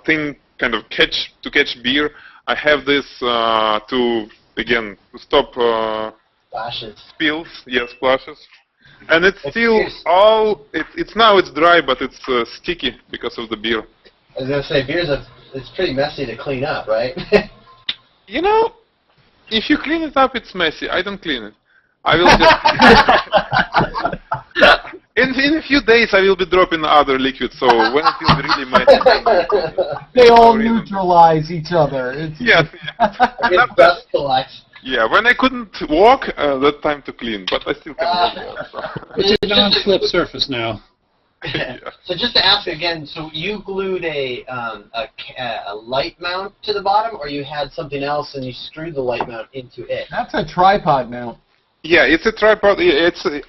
thing kind of to catch beer. I have this to stop splashes. Spills. Yes, splashes. And it's still it's now it's dry, but it's sticky because of the beer. I was gonna say it's pretty messy to clean up, right? You know, if you clean it up, it's messy. I don't clean it. I will just in a few days I will be dropping other liquids, so when it will be really messy. They all neutralize each other. It's dust collects. Yeah, when I couldn't walk, that time to clean, but I still can walk. It's a non-slip surface now. Yeah. So just to ask again, so you glued a light mount to the bottom, or you had something else and you screwed the light mount into it? That's a tripod mount. Yeah, it's a tripod.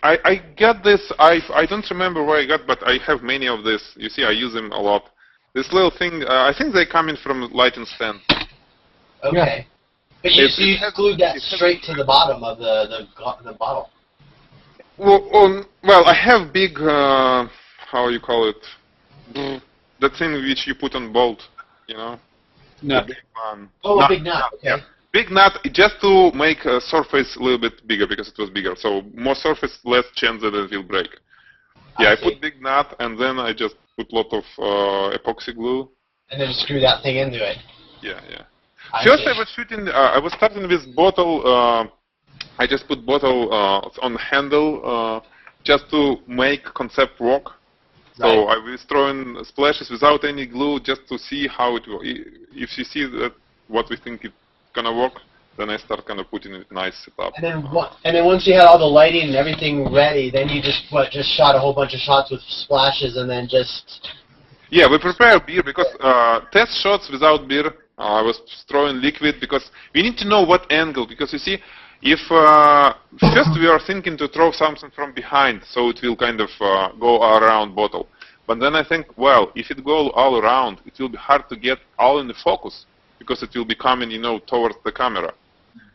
I got this. I don't remember where I got, but I have many of this. You see, I use them a lot. This little thing. I think they come in from lighting stand. Okay. Yeah. But you glued that straight to the bottom of the bottle. Well, I have big. How you call it? That thing which you put on bolt. You know. Nut. A big nut. Okay. Yeah. Big nut just to make a surface a little bit bigger because it was bigger. So more surface, less chance that it will break. Yeah, I put big nut and then I just put a lot of epoxy glue. And then screw that thing into it. Yeah. First I was shooting. I was starting with bottle. I just put bottle on handle just to make concept work. So I was throwing splashes without any glue just to see how it will. If you see that what we think it's gonna work, then I start kind of putting it nice setup. And then once you had all the lighting and everything ready, then you just shot a whole bunch of shots with splashes and then just. Yeah, we prepare beer because test shots without beer. I was throwing liquid because we need to know what angle. Because you see, if first we are thinking to throw something from behind, so it will kind of go around bottle. But then I think, well, if it goes all around, it will be hard to get all in the focus because it will be coming, towards the camera.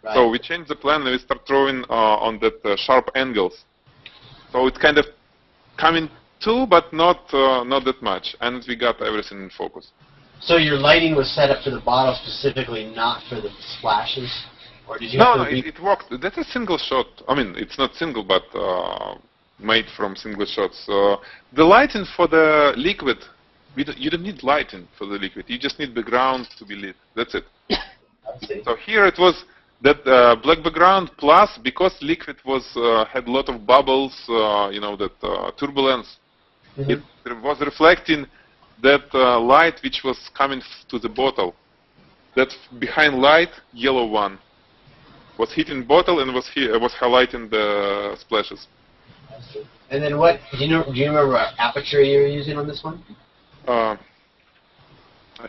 Right. So we change the plan and we start throwing on that sharp angles. So it's kind of coming too, but not that much, and we got everything in focus. So your lighting was set up for the bottle specifically, not for the splashes, or did you? No, it worked. That's a single shot. I mean, it's not single, but made from single shots. The lighting for the liquid, you don't need lighting for the liquid. You just need background to be lit. That's it. So here it was that black background plus because liquid was had a lot of bubbles, that turbulence. Mm-hmm. It was reflecting that light which was coming to the bottle. That behind light, yellow one, was hitting bottle and was highlighting the splashes. And then what? Do you remember what aperture you were using on this one? I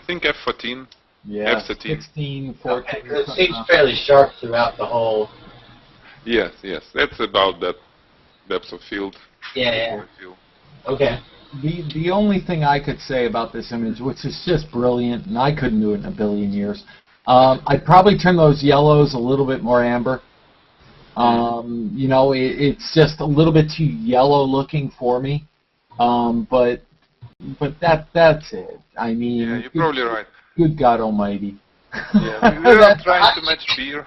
think f14. Yeah, f13. 16, 14. Okay, it seems fairly sharp throughout the whole. Yes, that's about that depth of field. Yeah. Okay. The only thing I could say about this image, which is just brilliant, and I couldn't do it in a billion years, I'd probably turn those yellows a little bit more amber. You know, it's just a little bit too yellow looking for me. But that's it. I mean, yeah, you're probably right. Good God Almighty. Yeah, we were trying to match beer.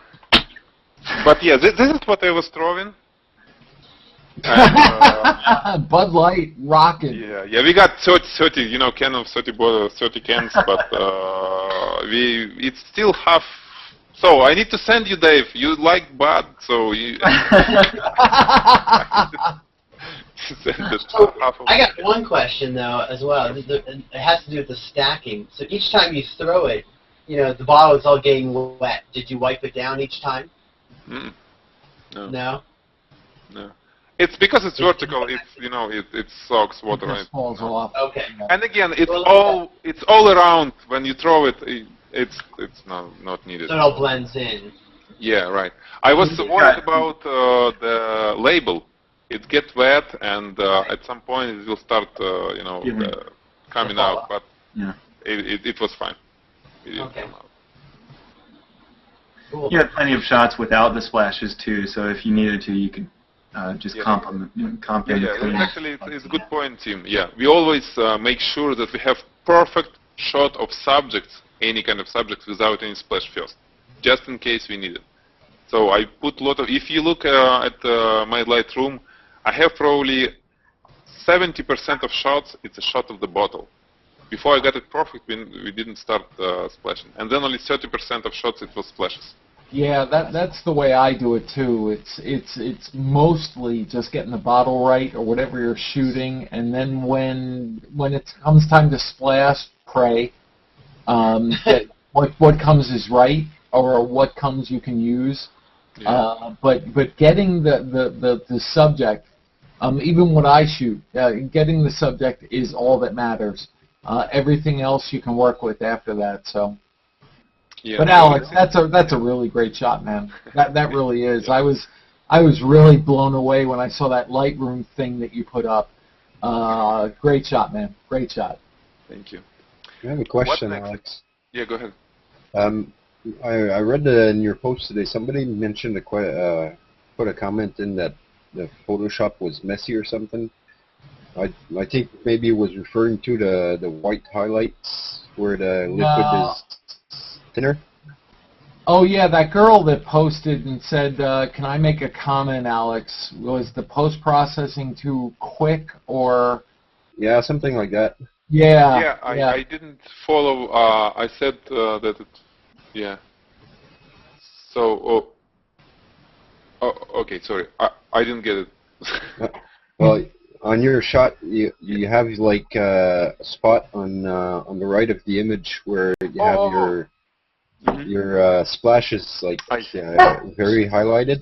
But yeah, this is what I was throwing. And, Bud Light, rocking. Yeah, we got 30, you know, can of 30 bottles, 30 cans, but it's still half. So I need to send you, Dave. You like Bud, so you. So, I got one question though as well. It has to do with the stacking. So each time you throw it, you know, the bottle is all getting wet. Did you wipe it down each time? No. No. No. It's because it's vertical. It's, you know, it soaks water. It just falls off. Okay. And again, it's all around. When you throw it, it's not needed. So it all blends in. Yeah, right. I was worried about the label. It gets wet, and at some point it will start, you know, coming out. But it was fine. It didn't come out. Cool. You had plenty of shots without the splashes too, so if you needed to, you could just complement. Actually, it's a good point, Tim. Yeah, we always make sure that we have perfect shot of subjects, any kind of subjects, without any splash first, just in case we need it. So I put a lot of. If you look at my Lightroom, I have probably 70% of shots. It's a shot of the bottle. Before I got it perfect, we didn't start splashing, and then only 30% of shots it was splashes. Yeah, that's the way I do it too. It's mostly just getting the bottle right or whatever you're shooting, and then when it comes time to splash, pray that what comes is right or what comes you can use. Yeah. But getting the subject, even when I shoot, getting the subject is all that matters. Everything else you can work with after that. So. Yeah, but Alex, that's a really great shot, man. That really is. I was really blown away when I saw that Lightroom thing that you put up. Great shot, man. Great shot. Thank you. I have a question, Alex. Yeah, go ahead. I read in your post today somebody mentioned put a comment in that the Photoshop was messy or something. I think maybe it was referring to the white highlights where the liquid is thinner. Oh yeah, that girl that posted and said, "Can I make a comment, Alex? Was the post-processing too quick or?" Yeah, something like that. Yeah. I didn't follow. I said that it. Yeah. So. Okay. Sorry. I didn't get it. Well, on your shot, you have like a spot on the right of the image where you have your splashes like very highlighted.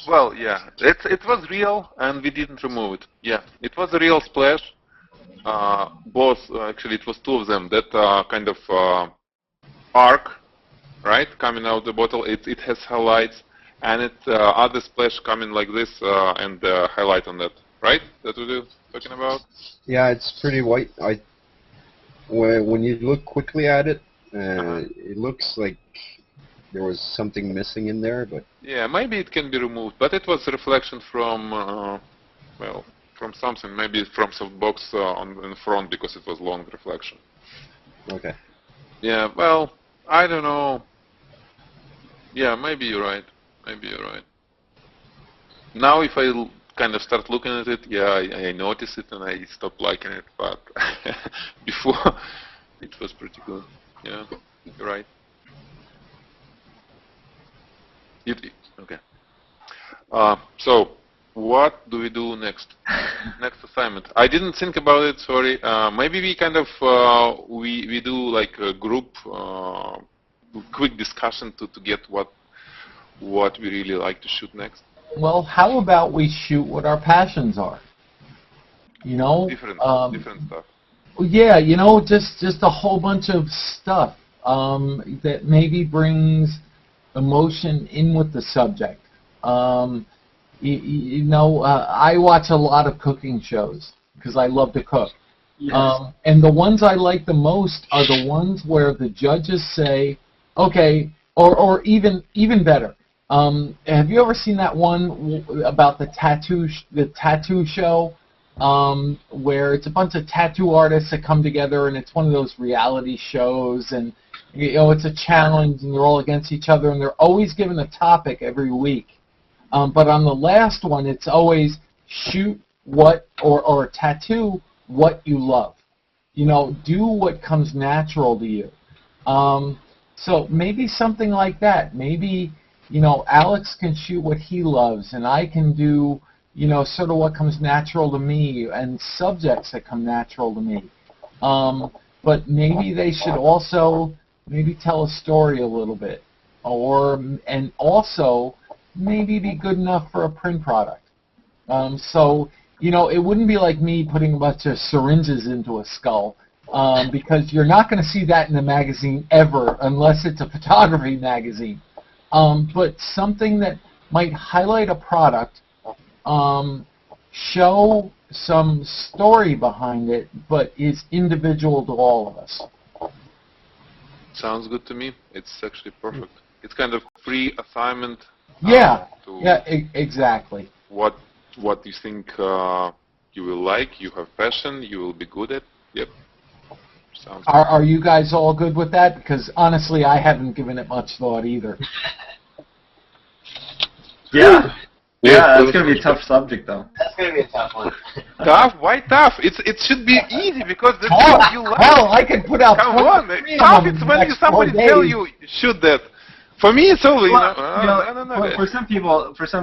Well, yeah, it was real, and we didn't remove it. Yeah, it was a real splash. Both actually, it was two of them. That kind of arc, right, coming out the bottle. It has highlights, and it other splash coming like this and highlight on that. Right? That's what you're talking about? Yeah, it's pretty white. When you look quickly at it, it looks like there was something missing in there, but... Yeah, maybe it can be removed, but it was a reflection from, well, from something, maybe from softbox in front because it was long reflection. Okay. Yeah, well, I don't know. Yeah, maybe you're right. Maybe you're right. Now if I kind of start looking at it, yeah, I notice it and I stop liking it, but before it was pretty good. Yeah, you're right. Okay. So, what do we do next? Next assignment. I didn't think about it, sorry. Maybe we kind of, we do like a group, quick discussion to get what we really like to shoot next. Well, how about we shoot what our passions are? You know? Different stuff. Yeah, you know, just a whole bunch of stuff that maybe brings emotion in with the subject. You know, I watch a lot of cooking shows because I love to cook. Yes. And the ones I like the most are the ones where the judges say, Okay, or even better. Have you ever seen that one about the tattoo show, where it's a bunch of tattoo artists that come together, and it's one of those reality shows, and it's a challenge, and they're all against each other, and they're always given a topic every week. But on the last one, it's always shoot what or tattoo what you love. Do what comes natural to you. So maybe something like that. Maybe, Alex can shoot what he loves, and I can do, sort of what comes natural to me, and subjects that come natural to me. But maybe they should also maybe tell a story a little bit, and also maybe be good enough for a print product. So, it wouldn't be like me putting a bunch of syringes into a skull, because you're not going to see that in a magazine ever unless it's a photography magazine. But something that might highlight a product, show some story behind it, but is individual to all of us. Sounds good to me. It's actually perfect. It's kind of free assignment. Exactly. What you think you will like, you have passion, you will be good at. Yep. Sounds good. Are you guys all good with that? Because honestly, I haven't given it much thought either. Yeah, that's going to be a tough subject, though. That's going to be a tough one. Tough? Why tough? It should be easy because the things you like. Hell, I can put out. Come on, tough. It's when somebody tell you shoot that. For me, it's always for some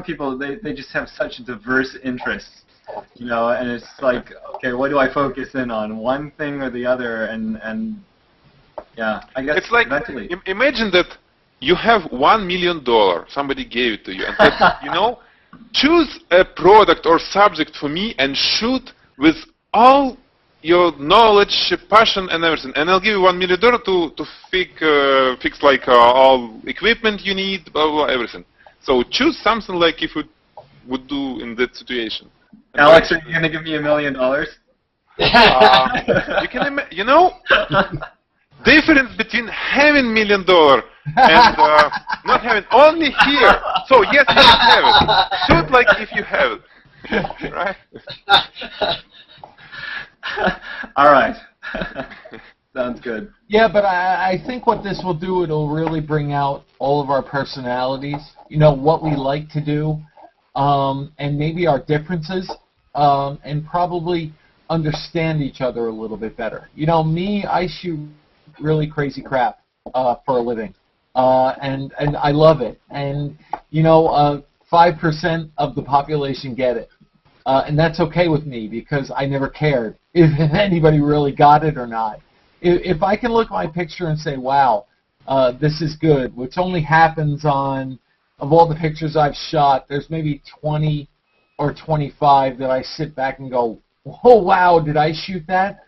people, they just have such diverse interests, and it's like, okay, what do I focus in on, one thing or the other, and yeah, I guess it's like mentally. Imagine that you have $1 million. Somebody gave it to you and said, choose a product or subject for me and shoot with all your knowledge, passion, and everything, and I'll give you $1 million to fix like all equipment you need, blah, blah, everything. So choose something like if you would do in that situation. And Alex, are you going to give me $1 million? You can difference between having $1 million and not having only here. So yes, you can have it. Shoot like if you have it, right? All right. Sounds good. Yeah, but I think what this will do, it'll really bring out all of our personalities, what we like to do, and maybe our differences, and probably understand each other a little bit better. Me, I shoot really crazy crap for a living, and I love it. And, 5% of the population get it. And that's okay with me because I never cared if anybody really got it or not. If I can look at my picture and say, wow, this is good, which only happens of all the pictures I've shot, there's maybe 20 or 25 that I sit back and go, oh, wow, did I shoot that?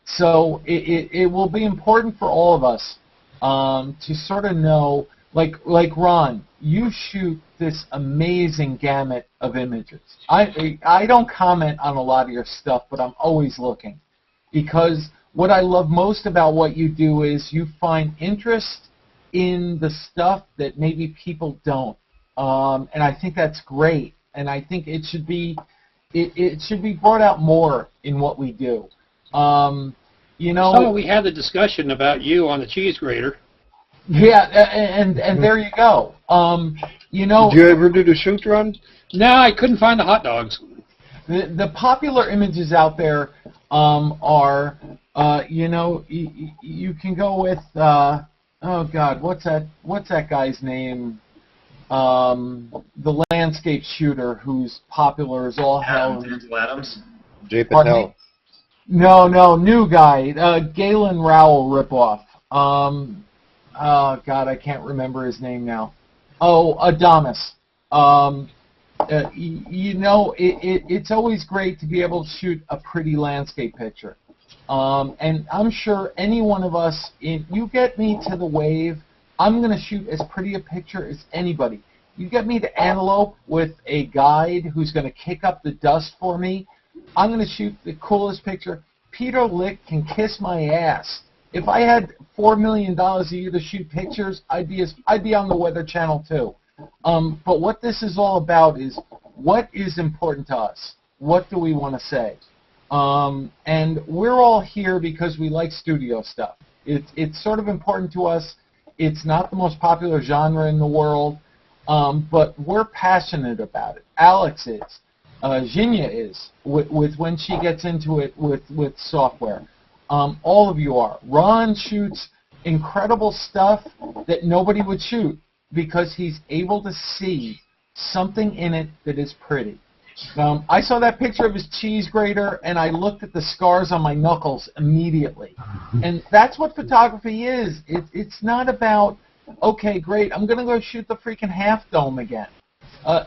So it will be important for all of us to sort of know, like Ron, you shoot this amazing gamut of images. I don't comment on a lot of your stuff, but I'm always looking, because what I love most about what you do is you find interest in the stuff that maybe people don't, and I think that's great. And I think it should be brought out more in what we do. So we had the discussion about you on the cheese grater. Yeah, and there you go. Did you ever do the shoot run? No, I couldn't find the hot dogs. The popular images out there are, you can go with, oh God, what's that guy's name? The landscape shooter who's popular as all hell. Adams. Jay Patel. No, new guy. Galen Rowell ripoff. Oh God, I can't remember his name now. Oh, Adamus. It's always great to be able to shoot a pretty landscape picture. And I'm sure any one of us, you get me to the wave, I'm going to shoot as pretty a picture as anybody. You get me to Antelope with a guide who's going to kick up the dust for me, I'm going to shoot the coolest picture. Peter Lick can kiss my ass. If I had $4 million a year to shoot pictures, I'd be on the Weather Channel too. But what this is all about is what is important to us. What do we want to say? And we're all here because we like studio stuff. It's sort of important to us. It's not the most popular genre in the world, but we're passionate about it. Alex is. Xinya is, with when she gets into it with software. All of you are. Ron shoots incredible stuff that nobody would shoot because he's able to see something in it that is pretty. I saw that picture of his cheese grater, and I looked at the scars on my knuckles immediately. And that's what photography is. It's not about, okay, great, I'm going to go shoot the freaking Half Dome again.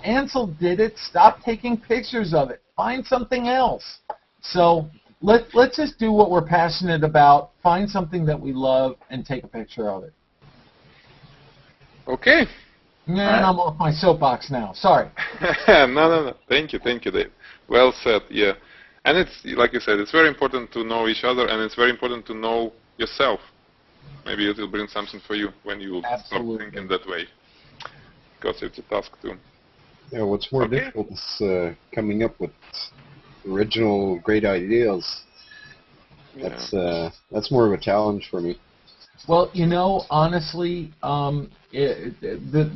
Ansel did it. Stop taking pictures of it. Find something else. So let's just do what we're passionate about, find something that we love, and take a picture of it. Okay. And I'm off my soapbox now. Sorry. No. Thank you, Dave. Well said, yeah. And it's, like you said, it's very important to know each other, and it's very important to know yourself. Maybe it will bring something for you when you start thinking that way. Because it's a task too. Yeah, what's more difficult is coming up with original, great ideas. That's more of a challenge for me. Well, you know, honestly, the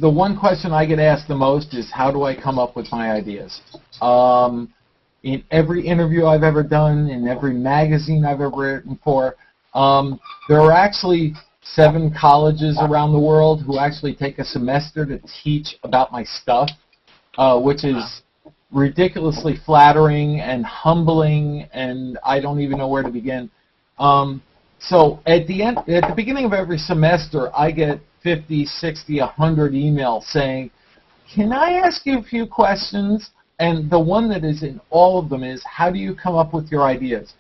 one question I get asked the most is how do I come up with my ideas? In every interview I've ever done, in every magazine I've ever written for, there are actually 7 colleges around the world who actually take a semester to teach about my stuff, which is ridiculously flattering and humbling, and I don't even know where to begin. So at the beginning of every semester, I get 50, 60, 100 emails saying, can I ask you a few questions? And the one that is in all of them is, how do you come up with your ideas?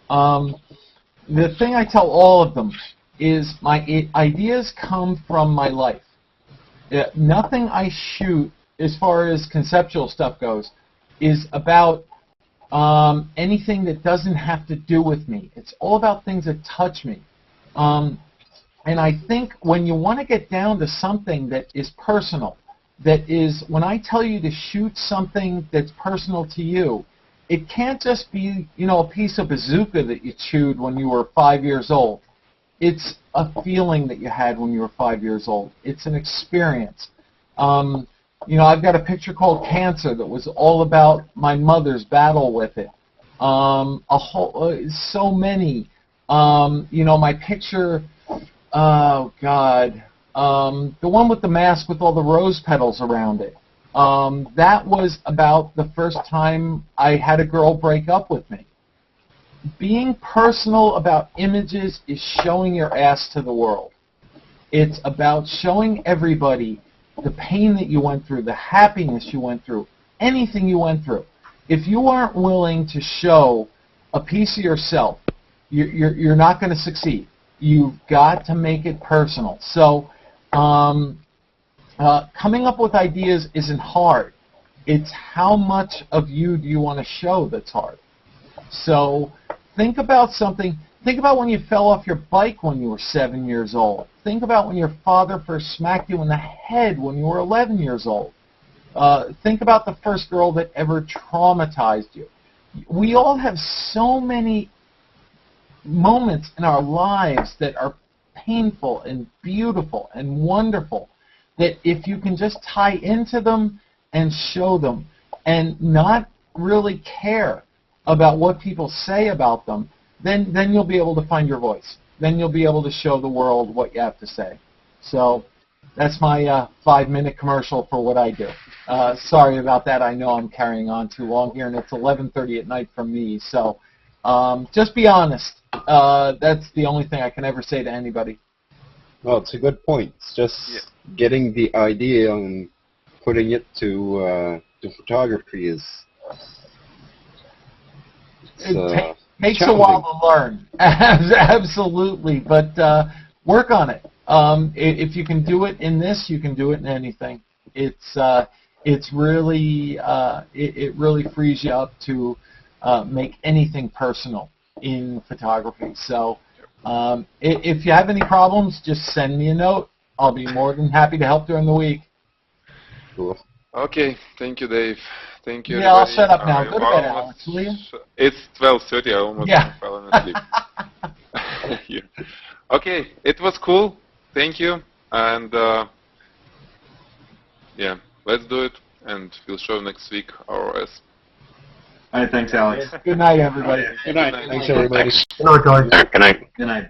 The thing I tell all of them is my ideas come from my life. Nothing I shoot, as far as conceptual stuff goes, is about anything that doesn't have to do with me. It's all about things that touch me. And I think when you want to get down to something that is personal, that is, when I tell you to shoot something that's personal to you, it can't just be, you know, a piece of bazooka that you chewed when you were 5 years old. It's a feeling that you had when you were 5 years old. It's an experience. You know, I've got a picture called Cancer that was all about my mother's battle with it. So many. You know, my picture, oh God, the one with the mask with all the rose petals around it. That was about the first time I had a girl break up with me. Being personal about images is showing your ass to the world. It's about showing everybody the pain that you went through, the happiness you went through, anything you went through. If you aren't willing to show a piece of yourself, you're not going to succeed. You've got to make it personal. So coming up with ideas isn't hard. It's how much of you do you want to show that's hard. So think about something. Think about when you fell off your bike when you were 7 years old. Think about when your father first smacked you in the head when you were 11 years old. Think about the first girl that ever traumatized you. We all have so many moments in our lives that are painful and beautiful and wonderful that if you can just tie into them and show them and not really care about what people say about them, then you'll be able to find your voice. Then you'll be able to show the world what you have to say. So that's my 5-minute commercial for what I do. Sorry about that. I know I'm carrying on too long here, and it's 11:30 at night from me. So just be honest. That's the only thing I can ever say to anybody. Well, it's a good point. It's just getting the idea and putting it to photography is... It takes a while to learn. Absolutely. But work on it. If you can do it in this, you can do it in anything. It's really it really frees you up to make anything personal in photography. So If you have any problems, just send me a note. I'll be more than happy to help during the week. Cool. Okay, thank you, Dave. Thank you, Yeah, I'll everybody. shut up now. You're Go to bed, almost- Alex, will you? It's 12:30. I almost Yeah. fell asleep. Yeah. Okay, it was cool. Thank you. And yeah, let's do it. And we'll show next week ROS. All right, thanks, Alex. Good night, everybody. Good night. Thanks, everybody. Thanks. Good night, guys. Good night. Good night.